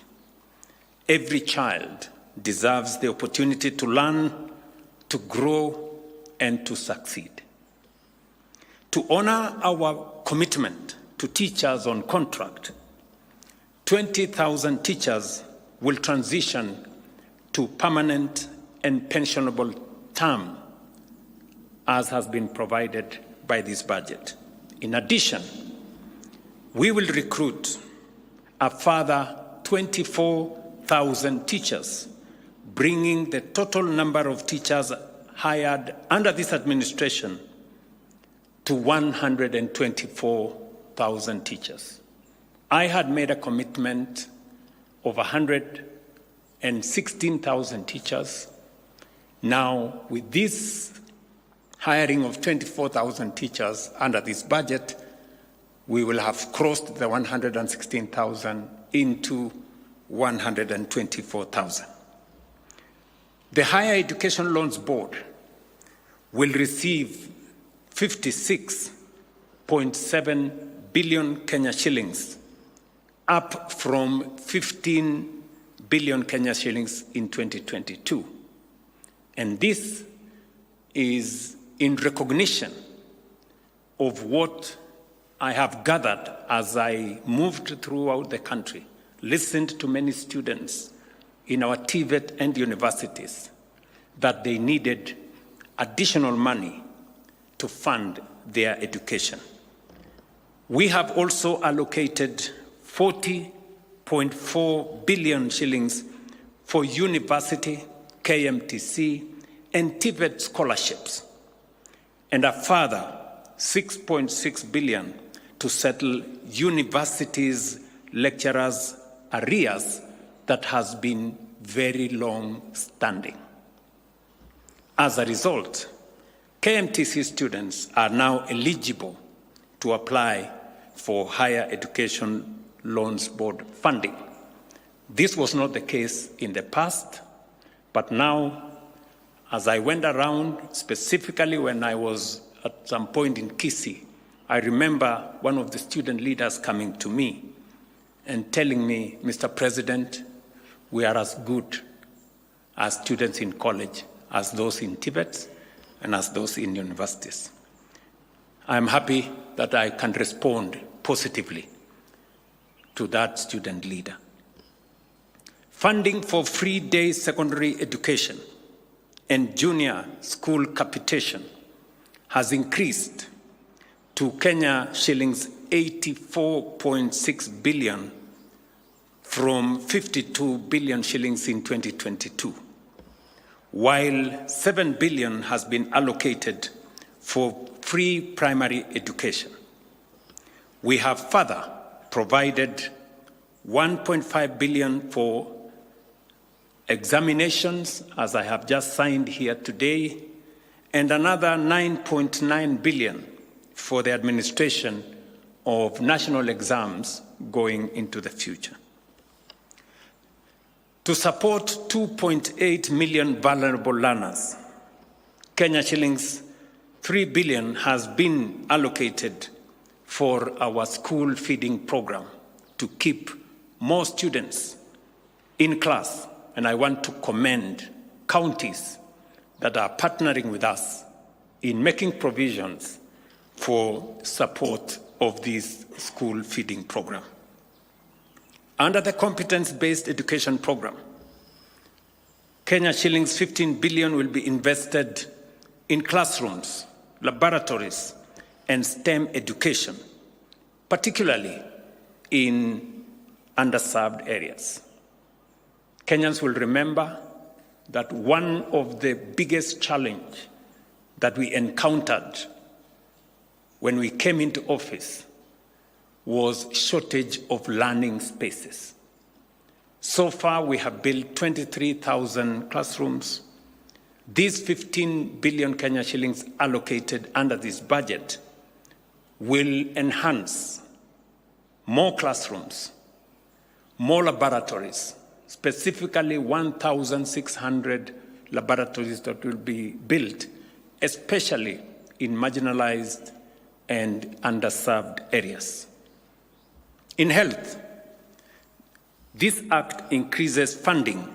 Every child deserves the opportunity to learn, to grow, and to succeed. To honor our commitment to teachers on contract, 20,000 teachers will transition to permanent and pensionable term, as has been provided by this budget. In addition, we will recruit a further 24,000 teachers, bringing the total number of teachers hired under this administration to 124,000 teachers. I had made a commitment of 116,000 teachers. Now, with this hiring of 24,000 teachers under this budget, we will have crossed the 116,000 into 124,000. The Higher Education Loans Board will receive 56.7 billion Kenya shillings, up from 15 billion Kenya shillings in 2022. And this is in recognition of what I have gathered as I moved throughout the country, listened to many students in our TVET and universities, that they needed additional money to fund their education. We have also allocated 40.4 billion shillings for university, KMTC, and TVET scholarships, and a further 6.6 billion to settle universities' lecturers' arrears that has been very long standing. As a result, KMTC students are now eligible to apply for Higher Education Loans Board funding. This was not the case in the past, but now, as I went around, specifically when I was at some point in Kisii, I remember one of the student leaders coming to me and telling me, Mr. President, we are as good as students in college as those in Tibet and as those in universities. I'm happy that I can respond positively to that student leader. Funding for free day secondary education and junior school capitation has increased to Kenya shillings 84.6 billion from 52 billion shillings in 2022, while 7 billion has been allocated for free primary education. We have further provided 1.5 billion for examinations, as I have just signed here today, and another 9.9 billion for the administration of national exams going into the future. To support 2.8 million vulnerable learners, Kenya shillings 3 billion has been allocated for our school feeding program to keep more students in class. And I want to commend counties that are partnering with us in making provisions for support of this school feeding program. Under the competence-based education program, Kenya shillings 15 billion will be invested in classrooms, laboratories, and STEM education, particularly in underserved areas. Kenyans will remember that one of the biggest challenges that we encountered when we came into office was shortage of learning spaces. So far, we have built 23,000 classrooms. These 15 billion Kenya shillings allocated under this budget will enhance more classrooms, more laboratories, specifically 1,600 laboratories that will be built, especially in marginalized and underserved areas. In health, this act increases funding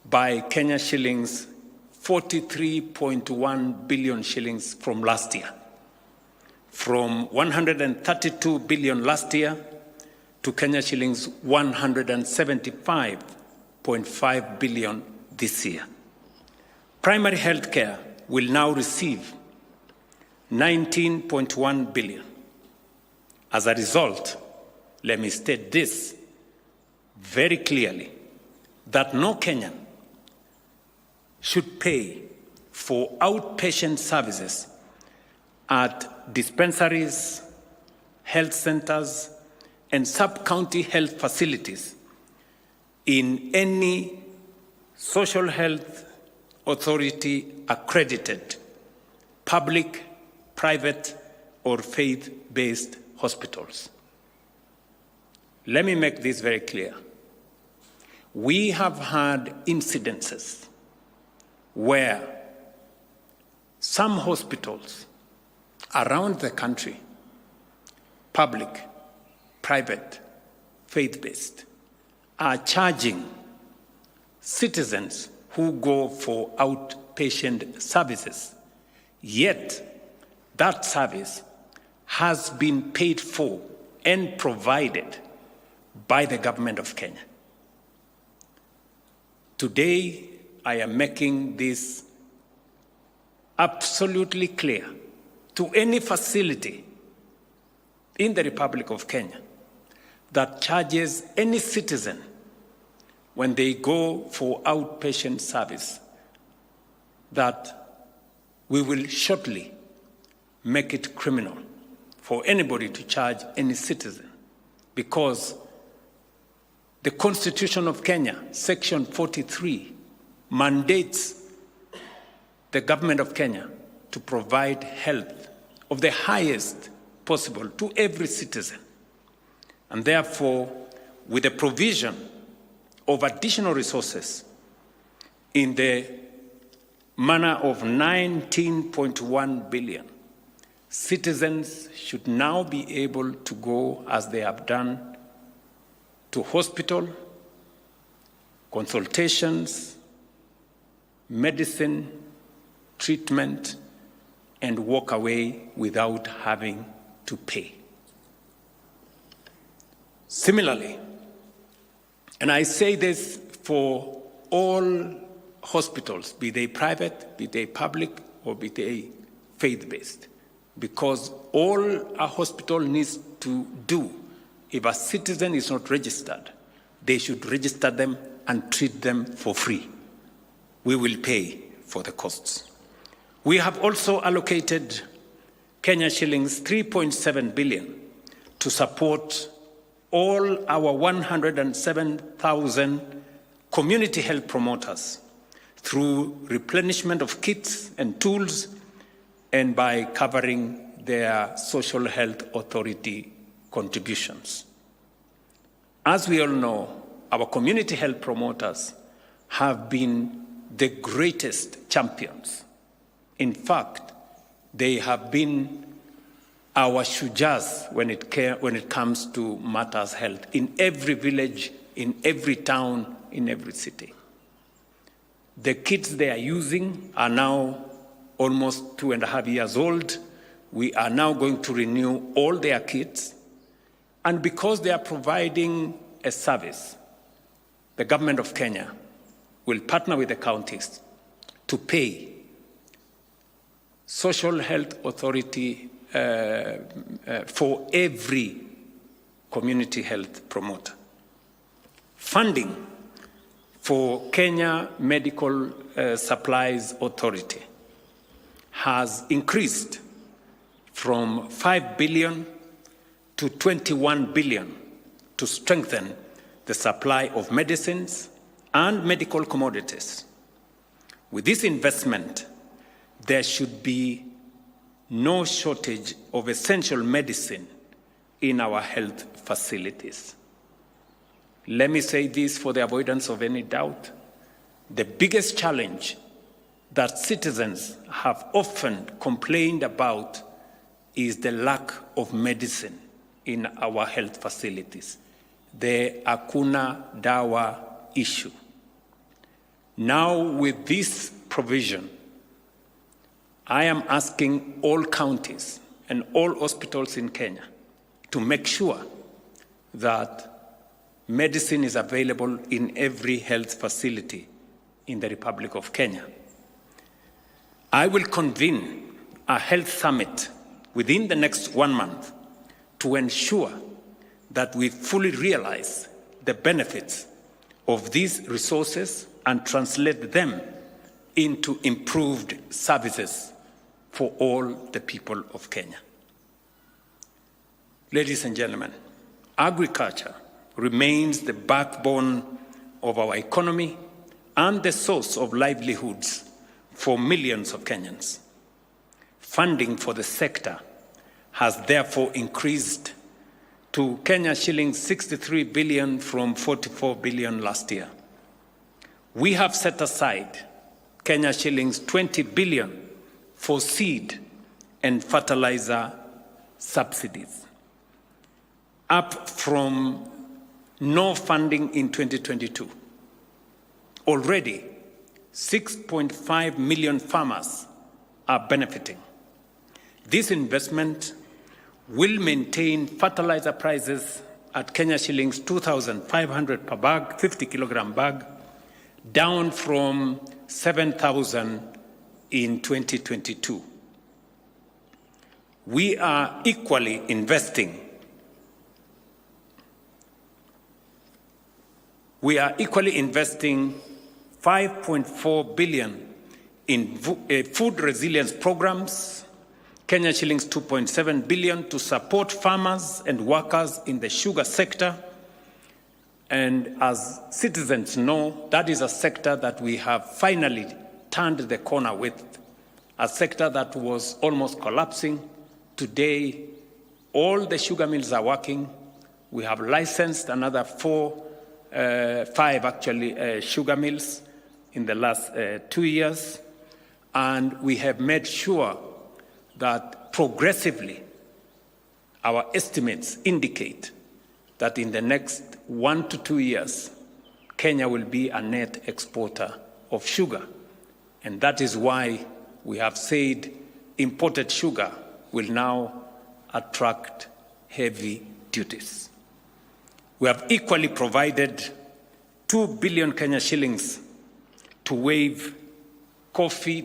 by Kenya shillings 43.1 billion shillings from last year, from 132 billion last year to Kenya shillings 175.5 billion this year. Primary health care will now receive 19.1 billion. As a result, let me state this very clearly, that no Kenyan should pay for outpatient services at dispensaries, health centers, and sub-county health facilities in any social health authority accredited, public, private, or faith-based hospitals. Let me make this very clear. We have had incidences where some hospitals around the country, public, private, faith-based, are charging citizens who go for outpatient services, yet that service has been paid for and provided by the government of Kenya. Today, I am making this absolutely clear to any facility in the Republic of Kenya that charges any citizen when they go for outpatient service, that we will shortly make it criminal for anybody to charge any citizen, because the Constitution of Kenya, Section 43, mandates the government of Kenya to provide health of the highest possible to every citizen. And therefore, with the provision of additional resources in the manner of 19.1 billion, citizens should now be able to go, as they have done, to hospital, consultations, medicine, treatment, and walk away without having to pay. Similarly, and I say this for all hospitals, be they private, be they public, or be they faith-based, because all a hospital needs to do, if a citizen is not registered, they should register them and treat them for free. We will pay for the costs. We have also allocated Kenya shillings 3.7 billion to support all our 107,000 community health promoters through replenishment of kits and tools, and by covering their social health authority contributions. As we all know, our community health promoters have been the greatest champions. In fact, they have been our shujas when it comes to matters health in every village, in every town, in every city. The kits they are using are now almost 2.5 years old. We are now going to renew all their kits. And because they are providing a service, the government of Kenya will partner with the counties to pay social health authority for every community health promoter. Funding for Kenya Medical Supplies Authority has increased from 5 billion to 21 billion to strengthen the supply of medicines and medical commodities. With this investment, there should be no shortage of essential medicine in our health facilities. Let me say this for the avoidance of any doubt. The biggest challenge that citizens have often complained about is the lack of medicine in our health facilities, the Hakuna Dawa issue. Now, with this provision, I am asking all counties and all hospitals in Kenya to make sure that medicine is available in every health facility in the Republic of Kenya. I will convene a health summit within the next 1 month to ensure that we fully realize the benefits of these resources and translate them into improved services for all the people of Kenya. Ladies and gentlemen, agriculture remains the backbone of our economy and the source of livelihoods for millions of Kenyans. Funding for the sector has therefore increased to Kenya shillings 63 billion from 44 billion last year. We have set aside Kenya shillings 20 billion for seed and fertilizer subsidies, up from no funding in 2022. Already, 6.5 million farmers are benefiting. This investment will maintain fertilizer prices at Kenya shillings 2,500 per bag, 50 kilogram bag, down from 7,000 in 2022. We are equally investing 5.4 billion in food resilience programs, Kenya shillings 2.7 billion to support farmers and workers in the sugar sector. And as citizens know, that is a sector that we have finally turned the corner with, a sector that was almost collapsing. Today, all the sugar mills are working. We have licensed another 5 sugar mills in the last 2 years. And we have made sure that progressively our estimates indicate that in the next 1 to 2 years, Kenya will be a net exporter of sugar. And that is why we have said imported sugar will now attract heavy duties. We have equally provided 2 billion Kenya shillings to waive coffee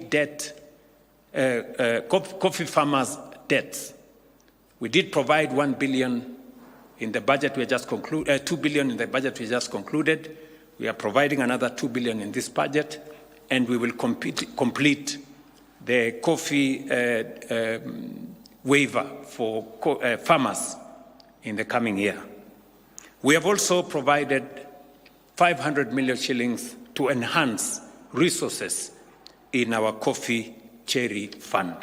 farmers' debts. We did provide 1 billion in the budget we just concluded, 2 billion in the budget we just concluded. We are providing another 2 billion in this budget, and we will complete the coffee waiver for farmers in the coming year. We have also provided 500 million shillings to enhance resources in our coffee cherry fund.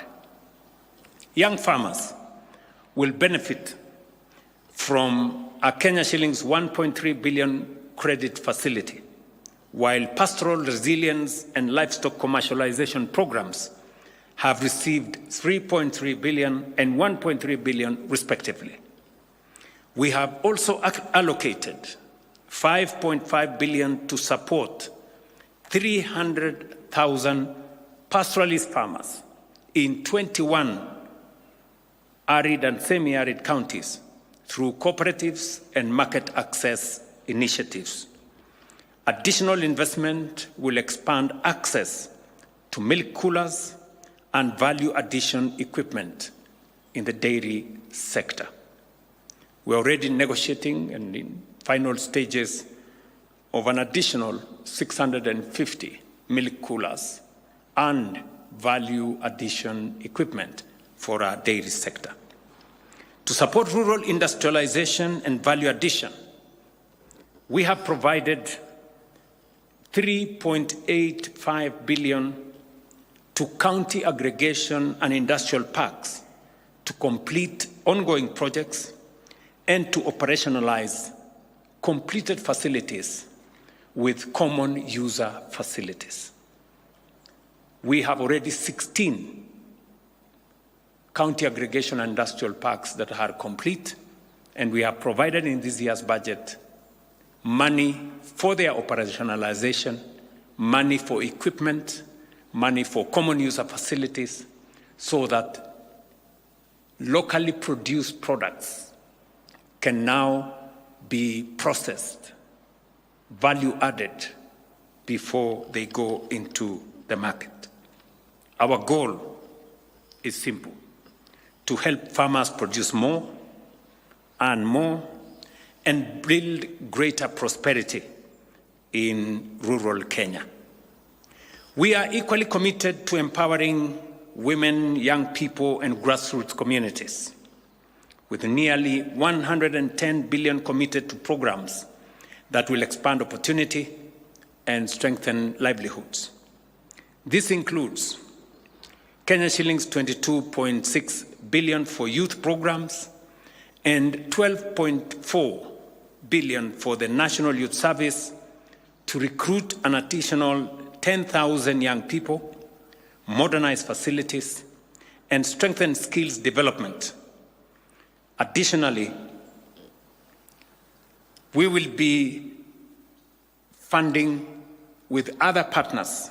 Young farmers will benefit from a Kenya shillings 1.3 billion credit facility, while pastoral resilience and livestock commercialization programs have received 3.3 billion and 1.3 billion respectively. We have also allocated 5.5 billion to support 300,000 pastoralist farmers in 21 arid and semi-arid counties through cooperatives and market access initiatives. Additional investment will expand access to milk coolers and value addition equipment in the dairy sector. We're already negotiating and in final stages of an additional 650 milk coolers and value addition equipment for our dairy sector. To support rural industrialization and value addition, we have provided 3.85 billion to county aggregation and industrial parks to complete ongoing projects and to operationalize completed facilities with common user facilities. We have already 16 county aggregation and industrial parks that are complete, and we have provided in this year's budget money for their operationalization, money for equipment, money for common user facilities, so that locally produced products can now be processed, value added, before they go into the market. Our goal is simple: to help farmers produce more and more and build greater prosperity in rural Kenya. We are equally committed to empowering women, young people, and grassroots communities, with nearly 110 billion committed to programs that will expand opportunity and strengthen livelihoods. This includes Kenya shillings 22.6 billion for youth programs and 12.4 billion for the National Youth Service to recruit an additional 10,000 young people, modernize facilities, and strengthen skills development. Additionally, we will be funding with other partners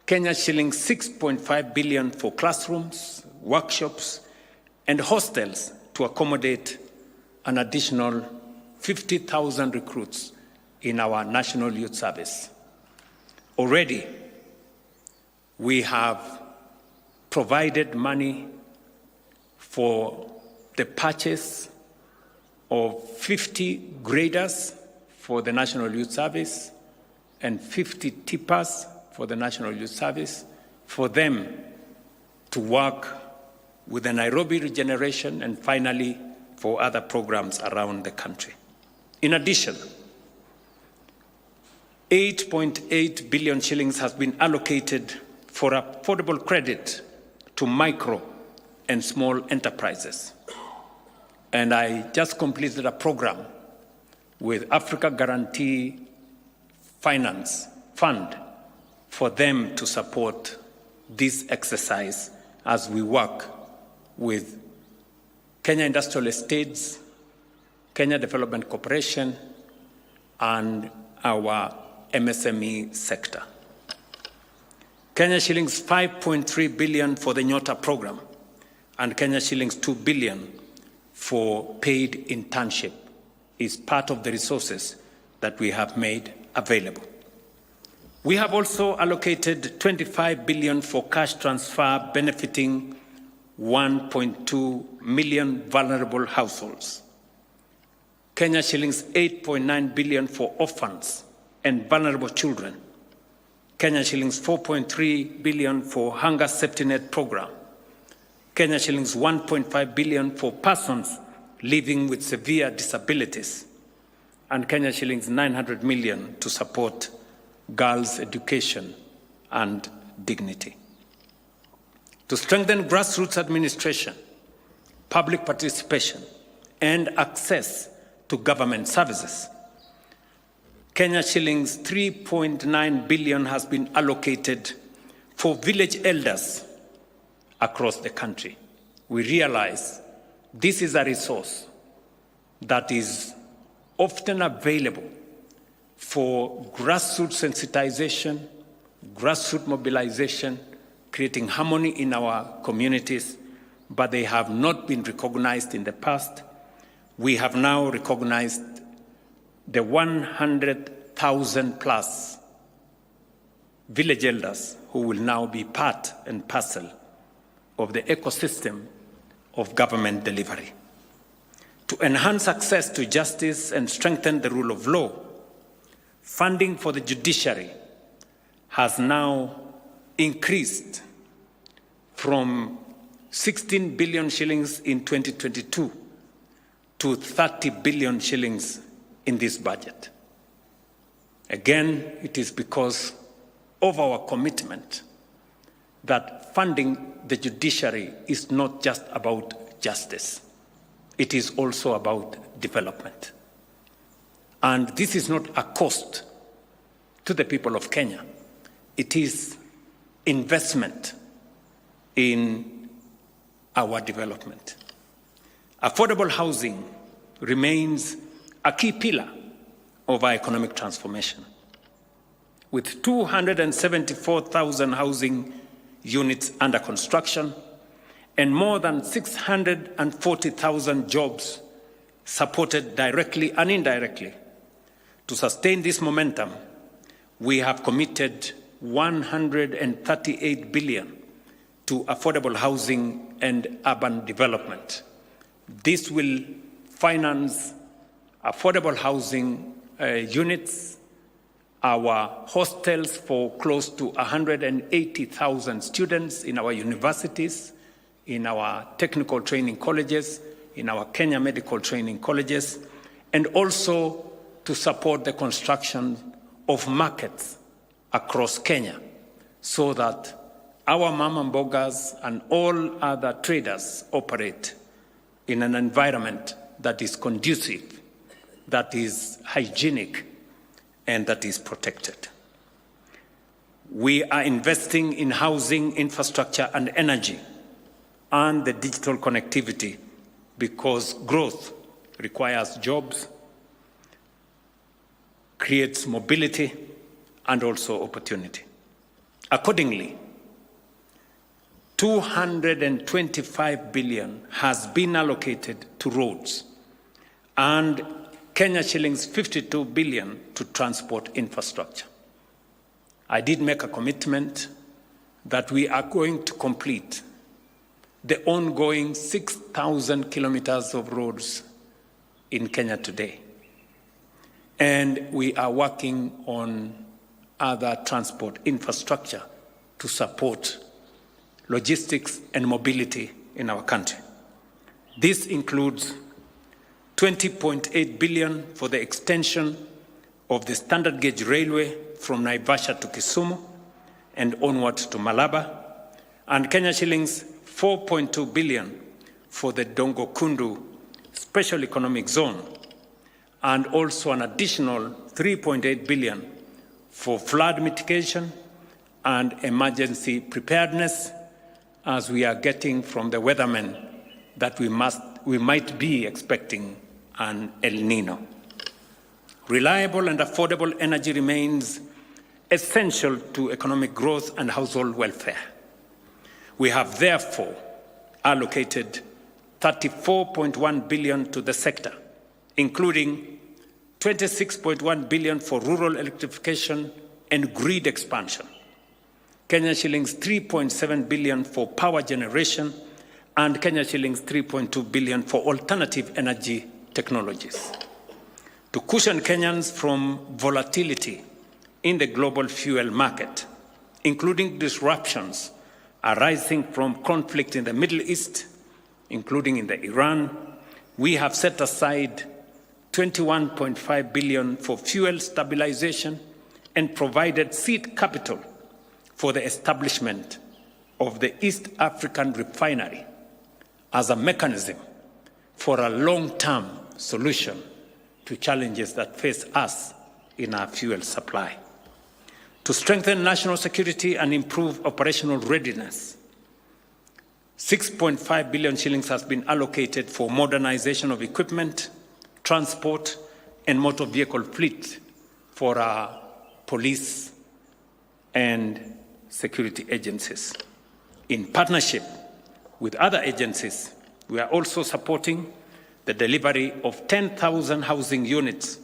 Kenya shillings 6.5 billion for classrooms, workshops, and hostels to accommodate an additional 50,000 recruits in our National Youth Service. Already, we have provided money for the purchase of 50 graders for the National Youth Service and 50 tippers for the National Youth Service, for them to work with the Nairobi regeneration and finally for other programs around the country. In addition, 8.8 billion shillings has been allocated for affordable credit to micro and small enterprises. And I just completed a program with Africa Guarantee Finance Fund for them to support this exercise as we work with Kenya Industrial Estates, Kenya Development Corporation, and our MSME sector. Kenya shillings 5.3 billion for the Nyota program and Kenya shillings 2 billion for paid internship is part of the resources that we have made available. We have also allocated 25 billion for cash transfer benefiting 1.2 million vulnerable households. Kenya shillings 8.9 billion for orphans and vulnerable children. Kenya shillings 4.3 billion for hunger safety net program. Kenya shillings 1.5 billion for persons living with severe disabilities. And Kenya shillings 900 million to support girls' education and dignity. To strengthen grassroots administration, public participation, and access to government services. Kenya shillings 3.9 billion has been allocated for village elders across the country. We realize this is a resource that is often available for grassroots sensitization, grassroots mobilization, creating harmony in our communities, but they have not been recognized in the past. We have now recognized the 100,000 plus village elders who will now be part and parcel of the ecosystem of government delivery. To enhance access to justice and strengthen the rule of law, funding for the judiciary has now increased from 16 billion shillings in 2022 to 30 billion shillings in this budget. Again, it is because of our commitment that funding the judiciary is not just about justice. It is also about development. And this is not a cost to the people of Kenya. It is investment in our development. Affordable housing remains a key pillar of our economic transformation. With 274,000 housing units under construction and more than 640,000 jobs supported directly and indirectly. To sustain this momentum, we have committed 138 billion to affordable housing and urban development. This will finance affordable housing units, our hostels for close to 180,000 students in our universities, in our technical training colleges, in our Kenya medical training colleges, and also to support the construction of markets across Kenya so that our mama mbogas and all other traders operate in an environment that is conducive, that is hygienic, and that is protected. We are investing in housing, infrastructure, and energy, and the digital connectivity, because growth requires jobs, creates mobility, and also opportunity. Accordingly, 225 billion has been allocated to roads and Kenya shillings 52 billion to transport infrastructure. I did make a commitment that we are going to complete the ongoing 6,000 kilometers of roads in Kenya today. And we are working on other transport infrastructure to support logistics and mobility in our country. This includes 20.8 billion for the extension of the standard gauge railway from Naivasha to Kisumu and onward to Malaba, and Kenya shillings 4.2 billion for the Dongo Kundu Special Economic Zone, and also an additional 3.8 billion for flood mitigation and emergency preparedness, as we are getting from the weathermen that we might be expecting an El Nino. Reliable and affordable energy remains essential to economic growth and household welfare. We have therefore allocated 34.1 billion to the sector, including 26.1 billion for rural electrification and grid expansion, Kenya shillings 3.7 billion for power generation, and Kenya shillings 3.2 billion for alternative energy technologies. To cushion Kenyans from volatility in the global fuel market, including disruptions arising from conflict in the Middle East, including in the Iran, we have set aside 21.5 billion for fuel stabilization and provided seed capital for the establishment of the East African Refinery, as a mechanism for a long-term solution to challenges that face us in our fuel supply. To strengthen national security and improve operational readiness, 6.5 billion shillings has been allocated for modernization of equipment, transport, and motor vehicle fleet for our police and security agencies. In partnership with other agencies, we are also supporting the delivery of 10,000 housing units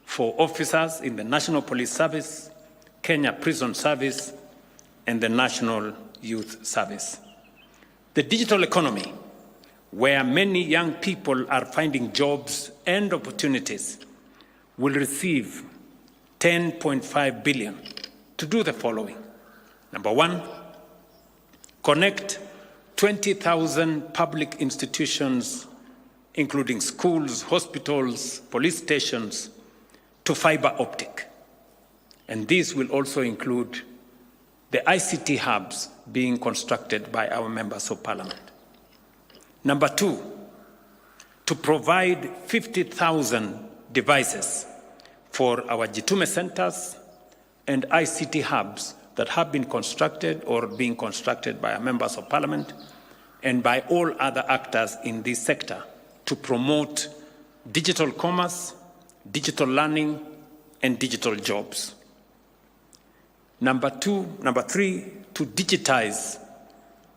for officers in the National Police Service, Kenya Prison Service, and the National Youth Service. The digital economy, where many young people are finding jobs and opportunities, will receive 10.5 billion to do the following. Number one, connect 20,000 public institutions, including schools, hospitals, police stations, to fiber optic. And this will also include the ICT hubs being constructed by our members of parliament. Number two, to provide 50,000 devices for our Jitume centers and ICT hubs that have been constructed or being constructed by our members of parliament and by all other actors in this sector to promote digital commerce, digital learning, and digital jobs. Number three, to digitize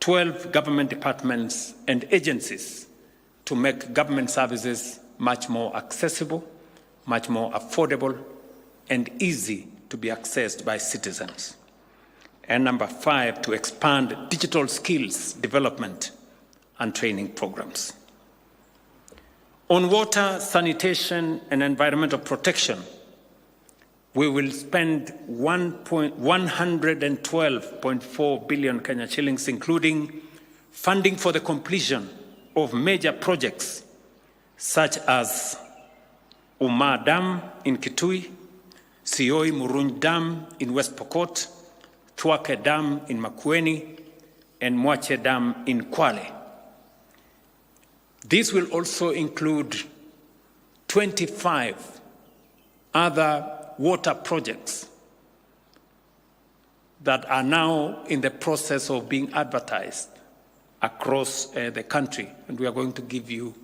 12 government departments and agencies to make government services much more accessible, much more affordable, and easy to be accessed by citizens. And number five, to expand digital skills development and training programs. On water, sanitation, and environmental protection, we will spend 112.4 billion Kenya shillings, including funding for the completion of major projects such as Umar Dam in Kitui, Sioi Murunj Dam in West Pokot, Thwake Dam in Makueni, and Mwache Dam in Kwale. This will also include 25 other water projects that are now in the process of being advertised across the country, and we are going to give you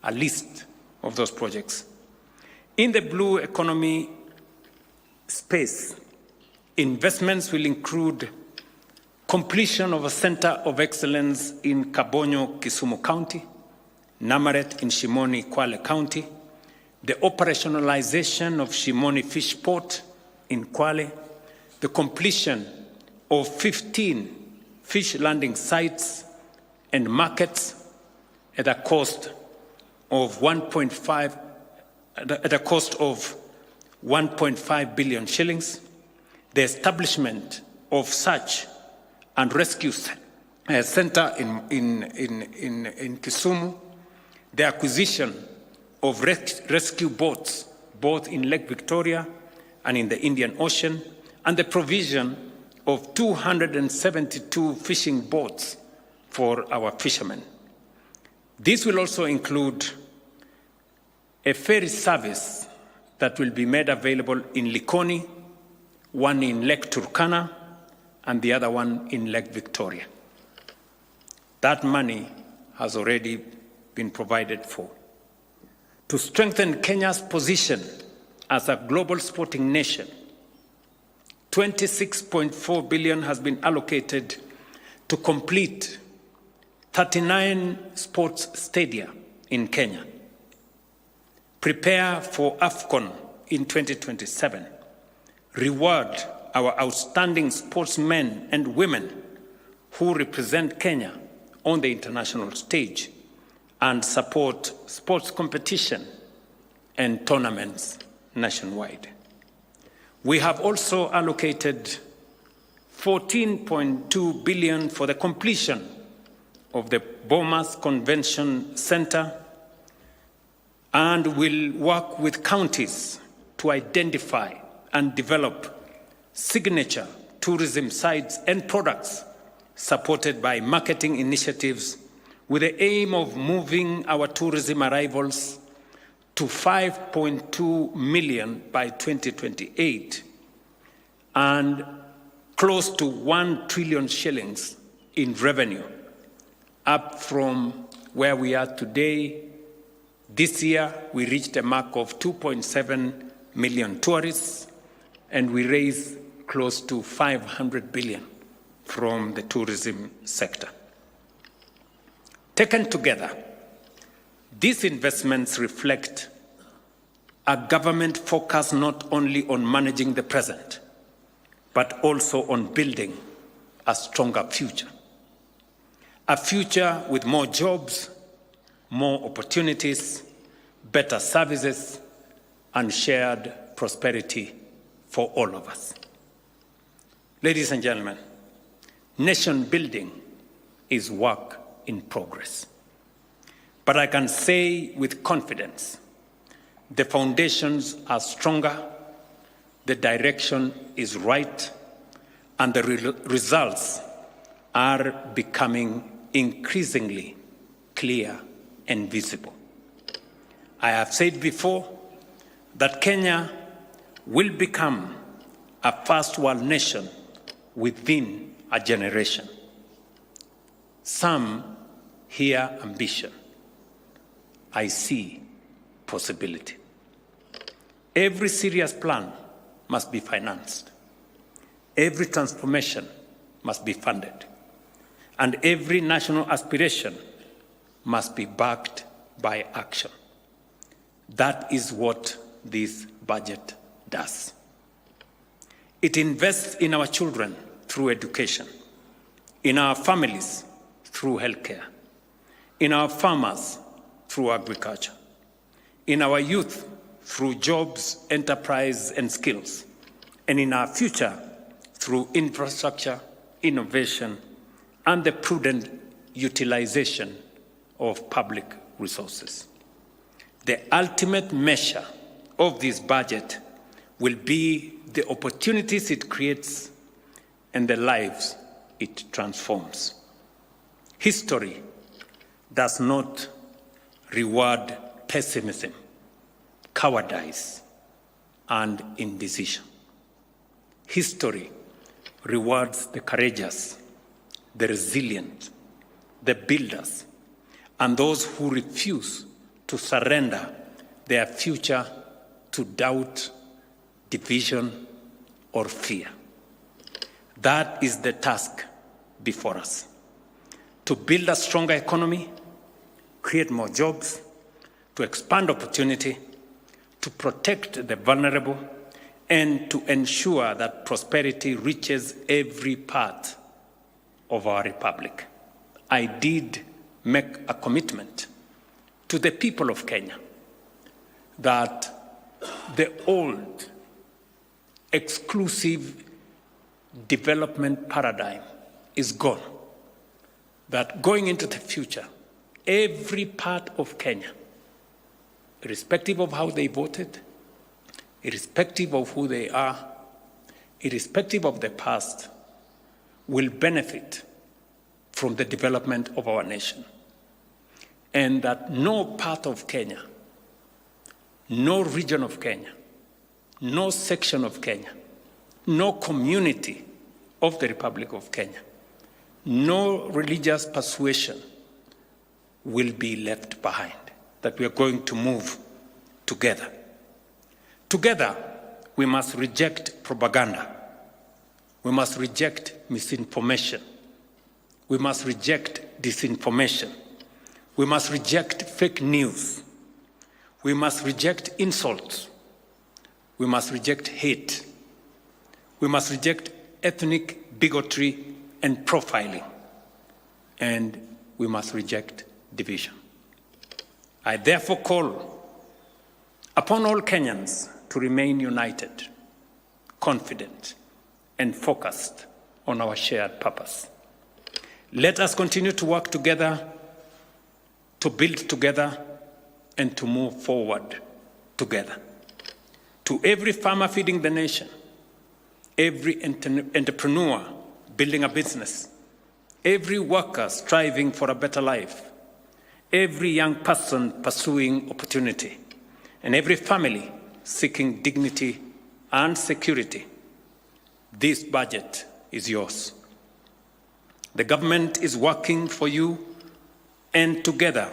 a list of those projects. In the blue economy space, investments will include completion of a Center of Excellence in Kabonyo, Kisumu County, Namaret in Shimoni, Kwale County, the operationalization of Shimoni Fish Port in Kwale, the completion of 15 fish landing sites and markets at a cost of 1.5 billion shillings, the establishment of search and rescue center in Kisumu, the acquisition of rescue boats, both in Lake Victoria and in the Indian Ocean, and the provision of 272 fishing boats for our fishermen. This will also include a ferry service that will be made available in Likoni, one in Lake Turkana, and the other one in Lake Victoria. That money has already been provided for. To strengthen Kenya's position as a global sporting nation, 26.4 billion has been allocated to complete 39 sports stadia in Kenya. Prepare for AFCON in 2027. Reward our outstanding sportsmen and women who represent Kenya on the international stage, and support sports competition and tournaments nationwide. We have also allocated 14.2 billion for the completion of the Bomas Convention Center, and will work with counties to identify and develop signature tourism sites and products supported by marketing initiatives with the aim of moving our tourism arrivals to 5.2 million by 2028 and close to 1 trillion shillings in revenue, up from where we are today. This year, we reached a mark of 2.7 million tourists, and we raised close to 500 billion from the tourism sector. Taken together, these investments reflect a government focus not only on managing the present, but also on building a stronger future. A future with more jobs, more opportunities, better services, and shared prosperity for all of us. Ladies and gentlemen, nation building is work in progress. But I can say with confidence, the foundations are stronger, the direction is right, and the results are becoming increasingly clear and visible. I have said before that Kenya will become a first world nation within a generation. Some hear ambition. I see possibility. Every serious plan must be financed. Every transformation must be funded. And every national aspiration must be backed by action. That is what this budget does. It invests in our children through education, in our families through healthcare, in our farmers through agriculture, in our youth through jobs, enterprise, and skills, and in our future through infrastructure, innovation, and the prudent utilization of public resources. The ultimate measure of this budget will be the opportunities it creates and the lives it transforms. History does not reward pessimism, cowardice, and indecision. History rewards the courageous, the resilient, the builders, and those who refuse to surrender their future to doubt, division, or fear. That is the task before us: to build a stronger economy, create more jobs, to expand opportunity, to protect the vulnerable, and to ensure that prosperity reaches every part of our republic. I did make a commitment to the people of Kenya that the old exclusive development paradigm is gone. That going into the future, every part of Kenya, irrespective of how they voted, irrespective of who they are, irrespective of the past, will benefit from the development of our nation. And that no part of Kenya, no region of Kenya, no section of Kenya, no community of the Republic of Kenya, no religious persuasion will be left behind, that we are going to move together. Together, we must reject propaganda. We must reject misinformation. We must reject disinformation. We must reject fake news. We must reject insults. We must reject hate. We must reject ethnic bigotry and profiling. And we must reject division. I therefore call upon all Kenyans to remain united, confident, and focused on our shared purpose. Let us continue to work together, to build together, and to move forward together. To every farmer feeding the nation, every entrepreneur building a business, every worker striving for a better life, every young person pursuing opportunity, and every family seeking dignity and security. This budget is yours. The government is working for you, and together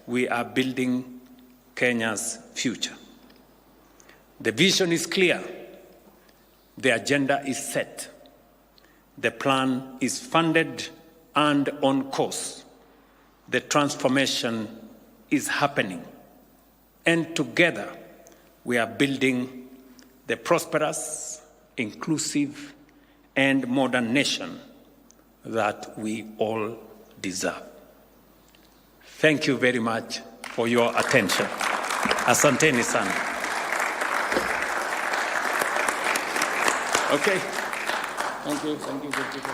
we are building Kenya's future. The vision is clear. The agenda is set. The plan is funded and on course. The transformation is happening. And together we are building the prosperous, inclusive, and modern nation that we all deserve. Thank you very much for your attention. Asanteni sana. Okay. Thank you. Thank you, good people.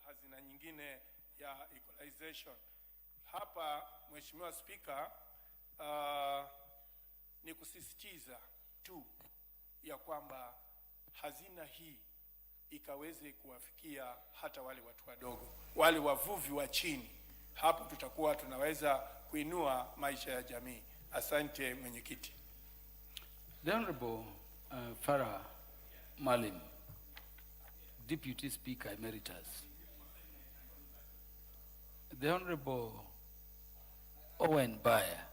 hazina nyingine ya equalization. Hapa Mheshimiwa Spika, ni kusisitiza tu ya kwamba hazina hii ikaweze kuwafikia hata wale watu wadogo, wale wavuvi wa chini. Hapo tutakuwa tunaweza kuinua maisha ya jamii. Asante mwenyekiti. The Honorable Farah Malim, Deputy Speaker Emeritus. The Honorable Owen Bayer.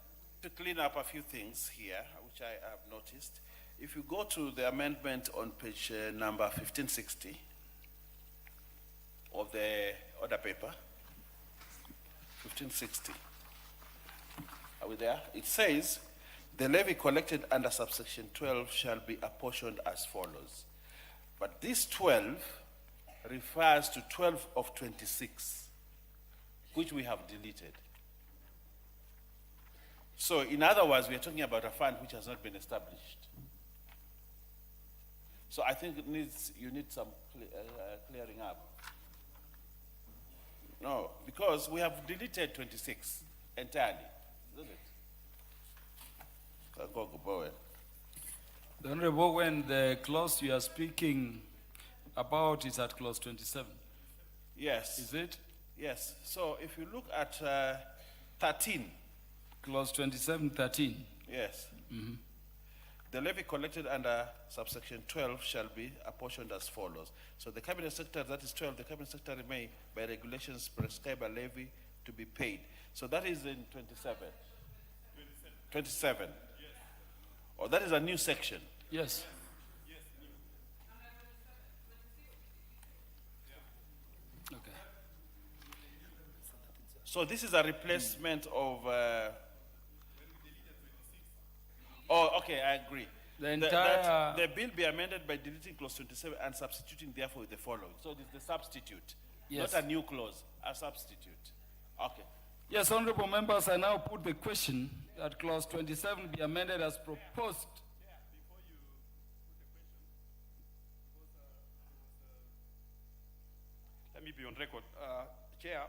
To clean up a few things here, which I have noticed. If you go to the amendment on page number 1560 of the order paper, 1560, are we there? It says, the levy collected under subsection 12 shall be apportioned as follows. But this 12 refers to 12 of 26, which we have deleted. So in other words, we are talking about a fund which has not been established. So I think you need some clearing up. No, because we have deleted 26 entirely, isn't it? The Honorable, when the clause you are speaking about is at clause 27. Yes. Is it? Yes. So if you look at 13. Clause 27, 13. Yes. Mm-hmm. The levy collected under subsection 12 shall be apportioned as follows. So the Cabinet Secretary, that is 12, the Cabinet Secretary may, by regulations, prescribe a levy to be paid. So that is in 27. 27. Yes. Oh, that is a new section. Yes. Okay. So this is a replacement of... oh, okay, I agree. The entire... the bill be amended by deleting clause 27 and substituting therefore with the following. So it is the substitute, yes. Not a new clause, a substitute. Okay. Yes, honorable members, I now put the question that clause 27 be amended as proposed. Let me be on record, Chair,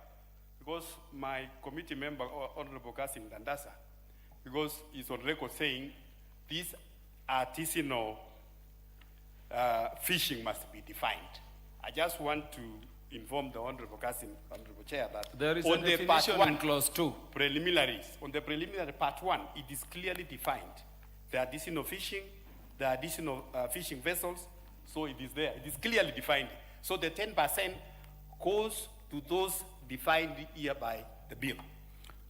because my committee member, Honorable Kasim Dandasa, because he's on record saying this artisanal fishing must be defined. I just want to inform the Honorable Kasim, Honorable Chair, that there is on a the definition part 1, in clause 2. Preliminaries, on the preliminary part 1, it is clearly defined. The artisanal fishing, the additional fishing vessels, so it is there. It is clearly defined. So the 10% goes to those defined here by the bill.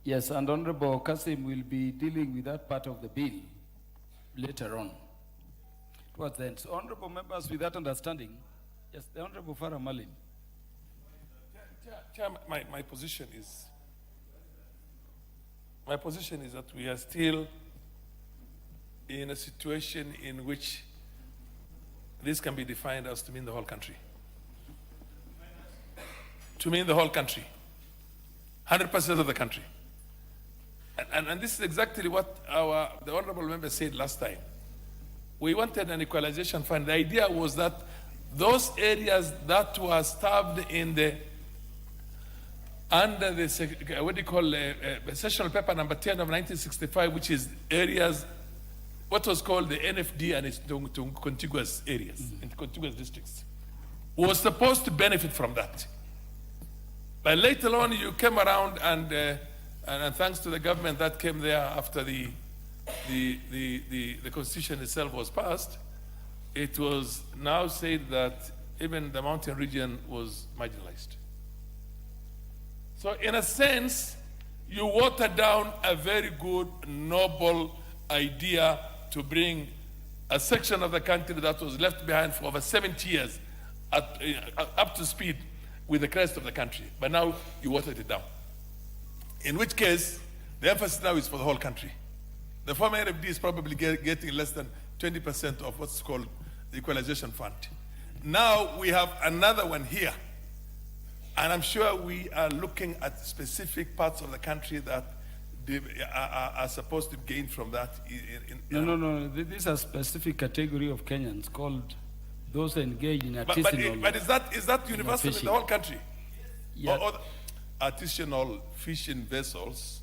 Yes, and Honorable Kasim will be dealing with that part of the bill later on. Towards the end. So, honorable members, with that understanding, yes, the Honorable Farah Malim. Chair, my position is that we are still in a situation in which this can be defined as to mean the whole country. To mean the whole country. 100% of the country. And this is exactly what the honorable member said last time. We wanted an equalization fund. The idea was that those areas that were starved in under the sessional paper number 10 of 1965, which is areas, what was called the NFD and its contiguous areas, in contiguous districts, was supposed to benefit from that. But later on, you came around and thanks to the government that came there after the constitution itself was passed, it was now said that even the mountain region was marginalized. So in a sense, you water down a very good, noble idea to bring a section of the country that was left behind for over 70 years up to speed with the rest of the country. But now you watered it down. In which case, the emphasis now is for the whole country. The former NFD is probably getting less than 20% of what's called the equalization fund. Now we have another one here. And I'm sure we are looking at specific parts of the country that are supposed to gain from that. No. This is a specific category of Kenyans called those engaged in artisanal. But is that universal in the whole country? Yeah. Or artisanal fishing vessels?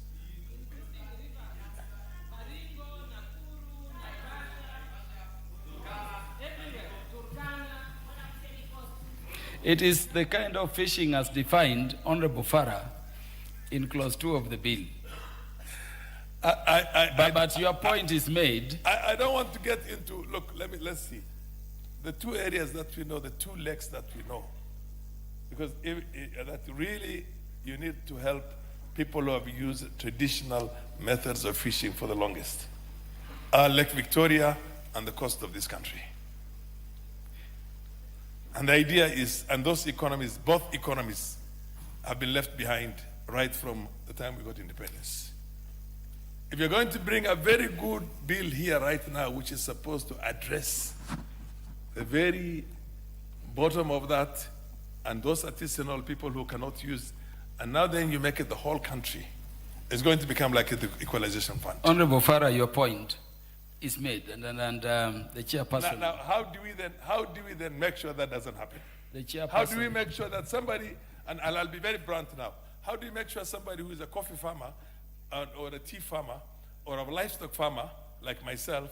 It is the kind of fishing as defined, Honorable Farah, in clause 2 of the bill. But your point is made. I don't want to get into, look, let's see. The two areas that we know, the two lakes that we know, because that really you need to help people who have used traditional methods of fishing for the longest. Lake Victoria and the coast of this country. And the idea is, and those economies, both economies, have been left behind right from the time we got independence. If you're going to bring a very good bill here right now, which is supposed to address the very bottom of that, and those artisanal people who cannot use, and now then you make it the whole country, it's going to become like the equalization fund. Honorable Farah, your point is made, and the chairperson. Now, how do we then make sure that doesn't happen? The chairperson. How do we make sure that somebody, and I'll be very blunt now, how do you make sure somebody who is a coffee farmer or a tea farmer or a livestock farmer like myself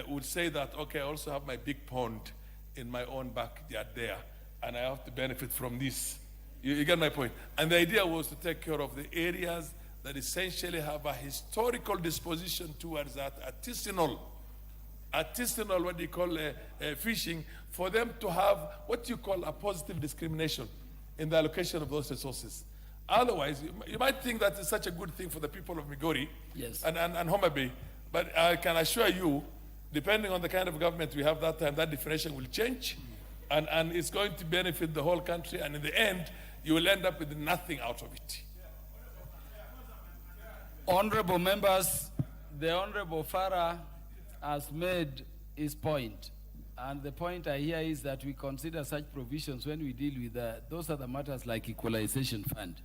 would say that, okay, I also have my big pond in my own backyard there, and I have to benefit from this. You get my point? And the idea was to take care of the areas that essentially have a historical disposition towards that artisanal, what do you call fishing, for them to have what you call a positive discrimination in the allocation of those resources. Otherwise, you might think that it's such a good thing for the people of Migori and Homa Bay, but I can assure you, depending on the kind of government we have that time, that definition will change, and it's going to benefit the whole country, and in the end, you will end up with nothing out of it. Honorable members, the Honorable Farah has made his point. And the point I hear is that we consider such provisions when we deal with those other matters like equalization fund.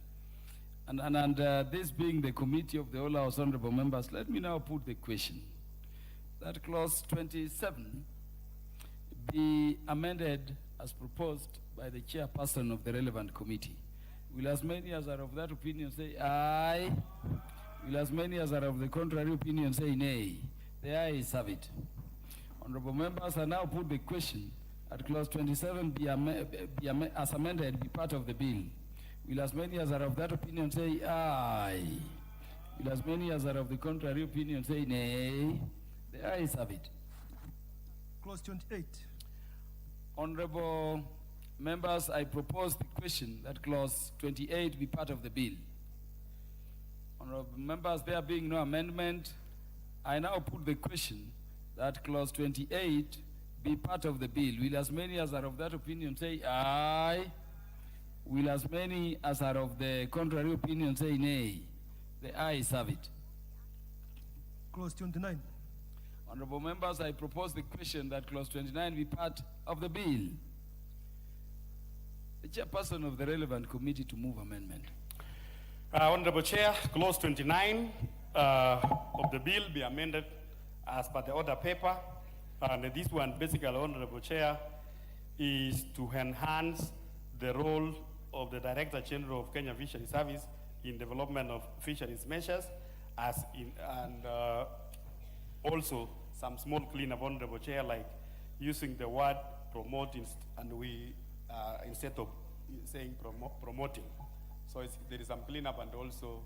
And this being the committee of the All House Honorable members, let me now put the question. That clause 27 be amended as proposed by the chairperson of the relevant committee. Will as many as are of that opinion say aye? Will as many as are of the contrary opinion say nay? The ayes have it. Honorable members, I now put the question at clause 27 as amended be part of the bill. Will as many as are of that opinion say aye? Will as many as are of the contrary opinion say nay? The ayes have it. Clause 28. Honorable members, I propose the question that clause 28 be part of the bill. Honorable members, there being no amendment, I now put the question that clause 28 be part of the bill. Will as many as are of that opinion say aye? Will as many as are of the contrary opinion say nay? The ayes have it. Clause 29. Honorable members, I propose the question that clause 29 be part of the bill. The chairperson of the relevant committee to move amendment. Honorable Chair, clause 29 of the bill be amended as per the order paper. And this one, basically, Honorable Chair, is to enhance the role of the Director General of Kenya Fisheries Service in development of fisheries measures, and also some small cleanup, Honorable Chair, like using the word promote and we instead of saying promoting. So there is some cleanup and also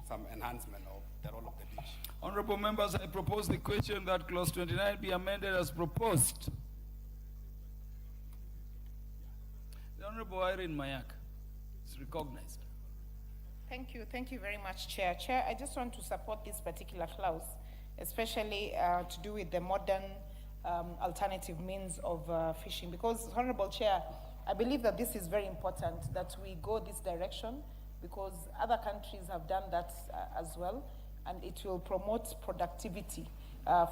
some enhancement of the role of the dish. Honorable members, I propose the question that clause 29 be amended as proposed. The Honorable Irene Mayak is recognized. Thank you very much, Chair. Chair, I just want to support this particular clause, especially to do with the modern alternative means of fishing, because, Honorable Chair, I believe that this is very important that we go this direction, because other countries have done that as well, and it will promote productivity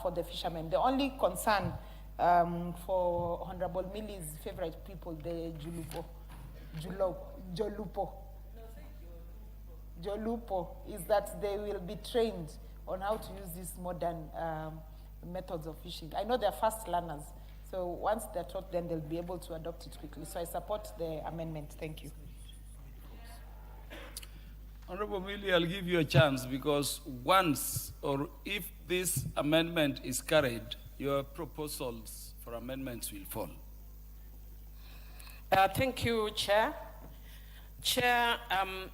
for the fishermen. The only concern for Honorable Milli's favorite people, the Jolupo, is that they will be trained on how to use these modern methods of fishing. I know they're fast learners, so once they're taught, then they'll be able to adopt it quickly. So I support the amendment. Thank you. Honorable Millie, I'll give you a chance, because once, or if this amendment is carried, your proposals for amendments will fall. Thank you, Chair. Chair,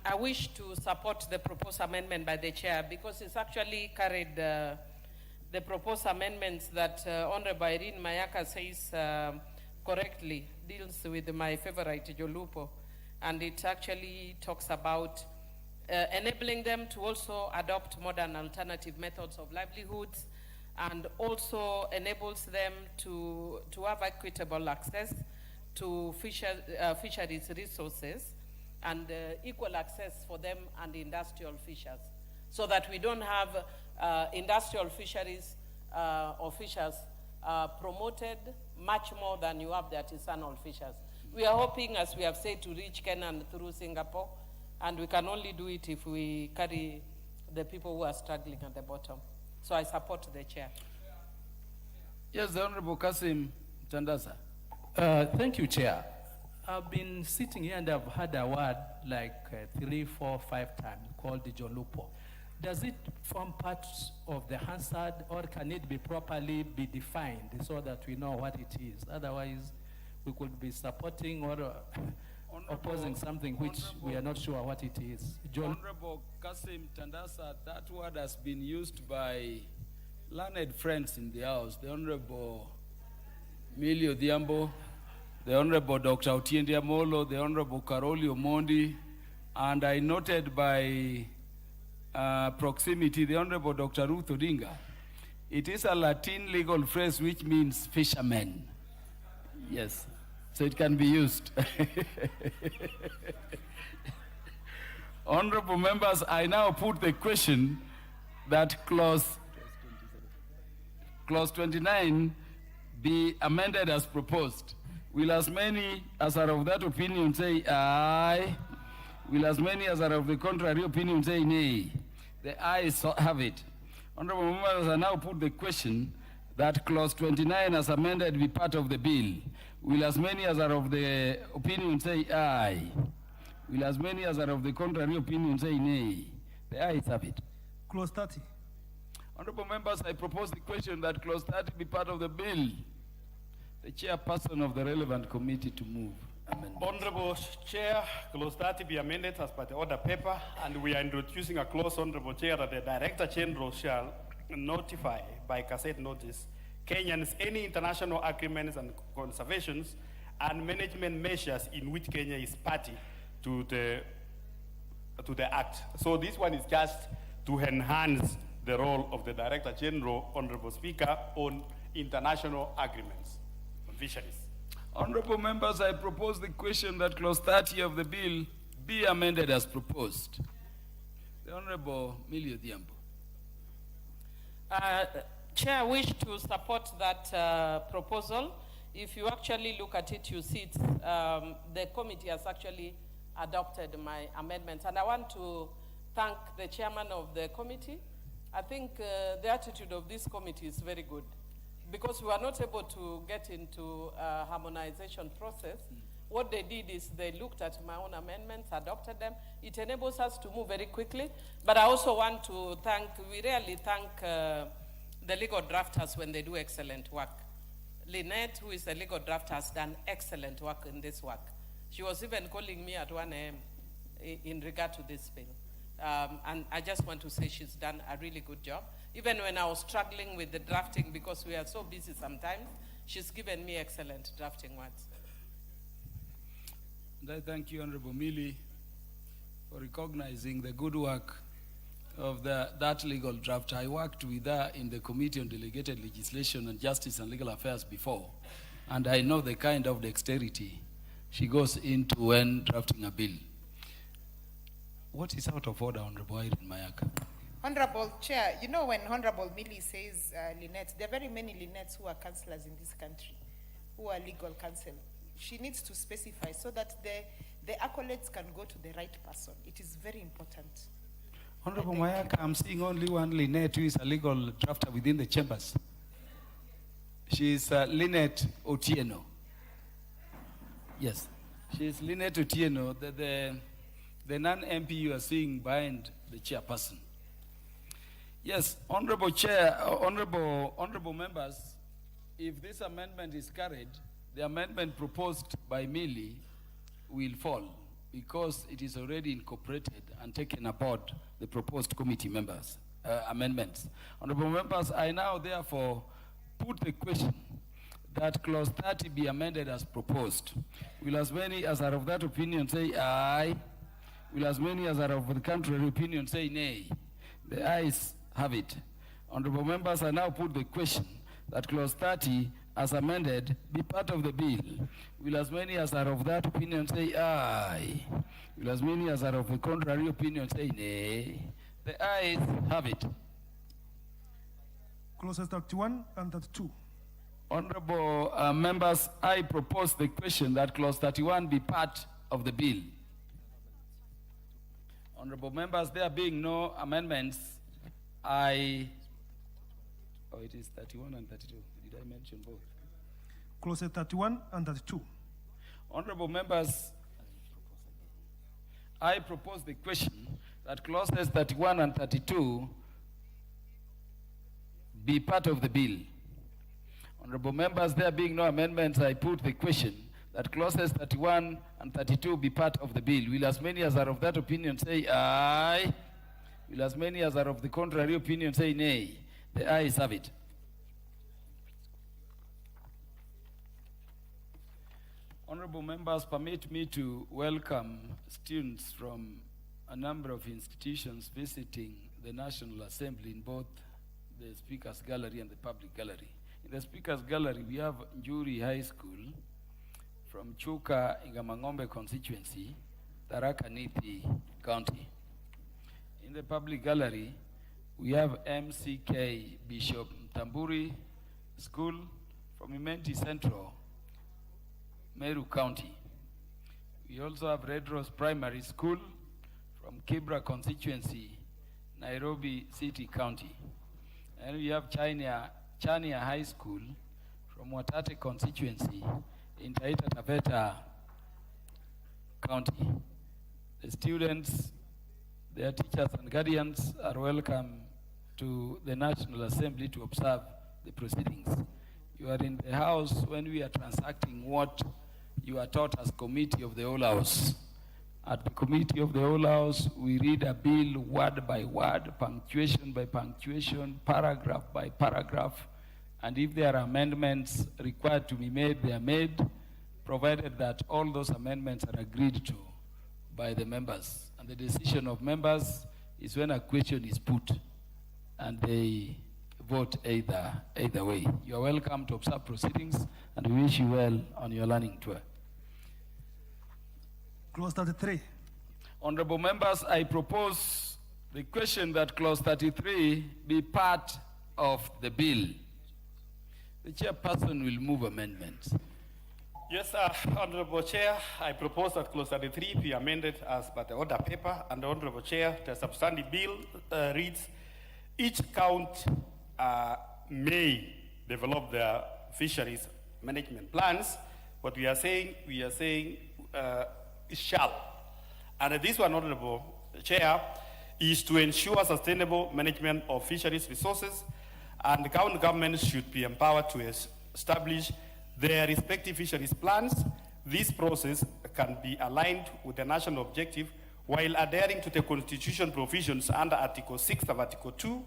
I wish to support the proposed amendment by the Chair, because it's actually carried the proposed amendments that Honorable Irene Mayaka says correctly deals with my favorite, Jolupo, and it actually talks about enabling them to also adopt modern alternative methods of livelihoods, and also enables them to have equitable access to fisheries resources, and equal access for them and industrial fishers, so that we don't have industrial fisheries or fishers promoted much more than you have the artisanal fishers. We are hoping, as we have said, to reach Kenya through Singapore, and we can only do it if we carry the people who are struggling at the bottom. So I support the Chair. Yes, the Honorable Kasim Tandasa. Thank you, Chair. I've been sitting here and I've had a word like 3, 4, 5 times called the Jolupo. Does it form part of the Hansard, or can it be properly be defined so that we know what it is? Otherwise, we could be supporting or opposing something which we are not sure what it is. Honorable Kasim Tandasa, that word has been used by learned friends in the House, the Honorable Millie Odhiambo, the Honorable Dr. Otiende Amolo, the Honorable Karoli Omondi, and I noted by proximity the Honorable Dr. Ruth Odinga. It is a Latin legal phrase which means fishermen. Yes, so it can be used. Honorable members, I now put the question that clause 29 be amended as proposed. Will as many as are of that opinion say aye? Will as many as are of the contrary opinion say nay? The ayes have it. Honorable members, I now put the question that clause 29 as amended be part of the bill. Will as many as are of the opinion say aye? Will as many as are of the contrary opinion say nay? The ayes have it. Clause 30. Honorable members, I propose the question that clause 30 be part of the bill. The chairperson of the relevant committee to move amendment. Honorable Chair, clause 30 be amended as per the order paper, and we are introducing a clause, Honorable Chair, that the Director General shall notify by cassette notice Kenyans any international agreements and conservations and management measures in which Kenya is party to the act. So this one is just to enhance the role of the Director General, Honorable Speaker, on international agreements on fisheries. Honorable members, I propose the question that clause 30 of the bill be amended as proposed. The Honorable Millie Odhiambo. Chair, I wish to support that proposal. If you actually look at it, you see it's, the committee has actually adopted my amendments. And I want to thank the chairman of the committee. I think the attitude of this committee is very good, because we were not able to get into a harmonization process. What they did is they looked at my own amendments, adopted them. It enables us to move very quickly. But I also want to thank, we really thank the legal drafters when they do excellent work. Lynette, who is the legal drafter, has done excellent work in this work. She was even calling me at 1 a.m. in regard to this bill. And I just want to say she's done a really good job. Even when I was struggling with the drafting, because we are so busy sometimes, she's given me excellent drafting words. And I thank you, Honorable Millie, for recognizing the good work of that legal drafter. I worked with her in the Committee on Delegated Legislation and Justice and Legal Affairs before, and I know the kind of dexterity she goes into when drafting a bill. What is out of order, Honorable Irene Mayaka? Honorable Chair, you know when Honorable Millie says Lynette, there are very many Lynettes who are councillors in this country, who are legal counsel. She needs to specify so that the accolades can go to the right person. It is very important. Honorable Mayaka, I'm seeing only one Lynette who is a legal drafter within the chambers. She is Lynette Otieno. Yes, she is Lynette Otieno, the non-MP you are seeing behind the chairperson. Yes, Honorable Chair, honorable members, if this amendment is carried, the amendment proposed by Millie will fall because it is already incorporated and taken aboard the proposed committee members' amendments. Honorable members, I now therefore put the question that clause 30 be amended as proposed. Will as many as are of that opinion say aye? Will as many as are of the contrary opinion say nay? The ayes have it. Honorable members, I now put the question that clause 30 as amended be part of the bill. Will as many as are of that opinion say aye? Will as many as are of the contrary opinion say nay? The ayes have it. Clauses 31 and 32. Honorable members, I propose the question that clause 31 be part of the bill. Honorable members, there being no amendments, it is 31 and 32. Did I mention both? Clauses 31 and 32. Honorable members, I propose the question that clauses 31 and 32 be part of the bill. Honorable members, there being no amendments, I put the question that clauses 31 and 32 be part of the bill. Will as many as are of that opinion say aye? Will as many as are of the contrary opinion say nay? The ayes have it. Honorable members, permit me to welcome students from a number of institutions visiting the National Assembly in both the Speaker's Gallery and the Public Gallery. In the Speaker's Gallery, we have Njuri High School from Chuka, Ingamangombe constituency, Tharaka Nithi County. In the Public Gallery, we have MCK Bishop Mtamburi School from Imenti Central, Meru County. We also have Red Rose Primary School from Kibra constituency, Nairobi City County. And we have Chania High School from Watate constituency in Taita Taveta County. The students, their teachers and guardians are welcome to the National Assembly to observe the proceedings. You are in the House when we are transacting what you are taught as Committee of the Whole House. At the Committee of the Whole House, we read a bill word by word, punctuation by punctuation, paragraph by paragraph, and if there are amendments required to be made, they are made. provided that all those amendments are agreed to by the members. And the decision of members is when a question is put and they vote either way. You are welcome to observe proceedings, and we wish you well on your learning tour. Clause 33. Honorable members, I propose the question that clause 33 be part of the bill. The chairperson will move amendments. Yes, Honorable Chair, I propose that clause 33 be amended as per the order paper. And the Honorable Chair, the substantive bill reads, each county may develop their fisheries management plans. What we are saying shall. And this one, Honorable Chair, is to ensure sustainable management of fisheries resources, and the county governments should be empowered to establish their respective fisheries plans. This process can be aligned with the national objective while adhering to the constitution provisions under Article 6 of Article 2,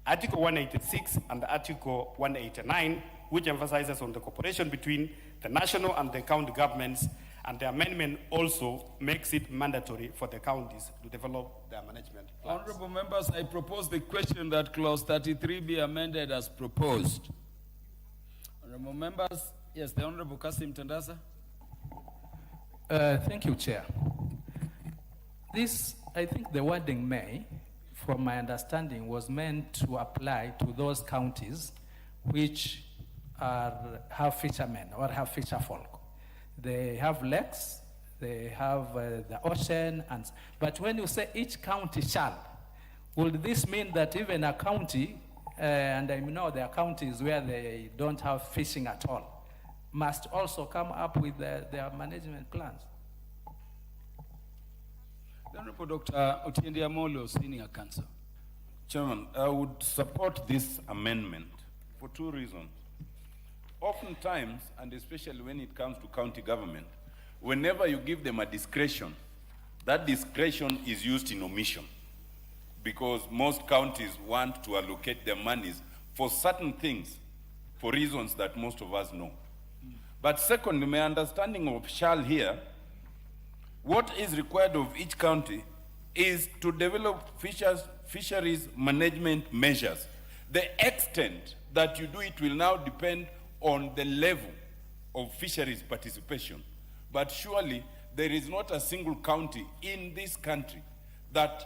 Article 186 and Article 189, which emphasizes on the cooperation between the national and the county governments, and the amendment also makes it mandatory for the counties to develop their management plans. Honorable members, I propose the question that clause 33 be amended as proposed. Honorable members, yes, the Honorable Kasim Tandasa. Thank you, Chair. This, I think the wording may, from my understanding, was meant to apply to those counties which have fishermen or have fisher folk. They have lakes, they have the ocean, but when you say each county shall, would this mean that even a county, and I know there are counties where they don't have fishing at all, must also come up with their management plans? The Honorable Dr. Otiende Amolo, Senior Counsel. Chairman, I would support this amendment for two reasons. Oftentimes, and especially when it comes to county government, whenever you give them a discretion, that discretion is used in omission, because most counties want to allocate their monies for certain things for reasons that most of us know. But secondly, my understanding of shall here, what is required of each county is to develop fisheries management measures. The extent that you do it will now depend on the level of fisheries participation. But surely there is not a single county in this country that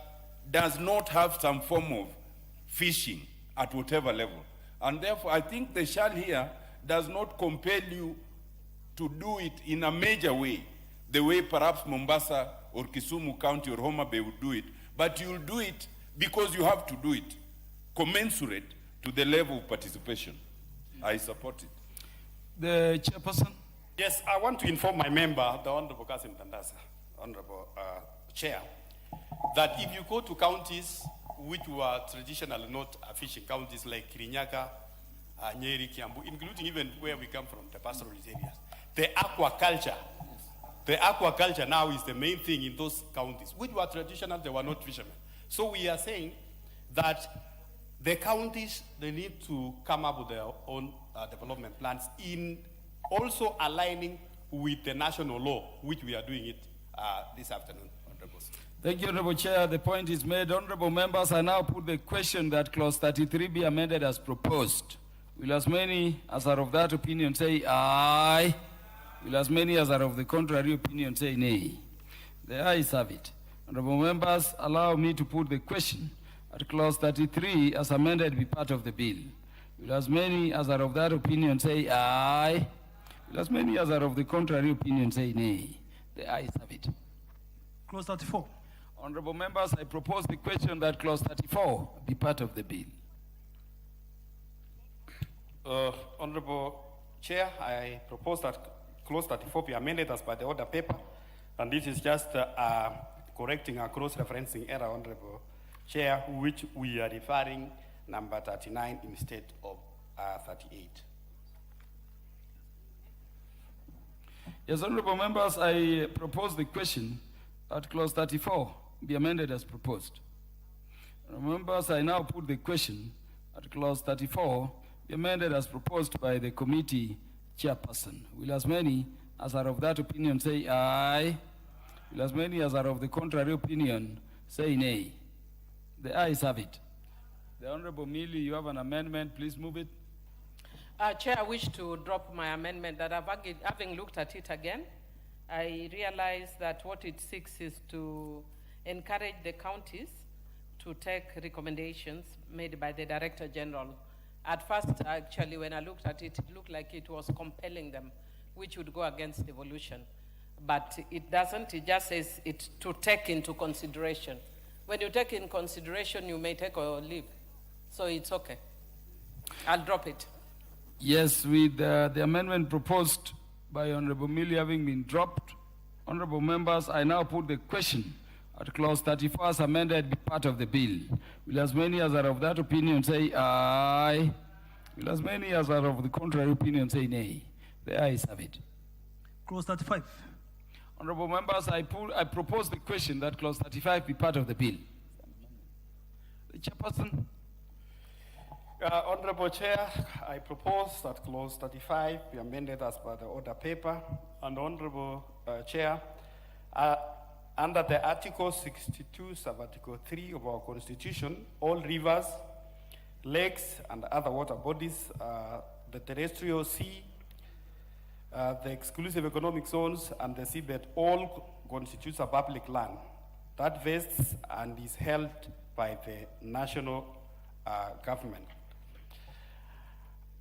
does not have some form of fishing at whatever level. And therefore, I think the shall here does not compel you to do it in a major way, the way perhaps Mombasa or Kisumu County or Homa Bay would do it, but you'll do it because you have to do it, commensurate to the level of participation. I support it. The chairperson. Yes, I want to inform my member, the Honorable Kasim Tandasa, Honorable Chair, that if you go to counties which were traditionally not fishing counties like Kirinyaga, Nyeri, Kiambu, including even where we come from, the pastoralist areas, the aquaculture now is the main thing in those counties, which were traditional, they were not fishermen. So we are saying that the counties, they need to come up with their own development plans in also aligning with the national law, which we are doing it this afternoon. Thank you, Honorable Chair. The point is made. Honorable members, I now put the question that clause 33 be amended as proposed. Will as many as are of that opinion say aye? Will as many as are of the contrary opinion say nay? The ayes have it. Honorable members, allow me to put the question that clause 33 as amended be part of the bill. Will as many as are of that opinion say aye? Will as many as are of the contrary opinion say nay? The ayes have it. Clause 34. Honorable members, I propose the question that clause 34 be part of the bill. Honorable Chair, I propose that clause 34 be amended as by the order paper, and this is just correcting a cross-referencing error, Honorable Chair, which we are referring number 39 instead of 38. Yes, honorable members, I propose the question that clause 34 be amended as proposed. Honorable members, I now put the question that clause 34 be amended as proposed by the committee chairperson. Will as many as are of that opinion say aye. Will as many as are of the contrary opinion say nay. The ayes have it. The Honorable Millie, you have an amendment. Please move it. Chair, I wish to drop my amendment that having looked at it again, I realize that what it seeks is to encourage the counties to take recommendations made by the Director General. At first, actually, when I looked at it, it looked like it was compelling them, which would go against devolution. But it doesn't, it just says it to take into consideration. When you take in consideration, you may take or leave. So it's okay. I'll drop it. Yes, with the amendment proposed by Honorable Millie having been dropped, Honorable members, I now put the question at clause 34 as amended be part of the bill. Will as many as are of that opinion say aye? Will as many as are of the contrary opinion say nay? The ayes have it. Clause 35. Honorable members, I propose the question that clause 35 be part of the bill. The chairperson. Honorable Chair, I propose that clause 35 be amended as per the order paper. And Honorable Chair, under the Article 62, sub-article 3 of our Constitution, all rivers, lakes, and other water bodies, the terrestrial sea, the exclusive economic zones, and the seabed all constitutes a public land that vests and is held by the national government.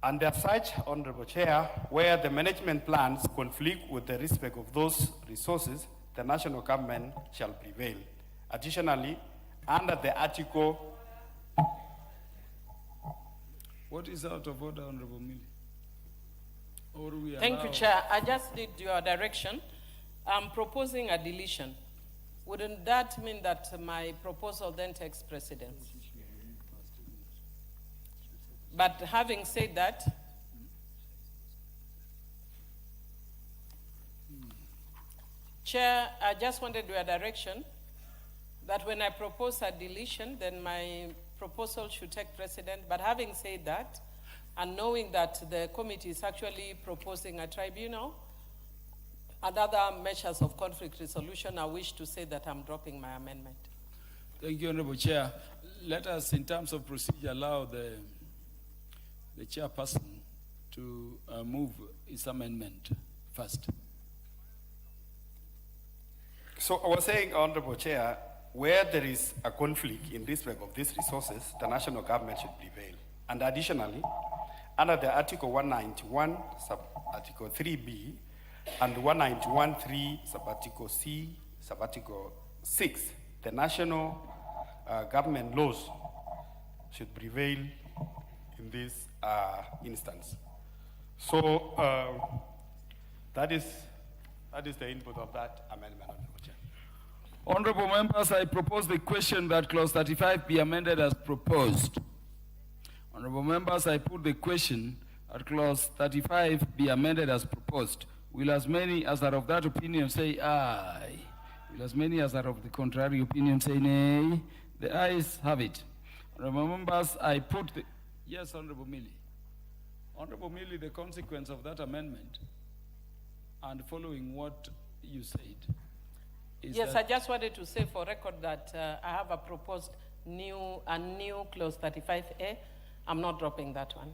And as such, Honorable Chair, where the management plans conflict with the respect of those resources, the national government shall prevail. Additionally, under the article... What is out of order, Honorable Millie? Or we Thank you, Chair. I just need your direction. I'm proposing a deletion. Wouldn't that mean that my proposal then takes precedence? But having said that, Chair, I just wanted your direction that when I propose a deletion, then my proposal should take precedent. But having said that, and knowing that the committee is actually proposing a tribunal and other measures of conflict resolution, I wish to say that I'm dropping my amendment. Thank you, Honorable Chair. Let us, in terms of procedure, allow the chairperson to move his amendment first. So I was saying, Honorable Chair, where there is a conflict in respect of these resources, the national government should prevail. And additionally, under the Article 191, sub-article 3B, and 191.3, sub-article C, sub-article 6, the national government laws should prevail in this instance. So that is the input of that amendment, Honorable Chair. Honorable members, I propose the question that clause 35 be amended as proposed. Honorable members, I put the question that clause 35 be amended as proposed. Will as many as are of that opinion say aye? Will as many as are of the contrary opinion say nay? The ayes have it. Honorable members, I put the... Yes, Honorable Millie. Honorable Millie, the consequence of that amendment and following what you said is yes, I just wanted to say for record that I have a proposed new clause 35A. I'm not dropping that one.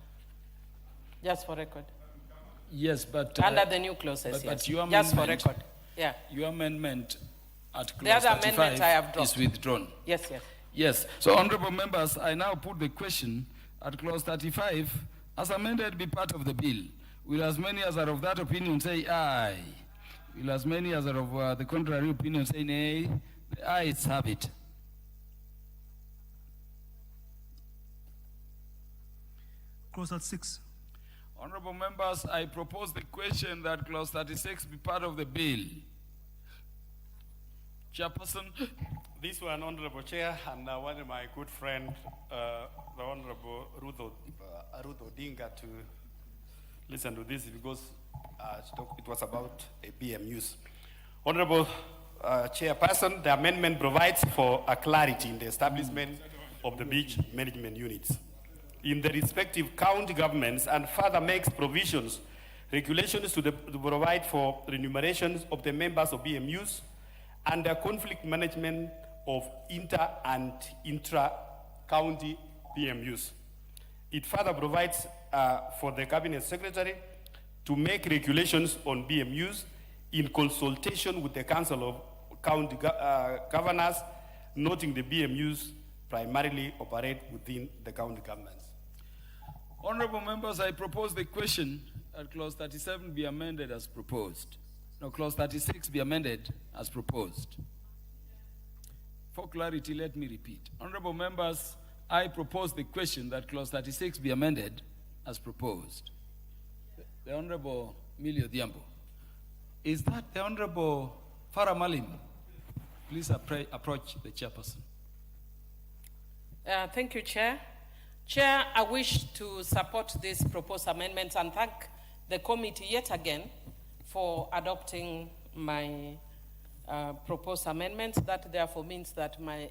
Just for record. Yes, but... under the new clauses, but yes. Your Just for record. Yeah. Your amendment at clause the other 35 amendment I have dropped. is withdrawn. Yes, yes. Yes. So, honorable members, I now put the question at clause 35 as amended be part of the bill. Will as many as are of that opinion say aye? Will as many as are of the contrary opinion say nay? The ayes have it. Clause 36. Honorable members, I propose the question that clause 36 be part of the bill. Chairperson. This one, Honorable Chair, and one of my good friend, the Honorable Ruth Odinga, to listen to this because it was about a BMUs. Honorable Chairperson, the amendment provides for a clarity in the establishment of the beach management units in the respective county governments and further makes provisions regulations to provide for remunerations of the members of BMUs, and the conflict management of inter and intra-county BMUs. It further provides for the Cabinet Secretary to make regulations on BMUs in consultation with the Council of County Governors, noting the BMUs primarily operate within the county governments. Honorable members, I propose the question that clause 37 be amended as proposed. No, clause 36 be amended as proposed. For clarity, let me repeat. Honorable members, I propose the question that clause 36 be amended as proposed. The Honorable Millie Odhiambo. Is that the Honorable Farah Malim? Please approach the chairperson. Thank you, Chair. Chair, I wish to support this proposed amendment and thank the committee yet again for adopting my proposed amendments. That therefore means that my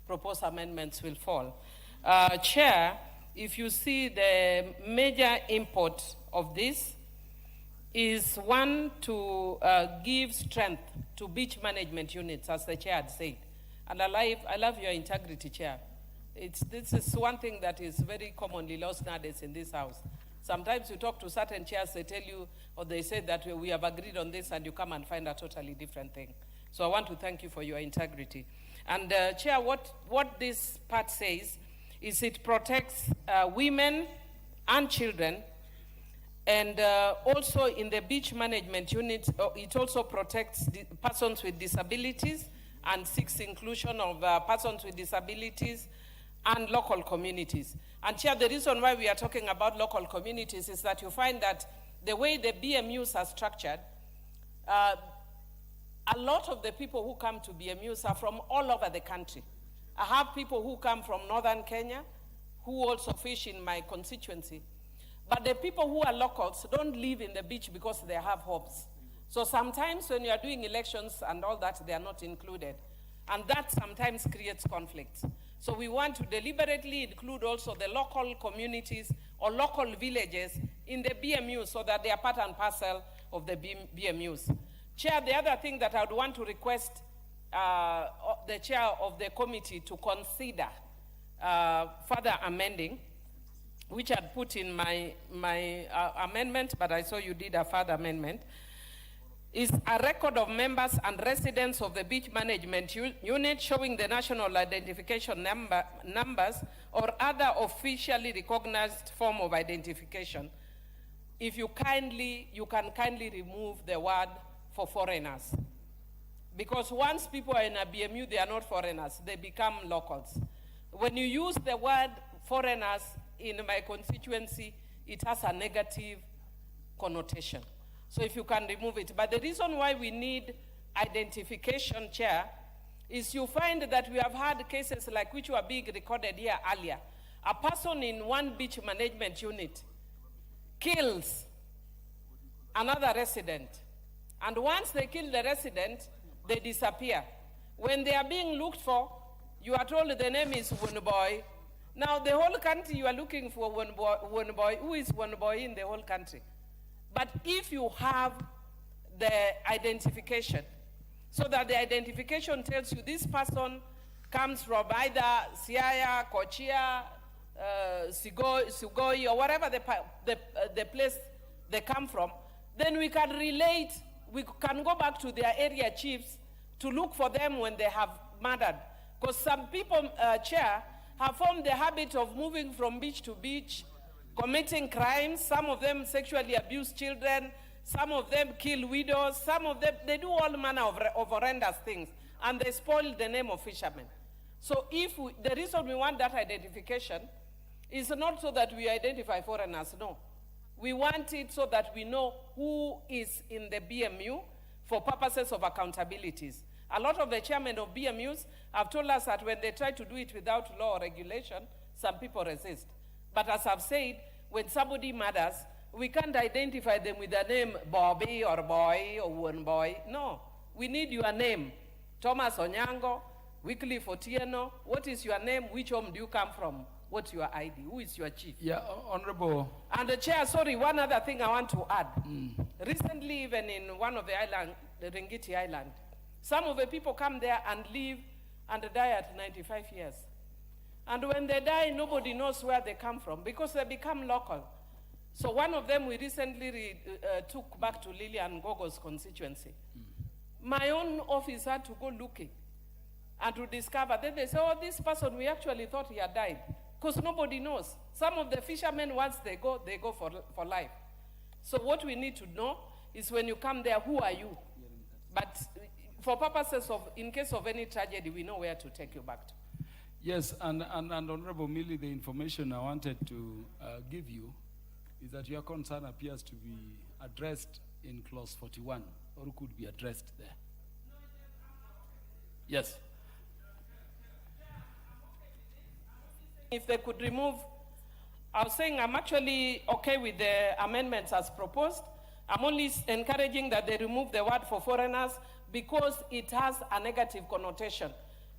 proposed amendments will fall. Chair, if you see the major import of this is one to give strength to beach management units, as the Chair had said. And I love your integrity, Chair. This is one thing that is very commonly lost nowadays in this House. Sometimes you talk to certain chairs, they tell you, or they say that we have agreed on this, and you come and find a totally different thing. So I want to thank you for your integrity. And Chair, what this part says is it protects women and children, and also in the beach management unit, it also protects persons with disabilities and seeks inclusion of persons with disabilities and local communities. And Chair, the reason why we are talking about local communities is that you find that the way the BMUs are structured, a lot of the people who come to BMUs are from all over the country. I have people who come from northern Kenya who also fish in my constituency. But the people who are locals don't live in the beach because they have homes. So sometimes when you are doing elections and all that, they are not included. And that sometimes creates conflicts. So we want to deliberately include also the local communities or local villages in the BMU so that they are part and parcel of the BMUs. Chair, the other thing that I would want to request the chair of the committee to consider further amending, which I'd put in my amendment, but I saw you did a further amendment, is a record of members and residents of the beach management unit showing the national identification numbers or other officially recognized form of identification. If you can kindly remove the word for foreigners. Because once people are in a BMU, they are not foreigners, they become locals. When you use the word foreigners in my constituency, it has a negative connotation. So if you can remove it. But the reason why we need identification, Chair, is you find that we have had cases like which were being recorded here earlier. A person in one beach management unit kills another resident. And once they kill the resident, they disappear. When they are being looked for, you are told the name is one boy. Now the whole country you are looking for one boy. Who is one boy in the whole country? But if you have the identification, so that the identification tells you this person comes from either Siaya, Kochia, Sugoi, or whatever the place they come from, then we can relate, we can go back to their area chiefs to look for them when they have murdered. Because some people, Chair, have formed the habit of moving from beach to beach, committing crimes. Some of them sexually abuse children. Some of them kill widows. Some of them, they do all manner of horrendous things. And they spoil the name of fishermen. So the reason we want that identification is not so that we identify foreigners, no. We want it so that we know who is in the BMU for purposes of accountabilities. A lot of the chairmen of BMUs have told us that when they try to do it without law or regulation, some people resist. But as I've said, when somebody murders, we can't identify them with the name Bobby or Boy or One Boy. No, we need your name. Thomas Onyango, Wycliffe Otieno, what is your name? Which home do you come from? what's your ID? Who is your chief? Yeah, Honorable. And the chair, sorry, one other thing I want to add. Recently, even in one of the island, the Ringiti Island, some of the people come there and live and die at 95 years. And when they die, nobody knows where they come from because they become local. So one of them we recently took back to Lillian Gogo's constituency. My own office had to go looking and to discover. Then they say, oh, this person, we actually thought he had died because nobody knows. Some of the fishermen, once they go for life. So what we need to know is when you come there, who are you? But for purposes of, in case of any tragedy, we know where to take you back to. Yes, and Honorable Millie, the information I wanted to give you is that your concern appears to be addressed in clause 41, or could be addressed there. Yes. If they could remove, I was saying I'm actually okay with the amendments as proposed. I'm only encouraging that they remove the word for foreigners because it has a negative connotation.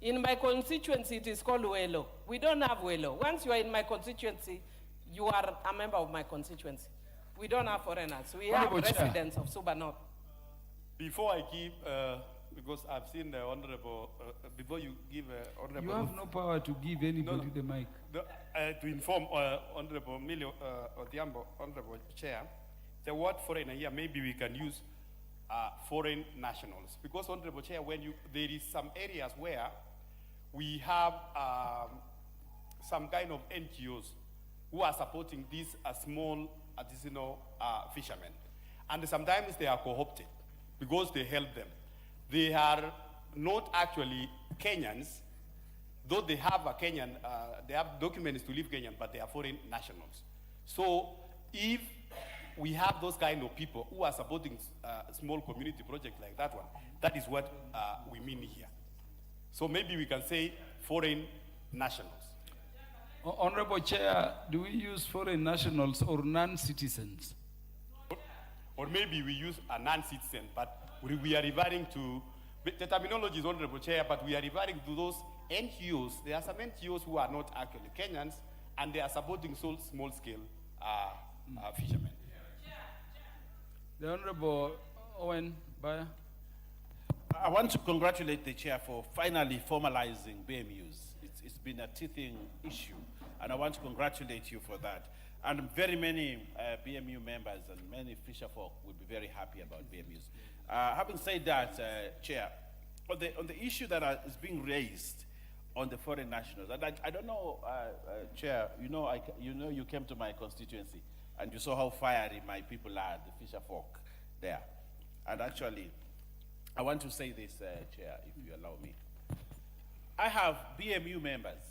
In my constituency, it is called Welo. We don't have Welo. Once you are in my constituency, you are a member of my constituency. We don't have foreigners. We have residents of Suba North. Before I give, because I've seen the honorable, before you give honorable... You have no power to give anybody the mic. To inform Honorable Millie Odhiambo, Honorable Chair, the word foreigner here, maybe we can use foreign nationals. Because, Honorable Chair, there is some areas where we have some kind of NGOs who are supporting these small artisanal fishermen. And sometimes they are co-opted because they help them. They are not actually Kenyans, though they have a Kenyan, they have documents to live Kenyan, but they are foreign nationals. So if we have those kind of people who are supporting small community projects like that one, that is what we mean here. So maybe we can say foreign nationals. Honorable Chair, do we use foreign nationals or non-citizens? Or maybe we use a non-citizen, but we are referring to, the terminology is Honorable Chair, but we are referring to those NGOs. There are some NGOs who are not actually Kenyans, and they are supporting small-scale fishermen. The Honorable Owen Baya. I want to congratulate the chair for finally formalizing BMUs. It's been a teething issue, and I want to congratulate you for that. And very many BMU members and many fisher folk will be very happy about BMUs. Having said that, Chair, on the issue that is being raised on the foreign nationals, and I don't know, Chair, you came to my constituency and you saw how fiery my people are, the fisher folk there. And actually, I want to say this, Chair, if you allow me. I have BMU members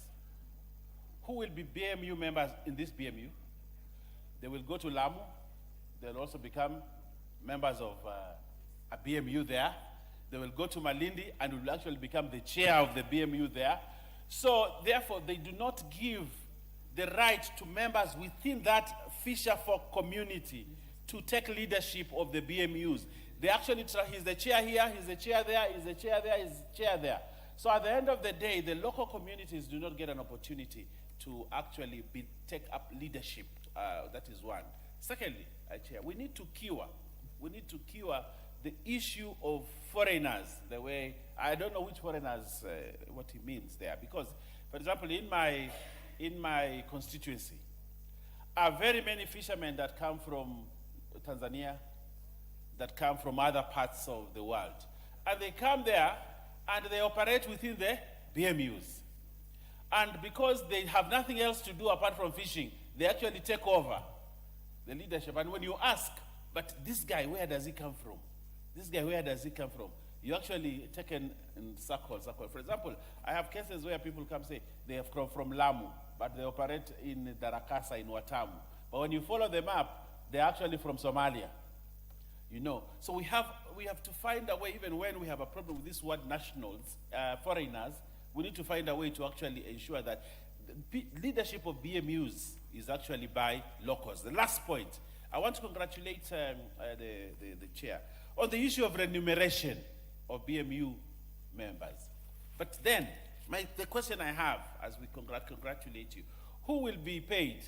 who will be BMU members in this BMU. They will go to Lamu. They'll also become members of a BMU there. They will go to Malindi and will actually become the chair of the BMU there. So therefore, they do not give the right to members within that fisher folk community to take leadership of the BMUs. They actually try, he's the chair here, he's the chair there, he's the chair there, he's the chair there. So at the end of the day, the local communities do not get an opportunity to actually take up leadership. That is one. Secondly, Chair, we need to cure the issue of foreigners, the way, I don't know which foreigners, what he means there, because, for example, in my constituency, are very many fishermen that come from Tanzania, that come from other parts of the world. And they come there and they operate within the BMUs. And because they have nothing else to do apart from fishing, they actually take over the leadership. And when you ask, but this guy, where does he come from? This guy, where does he come from? You actually take in circle. For example, I have cases where people come say they have come from Lamu, but they operate in Darakasa, in Watamu. But when you follow them up, they're actually from Somalia. You know, so we have to find a way, even when we have a problem with this word nationals, foreigners, we need to find a way to actually ensure that the leadership of BMUs is actually by locals. The last point, I want to congratulate the chair on the issue of remuneration of BMU members. But then, the question I have, as we congratulate you, who will be paid?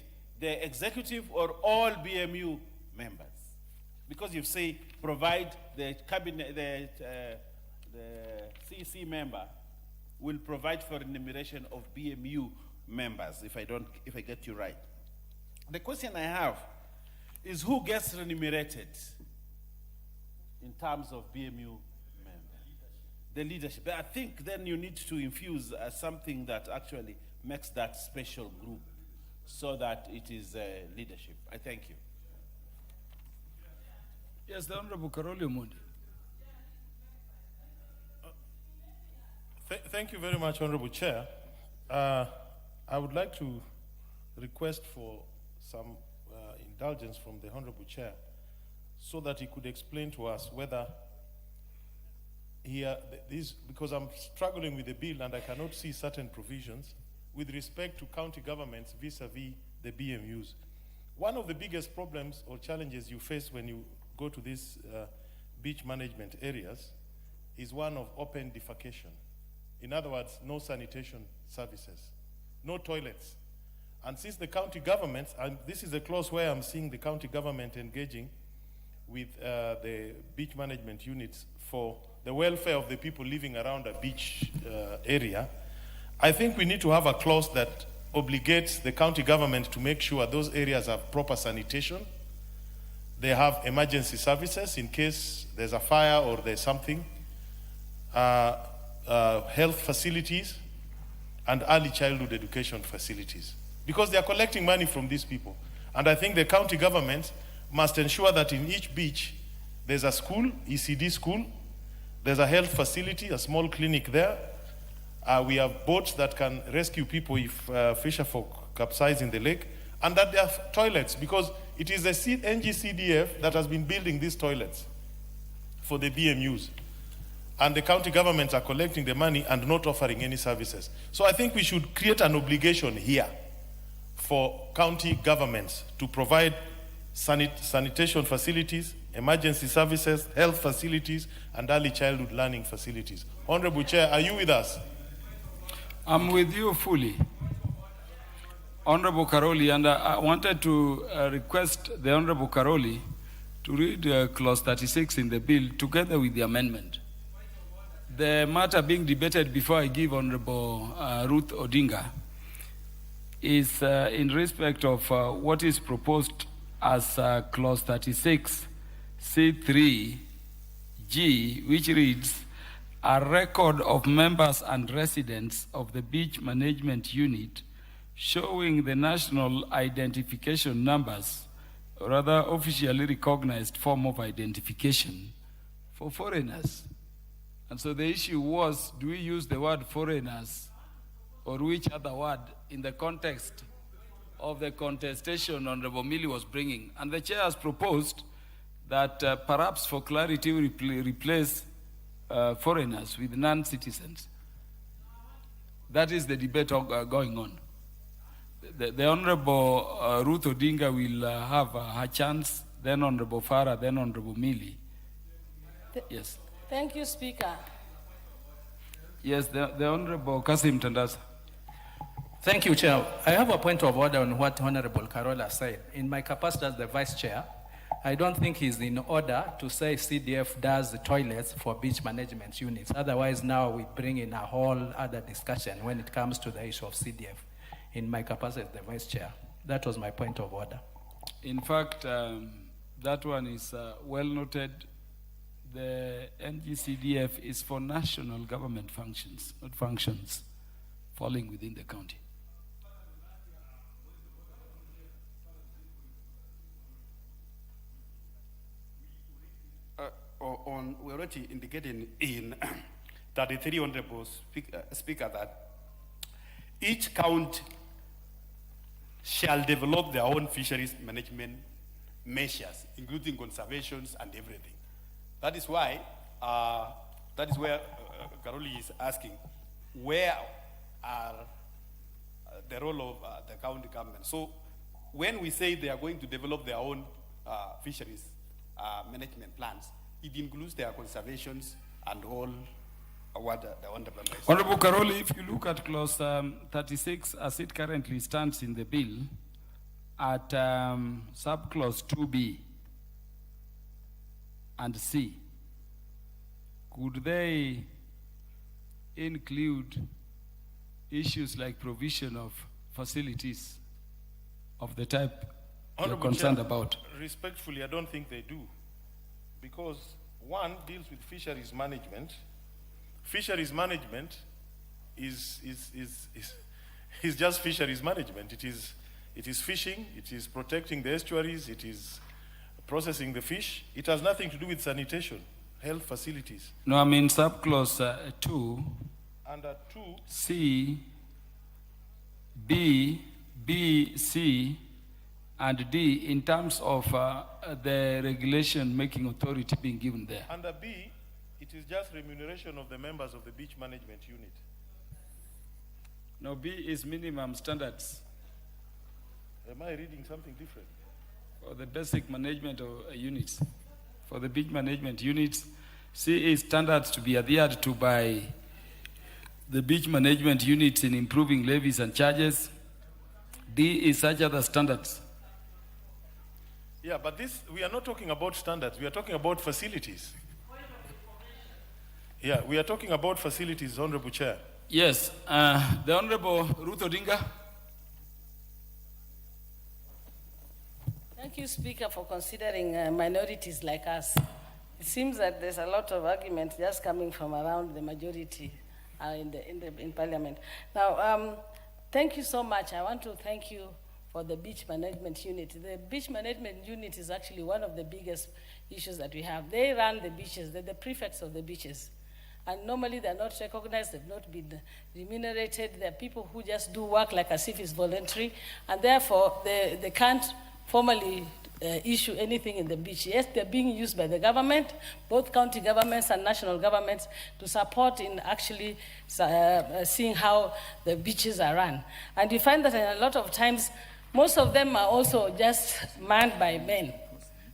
The executive or all BMU members? Because you say provide the cabinet, the CC member will provide for remuneration of BMU members, if I get you right. The question I have is who gets remunerated in terms of BMU members? The leadership. But I think then you need to infuse something that actually makes that special group so that it is leadership. I thank you. Yes, the Honorable Karoli Omondi. Thank you very much, Honorable Chair. I would like to request for some indulgence from the Honorable Chair so that he could explain to us whether here, because I'm struggling with the bill and I cannot see certain provisions with respect to county governments vis-a-vis the BMUs. One of the biggest problems or challenges you face when you go to these beach management areas is one of open defecation. In other words, no sanitation services, no toilets. And since the county governments, and this is a clause where I'm seeing the county government engaging with the beach management units for the welfare of the people living around a beach area, I think we need to have a clause that obligates the county government to make sure those areas have proper sanitation. They have emergency services in case there's a fire or there's something, health facilities, and early childhood education facilities. Because they are collecting money from these people. And I think the county government must ensure that in each beach, there's a school, ECD school, there's a health facility, a small clinic there. We have boats that can rescue people if fisherfolk capsize in the lake, and that there are toilets, because it is the NGCDF that has been building these toilets for the BMUs. And the county governments are collecting the money and not offering any services. So I think we should create an obligation here for county governments to provide sanitation facilities, emergency services, health facilities, and early childhood learning facilities. Honorable Chair, are you with us? I'm with you fully. Honorable Karoli, and I wanted to request the Honorable Karoli to read clause 36 in the bill together with the amendment. The matter being debated before I give Honorable Ruth Odinga is in respect of what is proposed as clause 36 C3G, which reads, a record of members and residents of the beach management unit showing the national identification numbers, or other officially recognized form of identification for foreigners. And so the issue was, do we use the word foreigners or which other word in the context of the contestation Honorable Millie was bringing? And the chair has proposed that perhaps for clarity we replace foreigners with non-citizens. That is the debate going on. The Honorable Ruth Odinga will have her chance, then Honorable Farah, then Honorable Millie. Yes. Thank you, Speaker. Yes, the Honorable Kasim Tandasa. Thank you, Chair. I have a point of order on what Honorable Carola said. In my capacity as the Vice Chair, I don't think it's in order to say CDF does the toilets for beach management units. Otherwise, now we bring in a whole other discussion when it comes to the issue of CDF. In my capacity as the Vice Chair, that was my point of order. In fact, that one is well noted. The NGCDF is for national government functions, not functions falling within the county. We already indicated in 33 Honorable Speaker that each county shall develop their own fisheries management measures, including conservations and everything. That is why, that is where Karoli is asking, where are the role of the county government? So when we say they are going to develop their own fisheries management plans, it includes their conservations and all award the honorable member. Honorable Karoli, if you look at clause 36 as it currently stands in the bill, at subclause 2B and C, could they include issues like provision of facilities of the type you're concerned Chair, about? Respectfully, I don't think they do. Because one deals with fisheries management. Fisheries management is just fisheries management. It is fishing, it is protecting the estuaries, it is processing the fish. It has nothing to do with sanitation, health facilities. No, I mean subclause 2, Under 2, C, B, C, and D in terms of the regulation making authority being given there. under B, it is just remuneration of the members of the beach management unit. No, B is minimum standards Am I reading something different? for the basic management of units. For the beach management units, C is standards to be adhered to by the beach management units in improving levies and charges. D is such other standards. Yeah, but this, we are not talking about standards, we are talking about facilities. Yeah, we are talking about facilities, Honorable Chair. Yes, the Honorable Ruth Odinga. Thank you, Speaker, for considering minorities like us. It seems that there's a lot of argument just coming from around the majority in Parliament. Now, thank you so much. I want to thank you for the beach management unit. The beach management unit is actually one of the biggest issues that we have. They run the beaches, they're the prefects of the beaches. And normally they're not recognized, they've not been remunerated. They're people who just do work like as if it's voluntary, and therefore they can't formally issue anything in the beach. Yes, they're being used by the government, both county governments and national governments, to support in actually seeing how the beaches are run. And you find that a lot of times, most of them are also just manned by men.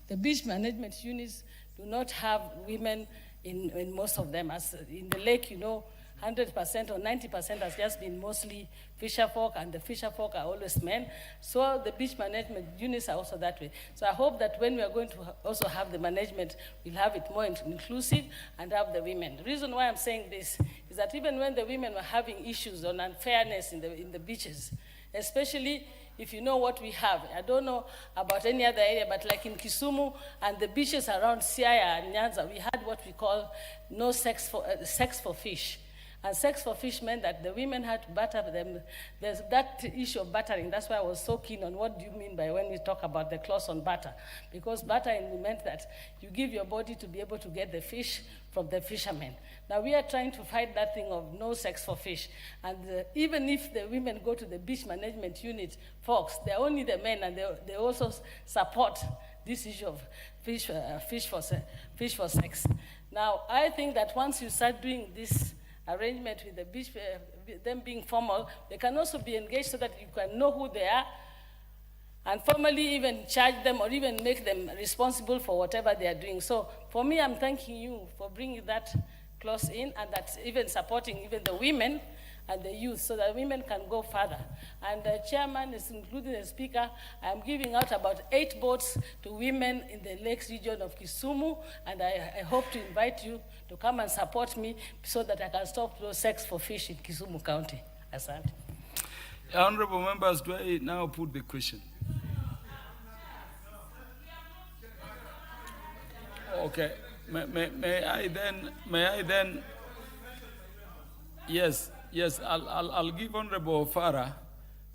The beach management units do not have women in most of them. As in the lake, you know, 100% or 90% has just been mostly fisher folk, and the fisher folk are always men. So the beach management units are also that way. So I hope that when we are going to also have the management, we'll have it more inclusive and have the women. The reason why I'm saying this is that even when the women were having issues on unfairness in the beaches, especially if you know what we have, I don't know about any other area, but like in Kisumu and the beaches around Siaya and Nyanza, we had what we call no sex for fish. And sex for fish meant that the women had to batter them. There's that issue of battering. That's why I was so keen on what do you mean by when we talk about the clause on batter. Because battering meant that you give your body to be able to get the fish from the fishermen. Now we are trying to fight that thing of no sex for fish. And even if the women go to the beach management unit, folks, they're only the men, and they also support this issue of fish for sex. Now, I think that once you start doing this arrangement with the beach, them being formal, they can also be engaged so that you can know who they are and formally even charge them or even make them responsible for whatever they are doing. So for me, I'm thanking you for bringing that clause in, and that's even supporting even the women and the youth so that women can go further. And the chairman is including the speaker. I'm giving out about 8 boats to women in the lakes region of Kisumu, and I hope to invite you to come and support me so that I can stop those sex for fish in Kisumu County. Asante. Honorable members, do I now put the question? Okay. May I then? Yes, I'll give Honorable Farah,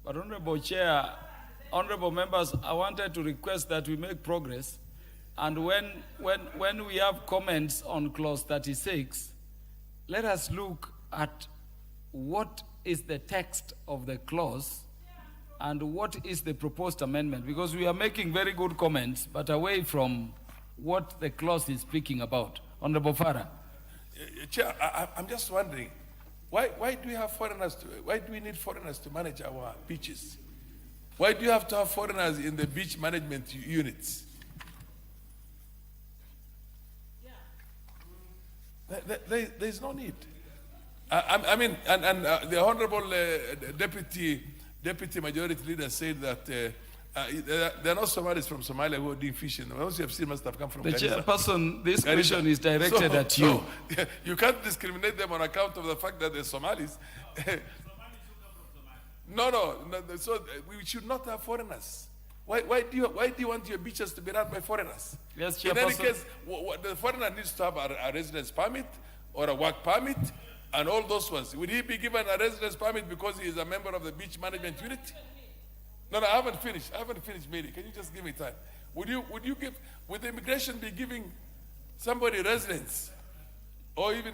but Honorable Chair, Honorable members, I wanted to request that we make progress, and when we have comments on clause 36, let us look at what is the text of the clause and what is the proposed amendment, because we are making very good comments, but away from what the clause is speaking about. Honorable Farah. Chair, I'm just wondering, why do we have foreigners? Why do we need foreigners to manage our beaches? Why do you have to have foreigners in the beach management units? There's no need. I mean, and the Honorable Deputy Majority Leader said that there are no Somalis from Somalia who are doing fishing. Those you have seen must have come from The Garissa. chairperson, this Garissa. question is directed at you. So, you can't discriminate them on account of the fact that they're Somalis. No. So we should not have foreigners. Why do you want your beaches to be run by foreigners? Yes, In any Chairperson. case, the foreigner needs to have a residence permit or a work permit and all those ones. Would he be given a residence permit because he is a member of the beach management unit? No, I haven't finished. Mary. Can you just give me time? Would immigration be giving somebody residence or even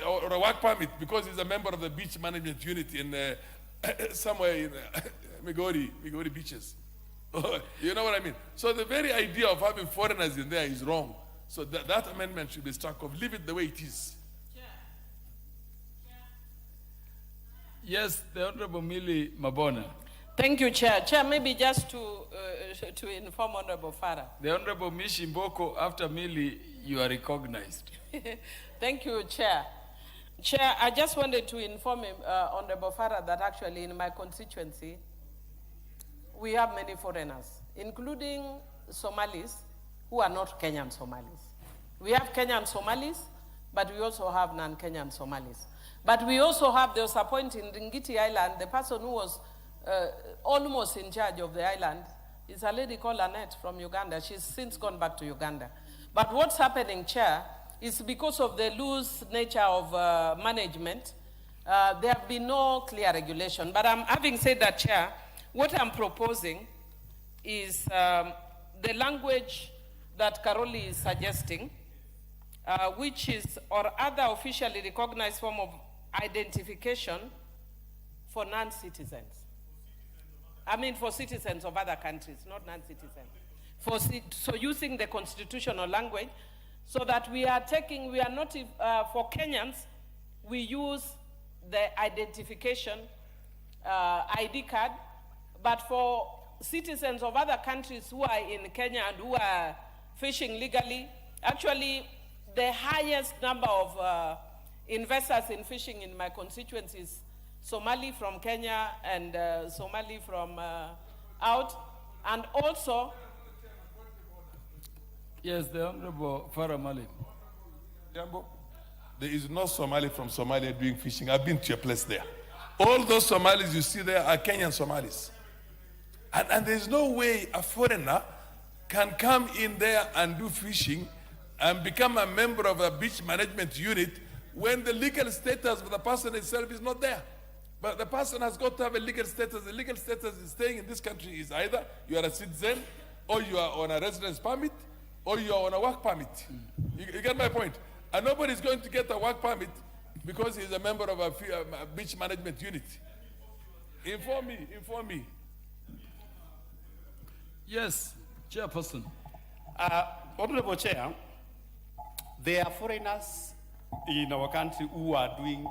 or a work permit because he's a member of the beach management unit in somewhere in Migori beaches? You know what I mean? So the very idea of having foreigners in there is wrong. So that amendment should be struck off. Leave it the way it is. Yes, the Honorable Millie Mabona. Thank you, Chair. Chair, maybe just to inform Honorable Farah. The Honorable Mishi Mboko, after Millie, you are recognized. Thank you, Chair. Chair, I just wanted to inform Honorable Farah that actually in my constituency, we have many foreigners, including Somalis who are not Kenyan Somalis. We have Kenyan Somalis, but we also have non-Kenyan Somalis. But we also have, there was a point in Ringiti Island, the person who was almost in charge of the island is a lady called Annette from Uganda. She's since gone back to Uganda. But what's happening, Chair, is because of the loose nature of management, there have been no clear regulation. But having said that, Chair, what I'm proposing is the language that Karoli is suggesting, which is, or other officially recognized form of identification for non-citizens. I mean for citizens of other countries, not non-citizens. So using the constitutional language, so that we are not, for Kenyans, we use the identification ID card, but for citizens of other countries who are in Kenya and who are fishing legally, actually the highest number of investors in fishing in my constituency is Somali from Kenya and Somali from out, and also... Yes, the Honorable Farah Malik. There is no Somali from Somalia doing fishing. I've been to your place there. All those Somalis you see there are Kenyan Somalis. And there's no way a foreigner can come in there and do fishing and become a member of a beach management unit when the legal status of the person itself is not there. But the person has got to have a legal status. The legal status is staying in this country is either you are a citizen, or you are on a residence permit, or you are on a work permit. You get my point? And nobody is going to get a work permit because he's a member of a beach management unit. Inform me. Yes, Chairperson. Honorable Chair, there are foreigners in our country who are doing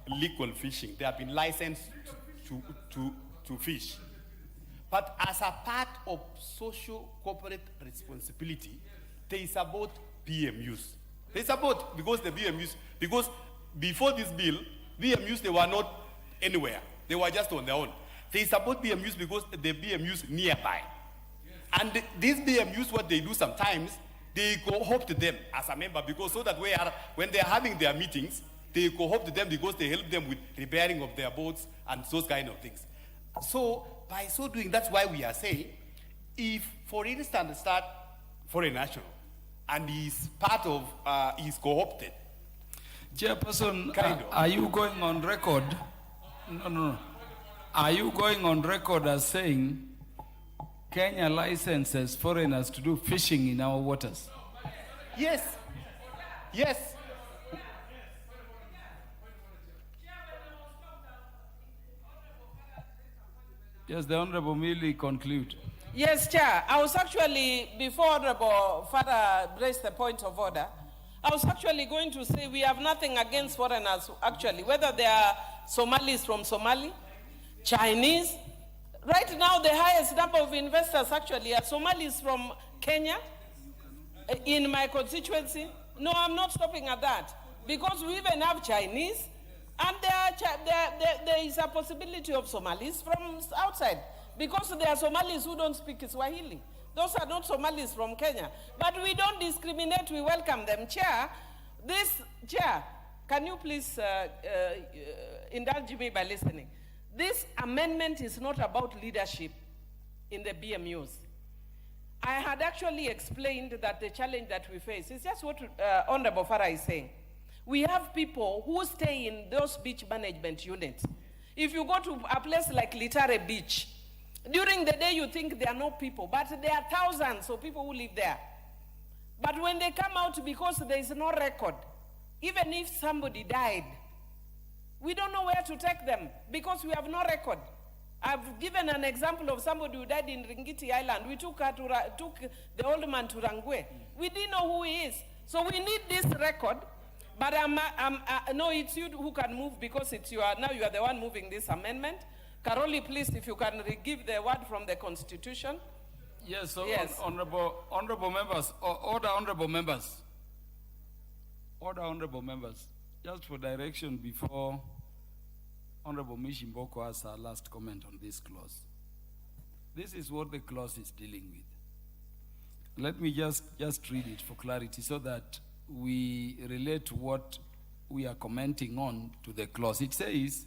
legal fishing. They have been licensed to fish. But as a part of social corporate responsibility, there is about BMUs. Because before this bill, BMUs, they were not anywhere. They were just on their own. They support BMUs because the BMUs nearby. And these BMUs, what they do sometimes, they co-opt them as a member, because so that when they are having their meetings, they co-opt them because they help them with repairing of their boats and those kind of things. So by so doing, that's why we are saying, if, for instance, start foreign national and he's part of, he's co-opted. Chairperson, are you going on record? No. Are you going on record as saying Kenya licenses foreigners to do fishing in our waters? Yes. Yes. Yes, the Honorable Millie conclude. Yes, Chair. I was actually, before Honorable Father raised the point of order, I was actually going to say we have nothing against foreigners, actually, whether they are Somalis from Somali, Chinese. Right now, the highest number of investors actually are Somalis from Kenya in my constituency. No, I'm not stopping at that, because we even have Chinese, And there is a possibility of Somalis from outside, because there are Somalis who don't speak Swahili. Those are not Somalis from Kenya. But we don't discriminate, we welcome them. Chair, can you please indulge me by listening? This amendment is not about leadership in the BMUs. I had actually explained that the challenge that we face is just what Honorable Farah is saying. We have people who stay in those beach management units. If you go to a place like Litare Beach, during the day you think there are no people, but there are thousands of people who live there. But when they come out, because there is no record, even if somebody died, we don't know where to take them because we have no record. I've given an example of somebody who died in Ringiti Island. We took the old man to Rangwe. We didn't know who he is. So we need this record. But no, it's you who can move, because now you are the one moving this amendment. Karoli, please, if you can give the word from the Constitution. Yes, so yes. Honorable members, order honorable members. Order honorable members. Just for direction before Honorable Mishimboko has her last comment on this clause. This is what the clause is dealing with. Let me just read it for clarity so that we relate what we are commenting on to the clause. It says,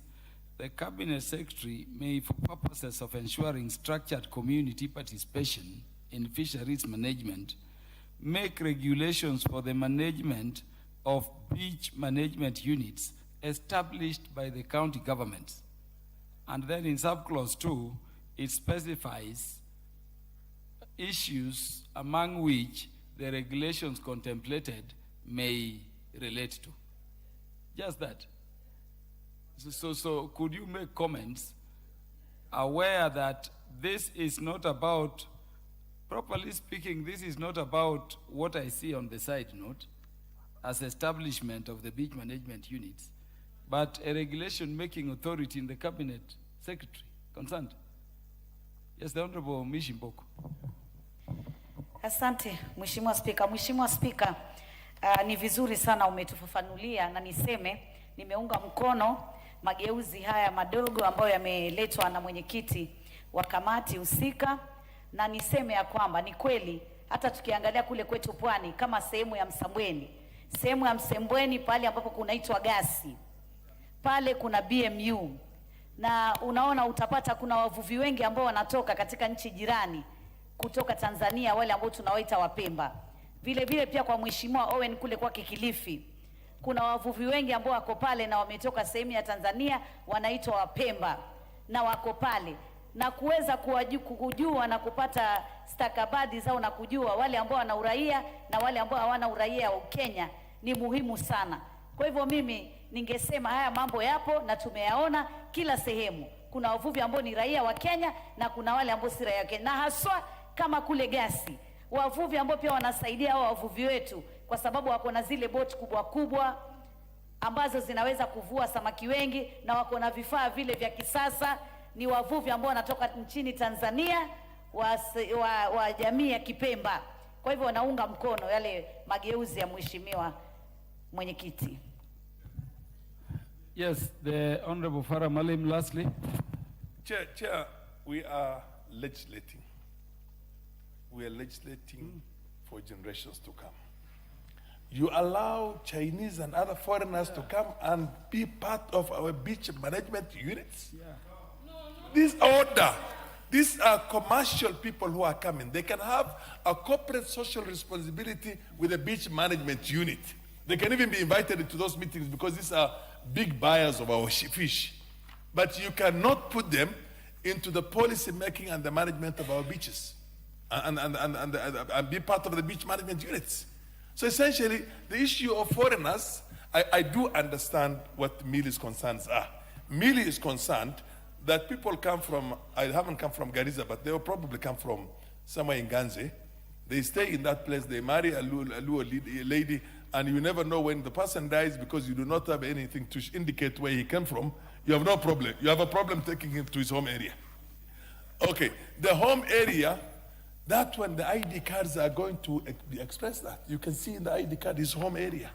the Cabinet Secretary may, for purposes of ensuring structured community participation in fisheries management, make regulations for the management of beach management units established by the county governments. And then in subclause 2, it specifies issues among which the regulations contemplated may relate to. Just that. So could you make comments aware that this is not about, properly speaking, this is not about what I see on the side note as establishment of the beach management units, but a regulation making authority in the Cabinet Secretary concerned. Yes, the Honorable Mishimboko. Asante, Mheshimiwa Spika. Mheshimiwa Spika, ni vizuri sana umetufafanulia, na niseme nimeunga mkono mageuzi haya madogo ambayo yameletwa na mwenyekiti wa kamati husika, na niseme ya kwamba ni kweli hata tukiangalia kule kwetu Pwani kama sehemu ya Msembweni pale ambapo kunaitwa Gasi, pale kuna BMU, na unaona utapata kuna wavuvi wengi ambao wanatoka katika nchi jirani kutoka Tanzania, wale ambao tunawaita Wapemba. Vile vile pia kwa Mheshimiwa Owen kule kwa Kilifi kuna wavuvi wengi ambao wako pale na wametoka sehemu ya Tanzania, wanaitwa Wapemba na wako pale, na kuweza kujua na kupata stakabadhi zao na kujua wale ambao wana uraia na wale ambao hawana uraia wa Kenya ni muhimu sana. Kwa hivyo mimi ningesema haya mambo yapo na tumeyaona kila sehemu. Kuna wavuvi ambao ni raia wa Kenya na kuna wale ambao si raia wa Kenya, na haswa kama kule Gasi, wavuvi ambao pia wanasaidia hao wavuvi wetu, kwa sababu wako na zile boti kubwa kubwa ambazo zinaweza kuvua samaki wengi, na wako na vifaa vile vya kisasa. Ni wavuvi ambao wanatoka nchini Tanzania wa jamii ya Kipemba. Kwa hivyo wanaunga mkono yale mageuzi ya Mheshimiwa mwenyekiti. Yes, the Honorable Farah Malim, lastly. Chair, we are legislating. We are legislating for generations to come. You allow Chinese and other foreigners to come and be part of our beach management units? This order, these are commercial people who are coming. They can have a corporate social responsibility with a beach management unit. They can even be invited to those meetings because these are big buyers of our fish. But you cannot put them into the policy making and the management of our beaches and be part of the beach management units. So essentially, the issue of foreigners, I do understand what Mili's concerns are. Mili is concerned that people come from, I haven't come from Garissa, but they will probably come from somewhere in Ganze. They stay in that place, they marry a Luo lady, and you never know when the person dies because you do not have anything to indicate where he came from. You have no problem. You have a problem taking him to his home area. Okay, the home area, that one, the ID cards are going to express that. You can see in the ID card his home area.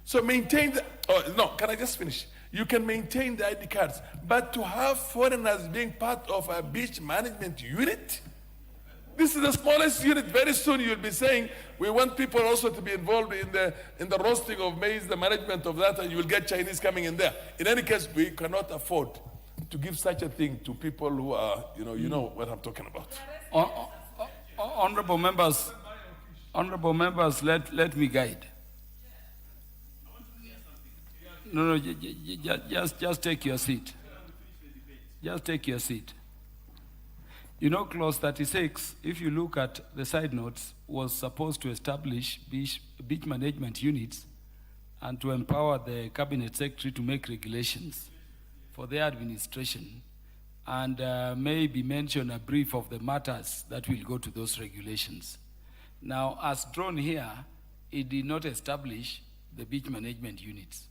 So maintain the, oh no, can I just finish? You can maintain the ID cards, but to have foreigners being part of a beach management unit, this is the smallest unit. Very soon you'll be saying, we want people also to be involved in the roasting of maize, the management of that, and you will get Chinese coming in there. In any case, we cannot afford to give such a thing to people who are, you know what I'm talking about. Honorable members, let me guide. No, just take your seat. Just take your seat. You know, clause 36, if you look at the side notes, was supposed to establish beach management units and to empower the cabinet secretary to make regulations for their administration, and maybe mention a brief of the matters that will go to those regulations. Now, as drawn here, it did not establish the beach management units.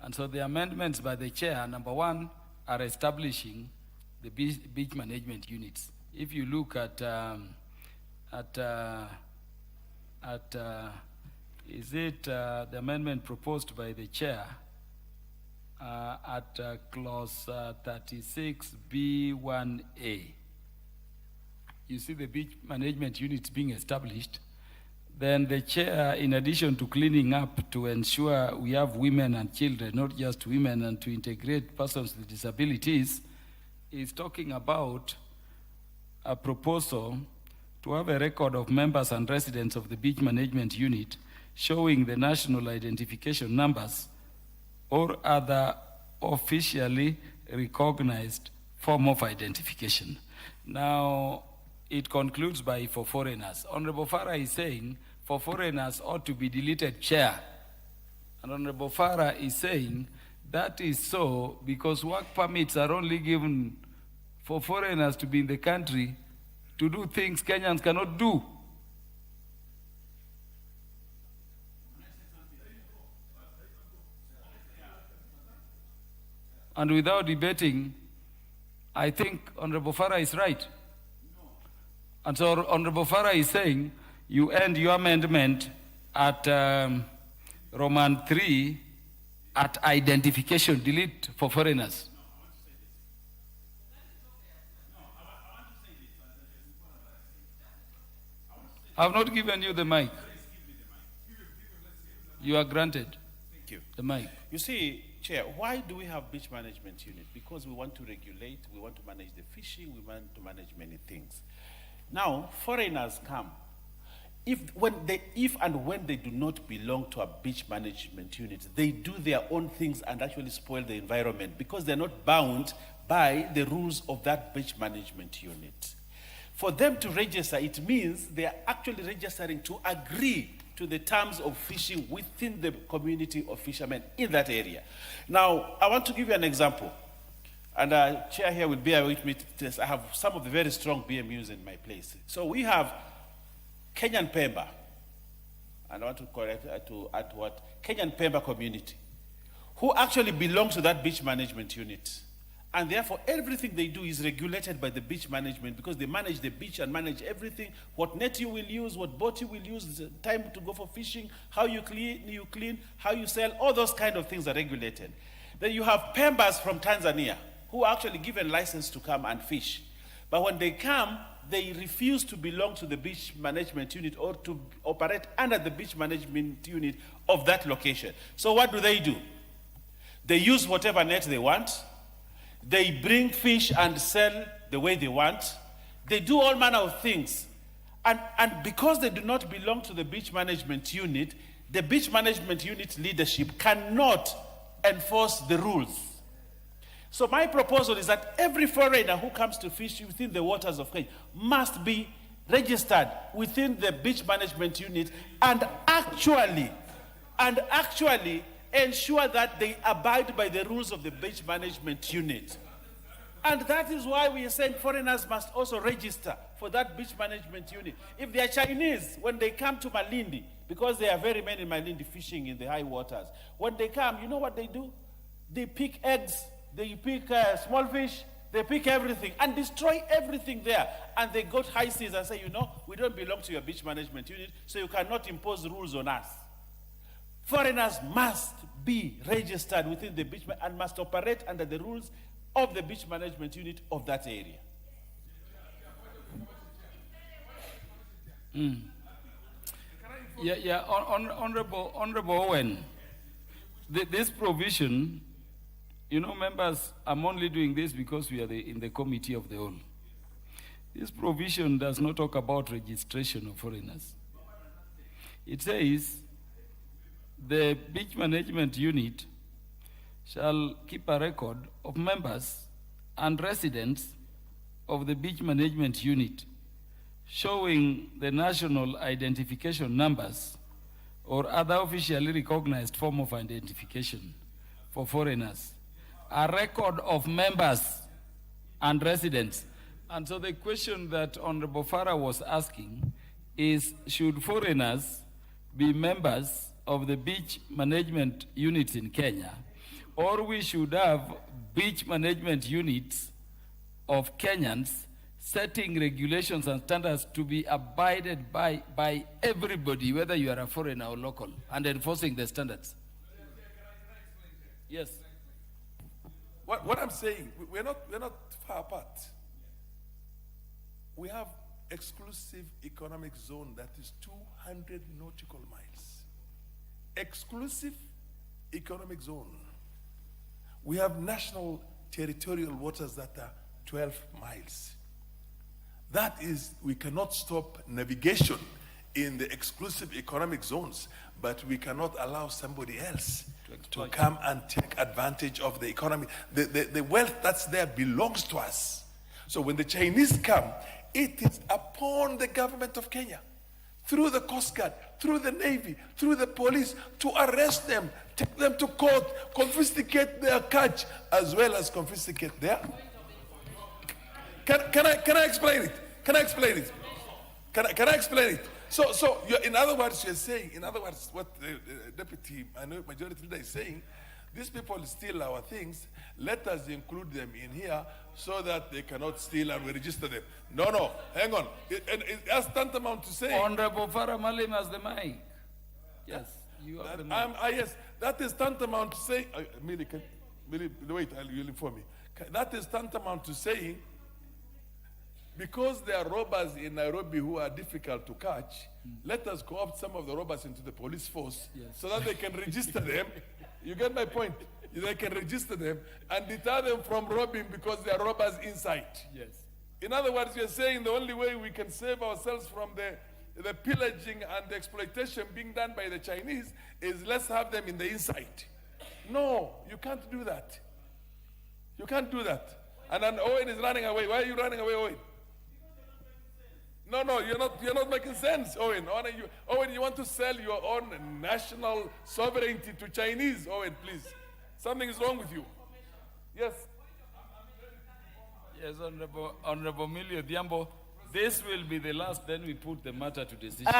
And so the amendments by the chair, number one, are establishing the beach management units. If you look at is it the amendment proposed by the chair at clause 36B1A, you see the beach management units being established. Then the chair, in addition to cleaning up to ensure we have women and children, not just women, and to integrate persons with disabilities, is talking about a proposal to have a record of members and residents of the beach management unit showing the national identification numbers or other officially recognized form of identification. Now, it concludes by for foreigners. Honorable Farah is saying for foreigners ought to be deleted, chair. And Honorable Farah is saying that is so because work permits are only given for foreigners to be in the country to do things Kenyans cannot do. And without debating, I think Honorable Farah is right. And so Honorable Farah is saying you end your amendment at Roman 3 at identification, delete for foreigners. I've not given you the mic. You are granted. Thank you. The mic. You see, Chair, why do we have beach management unit? Because we want to regulate, we want to manage the fishing, we want to manage many things. Now, foreigners come. If and when they do not belong to a beach management unit, they do their own things and actually spoil the environment because they're not bound by the rules of that beach management unit. For them to register, it means they are actually registering to agree to the terms of fishing within the community of fishermen in that area. Now, I want to give you an example. And Chair here will bear with me. I have some of the very strong BMUs in my place. So we have Kenyan Pemba, and I want to correct to add what Kenyan Pemba community, who actually belongs to that beach management unit. And therefore, everything they do is regulated by the beach management because they manage the beach and manage everything. What net you will use, what boat you will use, the time to go for fishing, how you clean, how you sell, all those kind of things are regulated. Then you have Pembas from Tanzania who are actually given license to come and fish. But when they come, they refuse to belong to the beach management unit or to operate under the beach management unit of that location. So what do? They use whatever net they want. They bring fish and sell the way they want. They do all manner of things. And because they do not belong to the beach management unit, the beach management unit leadership cannot enforce the rules. So my proposal is that every foreigner who comes to fish within the waters of Kenya must be registered within the beach management unit and actually ensure that they abide by the rules of the beach management unit. And that is why we are saying foreigners must also register for that beach management unit. If they are Chinese, when they come to Malindi, because there are very many Malindi fishing in the high waters, when they come, you know what they do? They pick eggs, they pick small fish, they pick everything and destroy everything there. And they go to high seas and say, you know, we don't belong to your beach management unit, so you cannot impose rules on us. Foreigners must be registered within the beach and must operate under the rules of the beach management unit of that area. Honorable Owen, this provision, you know, members, I'm only doing this because we are in the committee of the whole. This provision does not talk about registration of foreigners. It says the beach management unit shall keep a record of members and residents of the beach management unit showing the national identification numbers or other officially recognized form of identification for foreigners. A record of members and residents. And so the question that Honorable Farah was asking is, should foreigners be members of the beach management units in Kenya, or we should have beach management units of Kenyans setting regulations and standards to be abided by everybody, whether you are a foreigner or local, and enforcing the standards? Yes. What I'm saying, we're not far apart. We have exclusive economic zone that is 200 nautical miles. Exclusive economic zone. We have national territorial waters that are 12 miles. That is, we cannot stop navigation in the exclusive economic zones, but we cannot allow somebody else to come and take advantage of the economy. The wealth that's there belongs to us. So when the Chinese come, it is upon the government of Kenya, through the Coast Guard, through the Navy, through the police, to arrest them, take them to court, confiscate their catch, as well as confiscate their... Can I explain it? Can I explain it? Can I explain it? So in other words, you're saying, in other words, what the Deputy Majority Leader is saying, these people steal our things, let us include them in here so that they cannot steal and we register them. No, hang on. That's tantamount to say... Honorable Farah Malim has the mic. Yes, you have the mic. Yes, that is tantamount to say... Millie, wait, you'll inform me. That is tantamount to saying, because there are robbers in Nairobi who are difficult to catch, let us co-opt some of the robbers into the police force so that they can register them. You get my point? They can register them and deter them from robbing because they are robbers inside. Yes. In other words, you're saying the only way we can save ourselves from the pillaging and the exploitation being done by the Chinese is let's have them in the inside. No, you can't do that. You can't do that. And then Owen is running away. Why are you running away, Owen? No, you're not making sense, Owen. Owen, you want to sell your own national sovereignty to Chinese, Owen, please. Something is wrong with you. Yes. Yes, Honorable Millie Odhiambo, this will be the last, then we put the matter to decision.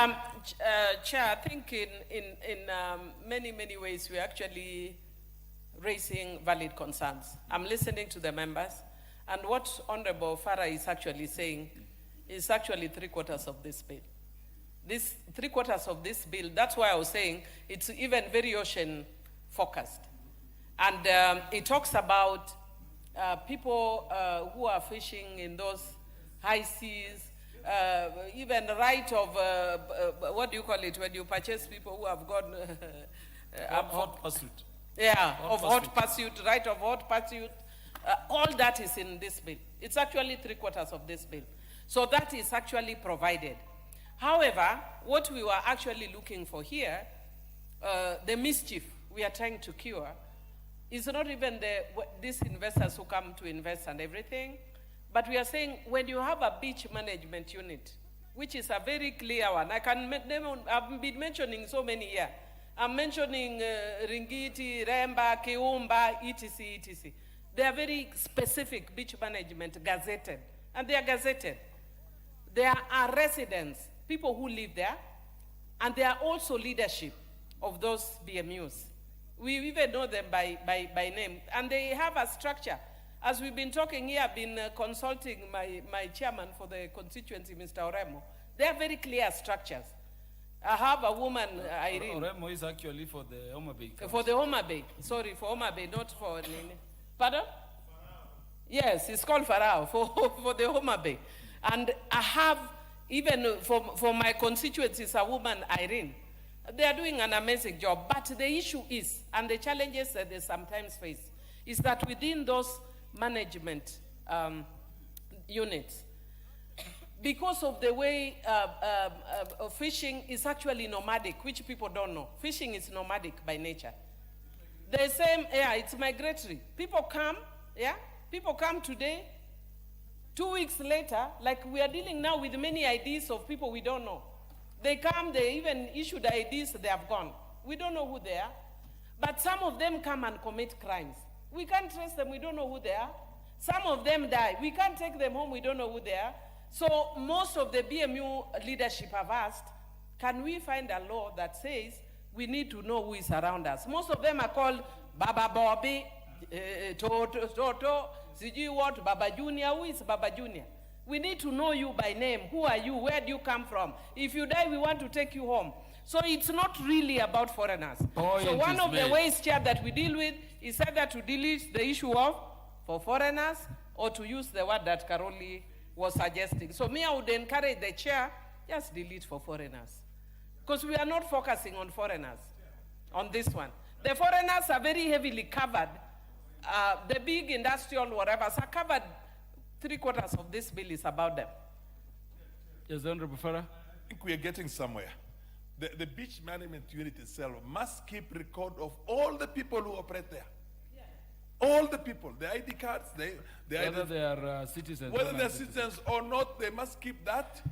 Chair, I think in many ways we're actually raising valid concerns. I'm listening to the members, and what Honorable Farah is actually saying is actually 3/4 of this bill. This 3/4 of this bill, that's why I was saying it's even very ocean focused. And it talks about people who are fishing in those high seas, even right of, what do you call it, when you purchase people who have gone... hot pursuit. Yeah, hot pursuit, right of hot pursuit. All that is in this bill. It's actually 3/4 of this bill. So that is actually provided. However, what we were actually looking for here, the mischief we are trying to cure, is not even these investors who come to invest and everything, but we are saying when you have a beach management unit, which is a very clear one, I've been mentioning so many here. I'm mentioning Ringiti, Remba, Kiumba, etc. They are very specific beach management gazetted, and they are gazetted. There are residents, people who live there, and they are also leadership of those BMUs. We even know them by name, and they have a structure. As we've been talking here, I've been consulting my chairman for the constituency, Mr. Oremo. They are very clear structures. I have a woman, Irene. Oremo is actually for the Homa Bay. For the Homa Bay. Sorry, for Homa Bay, not for... Pardon? Yes, it's called Farao, for the Homa Bay. And I have, even for my constituencies, a woman, Irene. They are doing an amazing job. But the issue is, and the challenges that they sometimes face, is that within those management units, because of the way fishing is actually nomadic, which people don't know. Fishing is nomadic by nature. The same, yeah, it's migratory. People come, yeah? People come today, 2 weeks later, like we are dealing now with many IDs of people we don't know. They come, they even issued IDs, they have gone. We don't know who they are. But some of them come and commit crimes. We can't trace them, we don't know who they are. Some of them die. We can't take them home, we don't know who they are. So most of the BMU leadership have asked, can we find a law that says we need to know who is around us? Most of them are called Baba Bobby, Toto, Siji what, Baba Junior. Who is Baba Junior? We need to know you by name. Who are you? Where do you come from? If you die, we want to take you home. So it's not really about foreigners. So one of the ways, Chair, that we deal with is either to delete the issue of for foreigners or to use the word that Karoli was suggesting. So me, I would encourage the Chair, just delete for foreigners. Because we are not focusing on foreigners on this one. The foreigners are very heavily covered. The big industrial whatevers are covered. 3/4 of this bill is about them. Yes, Honorable Farah. I think we are getting somewhere. The beach management unit itself must keep record of all the people who operate there. Yeah. All the people, the ID cards, whether they are citizens. Whether they are citizens or not, they must keep that,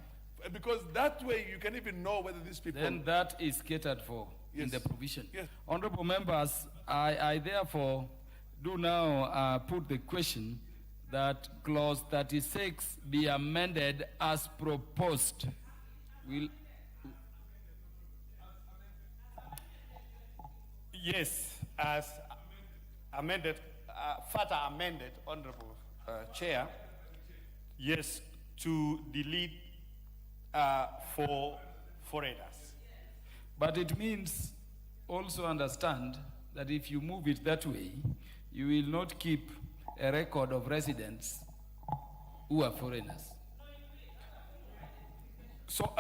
because that way you can even know whether these people... Then that is catered for in the provision. Yes. Honorable members, I therefore do now put the question that clause 36 be amended as proposed. Yes, as amended, further amended, Honorable Chair. Yes, to delete for foreigners. But it means also understand that if you move it that way, you will not keep a record of residents who are foreigners. So,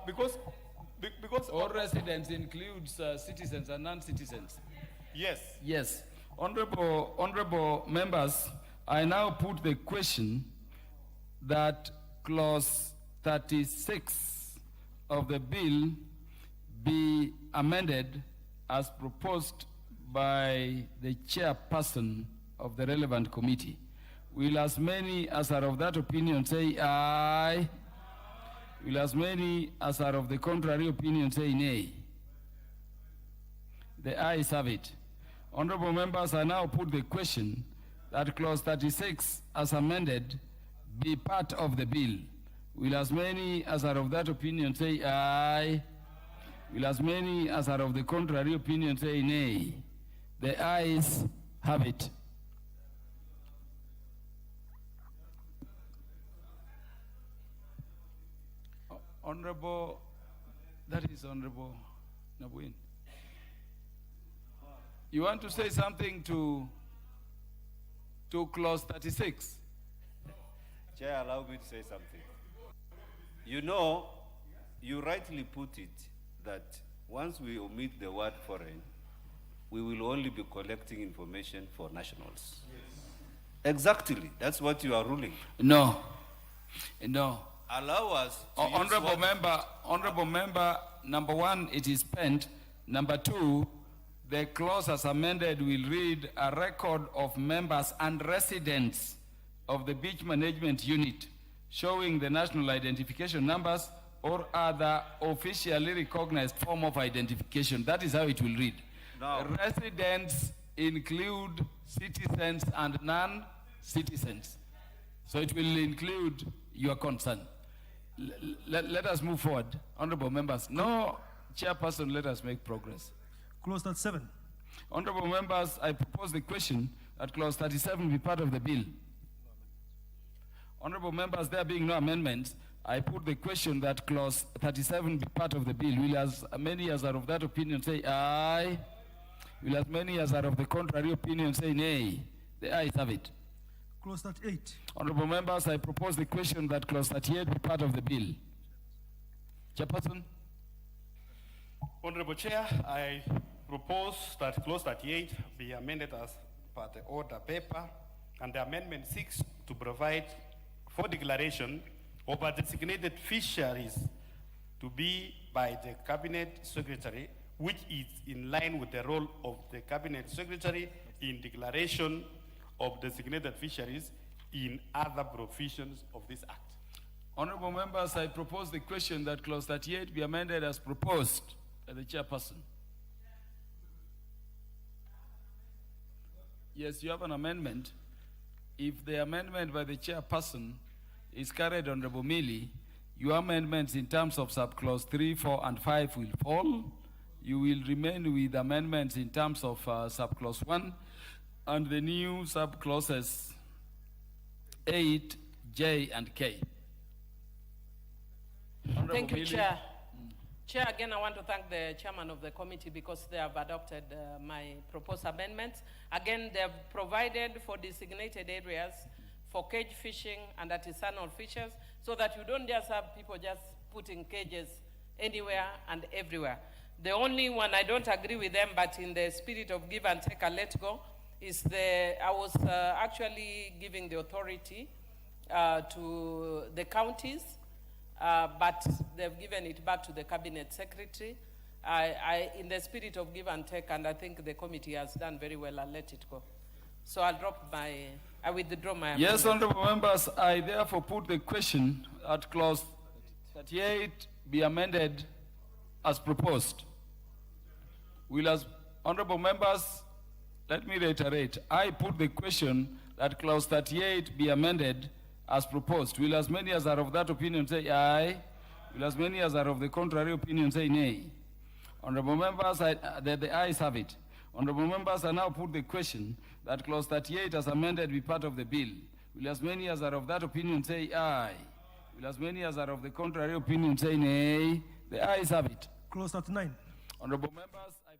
because all residents includes citizens and non-citizens. Yes. Yes. Honorable members, I now put the question that clause 36 of the bill be amended as proposed by the chairperson of the relevant committee. Will as many as are of that opinion say aye? Will as many as are of the contrary opinion say nay? The ayes have it. Honorable members, I now put the question that clause 36 as amended be part of the bill. Will as many as are of that opinion say aye? Will as many as are of the contrary opinion say nay? The ayes have it. Honorable, that is Honorable Nabuin. You want to say something to clause 36? Chair, allow me to say something. You know, you rightly put it that once we omit the word foreign, we will only be collecting information for nationals. Yes. Exactly. That's what you are ruling. No. Allow us to Honorable member, number one, it is penned. Number two, the clause as amended will read a record of members and residents of the beach management unit showing the national identification numbers or other officially recognized form of identification. That is how it will read. No. Residents include citizens and non-citizens. So it will include your concern. Let us move forward. Honorable members. No, chairperson, let us make progress. Clause 37. Honorable members, I propose the question that clause 37 be part of the bill. Honorable members, there being no amendments, I put the question that clause 37 be part of the bill. Will as many as are of that opinion say aye? Will as many as are of the contrary opinion say nay? The ayes have it. Clause 38. Honorable members, I propose the question that clause 38 be part of the bill. Chairperson. Honorable Chair, I propose that clause 38 be amended as per the order paper, and the amendment seeks to provide for declaration of a designated fisheries to be by the Cabinet Secretary, which is in line with the role of the Cabinet Secretary in declaration of designated fisheries in other provisions of this Act. Honorable members, I propose the question that clause 38 be amended as proposed by the chairperson. Yes, you have an amendment. If the amendment by the chairperson is carried, Honorable Millie, your amendments in terms of subclause 3, 4, and 5 will fall. You will remain with amendments in terms of subclause 1 and the new subclauses 8, J, and K. Thank you, Chair. Chair, again, I want to thank the chairman of the committee because they have adopted my proposed amendments. Again, they have provided for designated areas for cage fishing and artisanal fishers so that you don't just have people just putting cages anywhere and everywhere. The only one I don't agree with them, but in the spirit of give and take and let go, is I was actually giving the authority to the counties, but they've given it back to the Cabinet Secretary. In the spirit of give and take, and I think the committee has done very well, I'll let it go. So I withdraw my amendment. Yes, honorable members, I therefore put the question at clause 38 be amended as proposed. Will as honorable members, let me reiterate, I put the question that clause 38 be amended as proposed. Will as many as are of that opinion say aye? Will as many as are of the contrary opinion say nay? Honorable members, the ayes have it. Honorable members, I now put the question that clause 38 as amended be part of the bill. Will as many as are of that opinion say aye? Will as many as are of the contrary opinion say nay? The ayes have it. Clause 39. Honorable members, I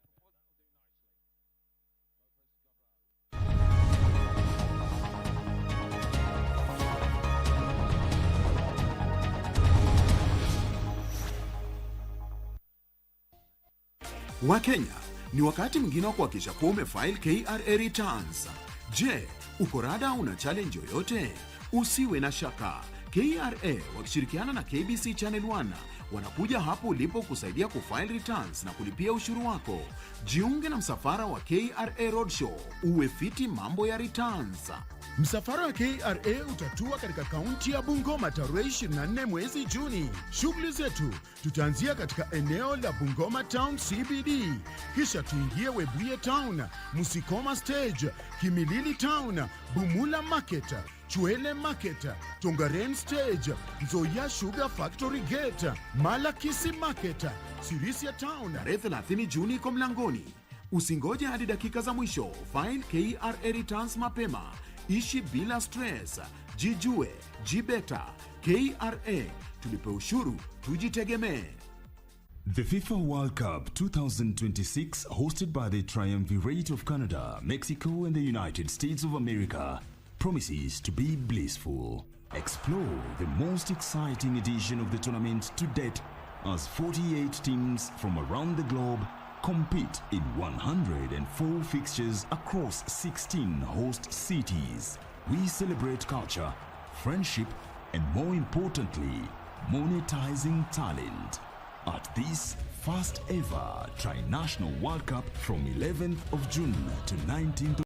Wakenya, ni wakati mwingine wa kuhakikisha kuwa umefile KRA returns. Je, uko rada una challenge yoyote? Usiwe na shaka. KRA wakishirikiana na KBC Channel 1 wanakuja hapo ulipo kusaidia kufile returns na kulipia ushuru wako. Jiunge na msafara wa KRA Roadshow, uwe fiti mambo ya returns. Msafara wa KRA utatua katika kaunti ya Bungoma tarehe 24 mwezi Juni. Shughuli zetu tutaanzia katika eneo la Bungoma Town CBD, kisha tuingie Webuye Town, Musikoma Stage, Kimilili Town, Bumula Market, Chwele Market, Tongaren Stage, Nzoia Sugar Factory Gate, Malakisi Market, Sirisia Town. Tarehe 30 Juni kwa mlangoni. Usingoje hadi dakika za mwisho. File KRA returns mapema. Ishi bila stress. Jijue, jibeta. KRA, tulipe ushuru, tujitegemee. The FIFA World Cup 2026, hosted by the Triumvirate of Canada, Mexico and the United States of America, promises to be blissful. Explore the most exciting edition of the tournament to date as 48 teams from around the globe compete in 104 fixtures across 16 host cities. We celebrate culture, friendship, and more importantly, monetizing talent. At this first ever Tri-National World Cup from 11th of June to 19th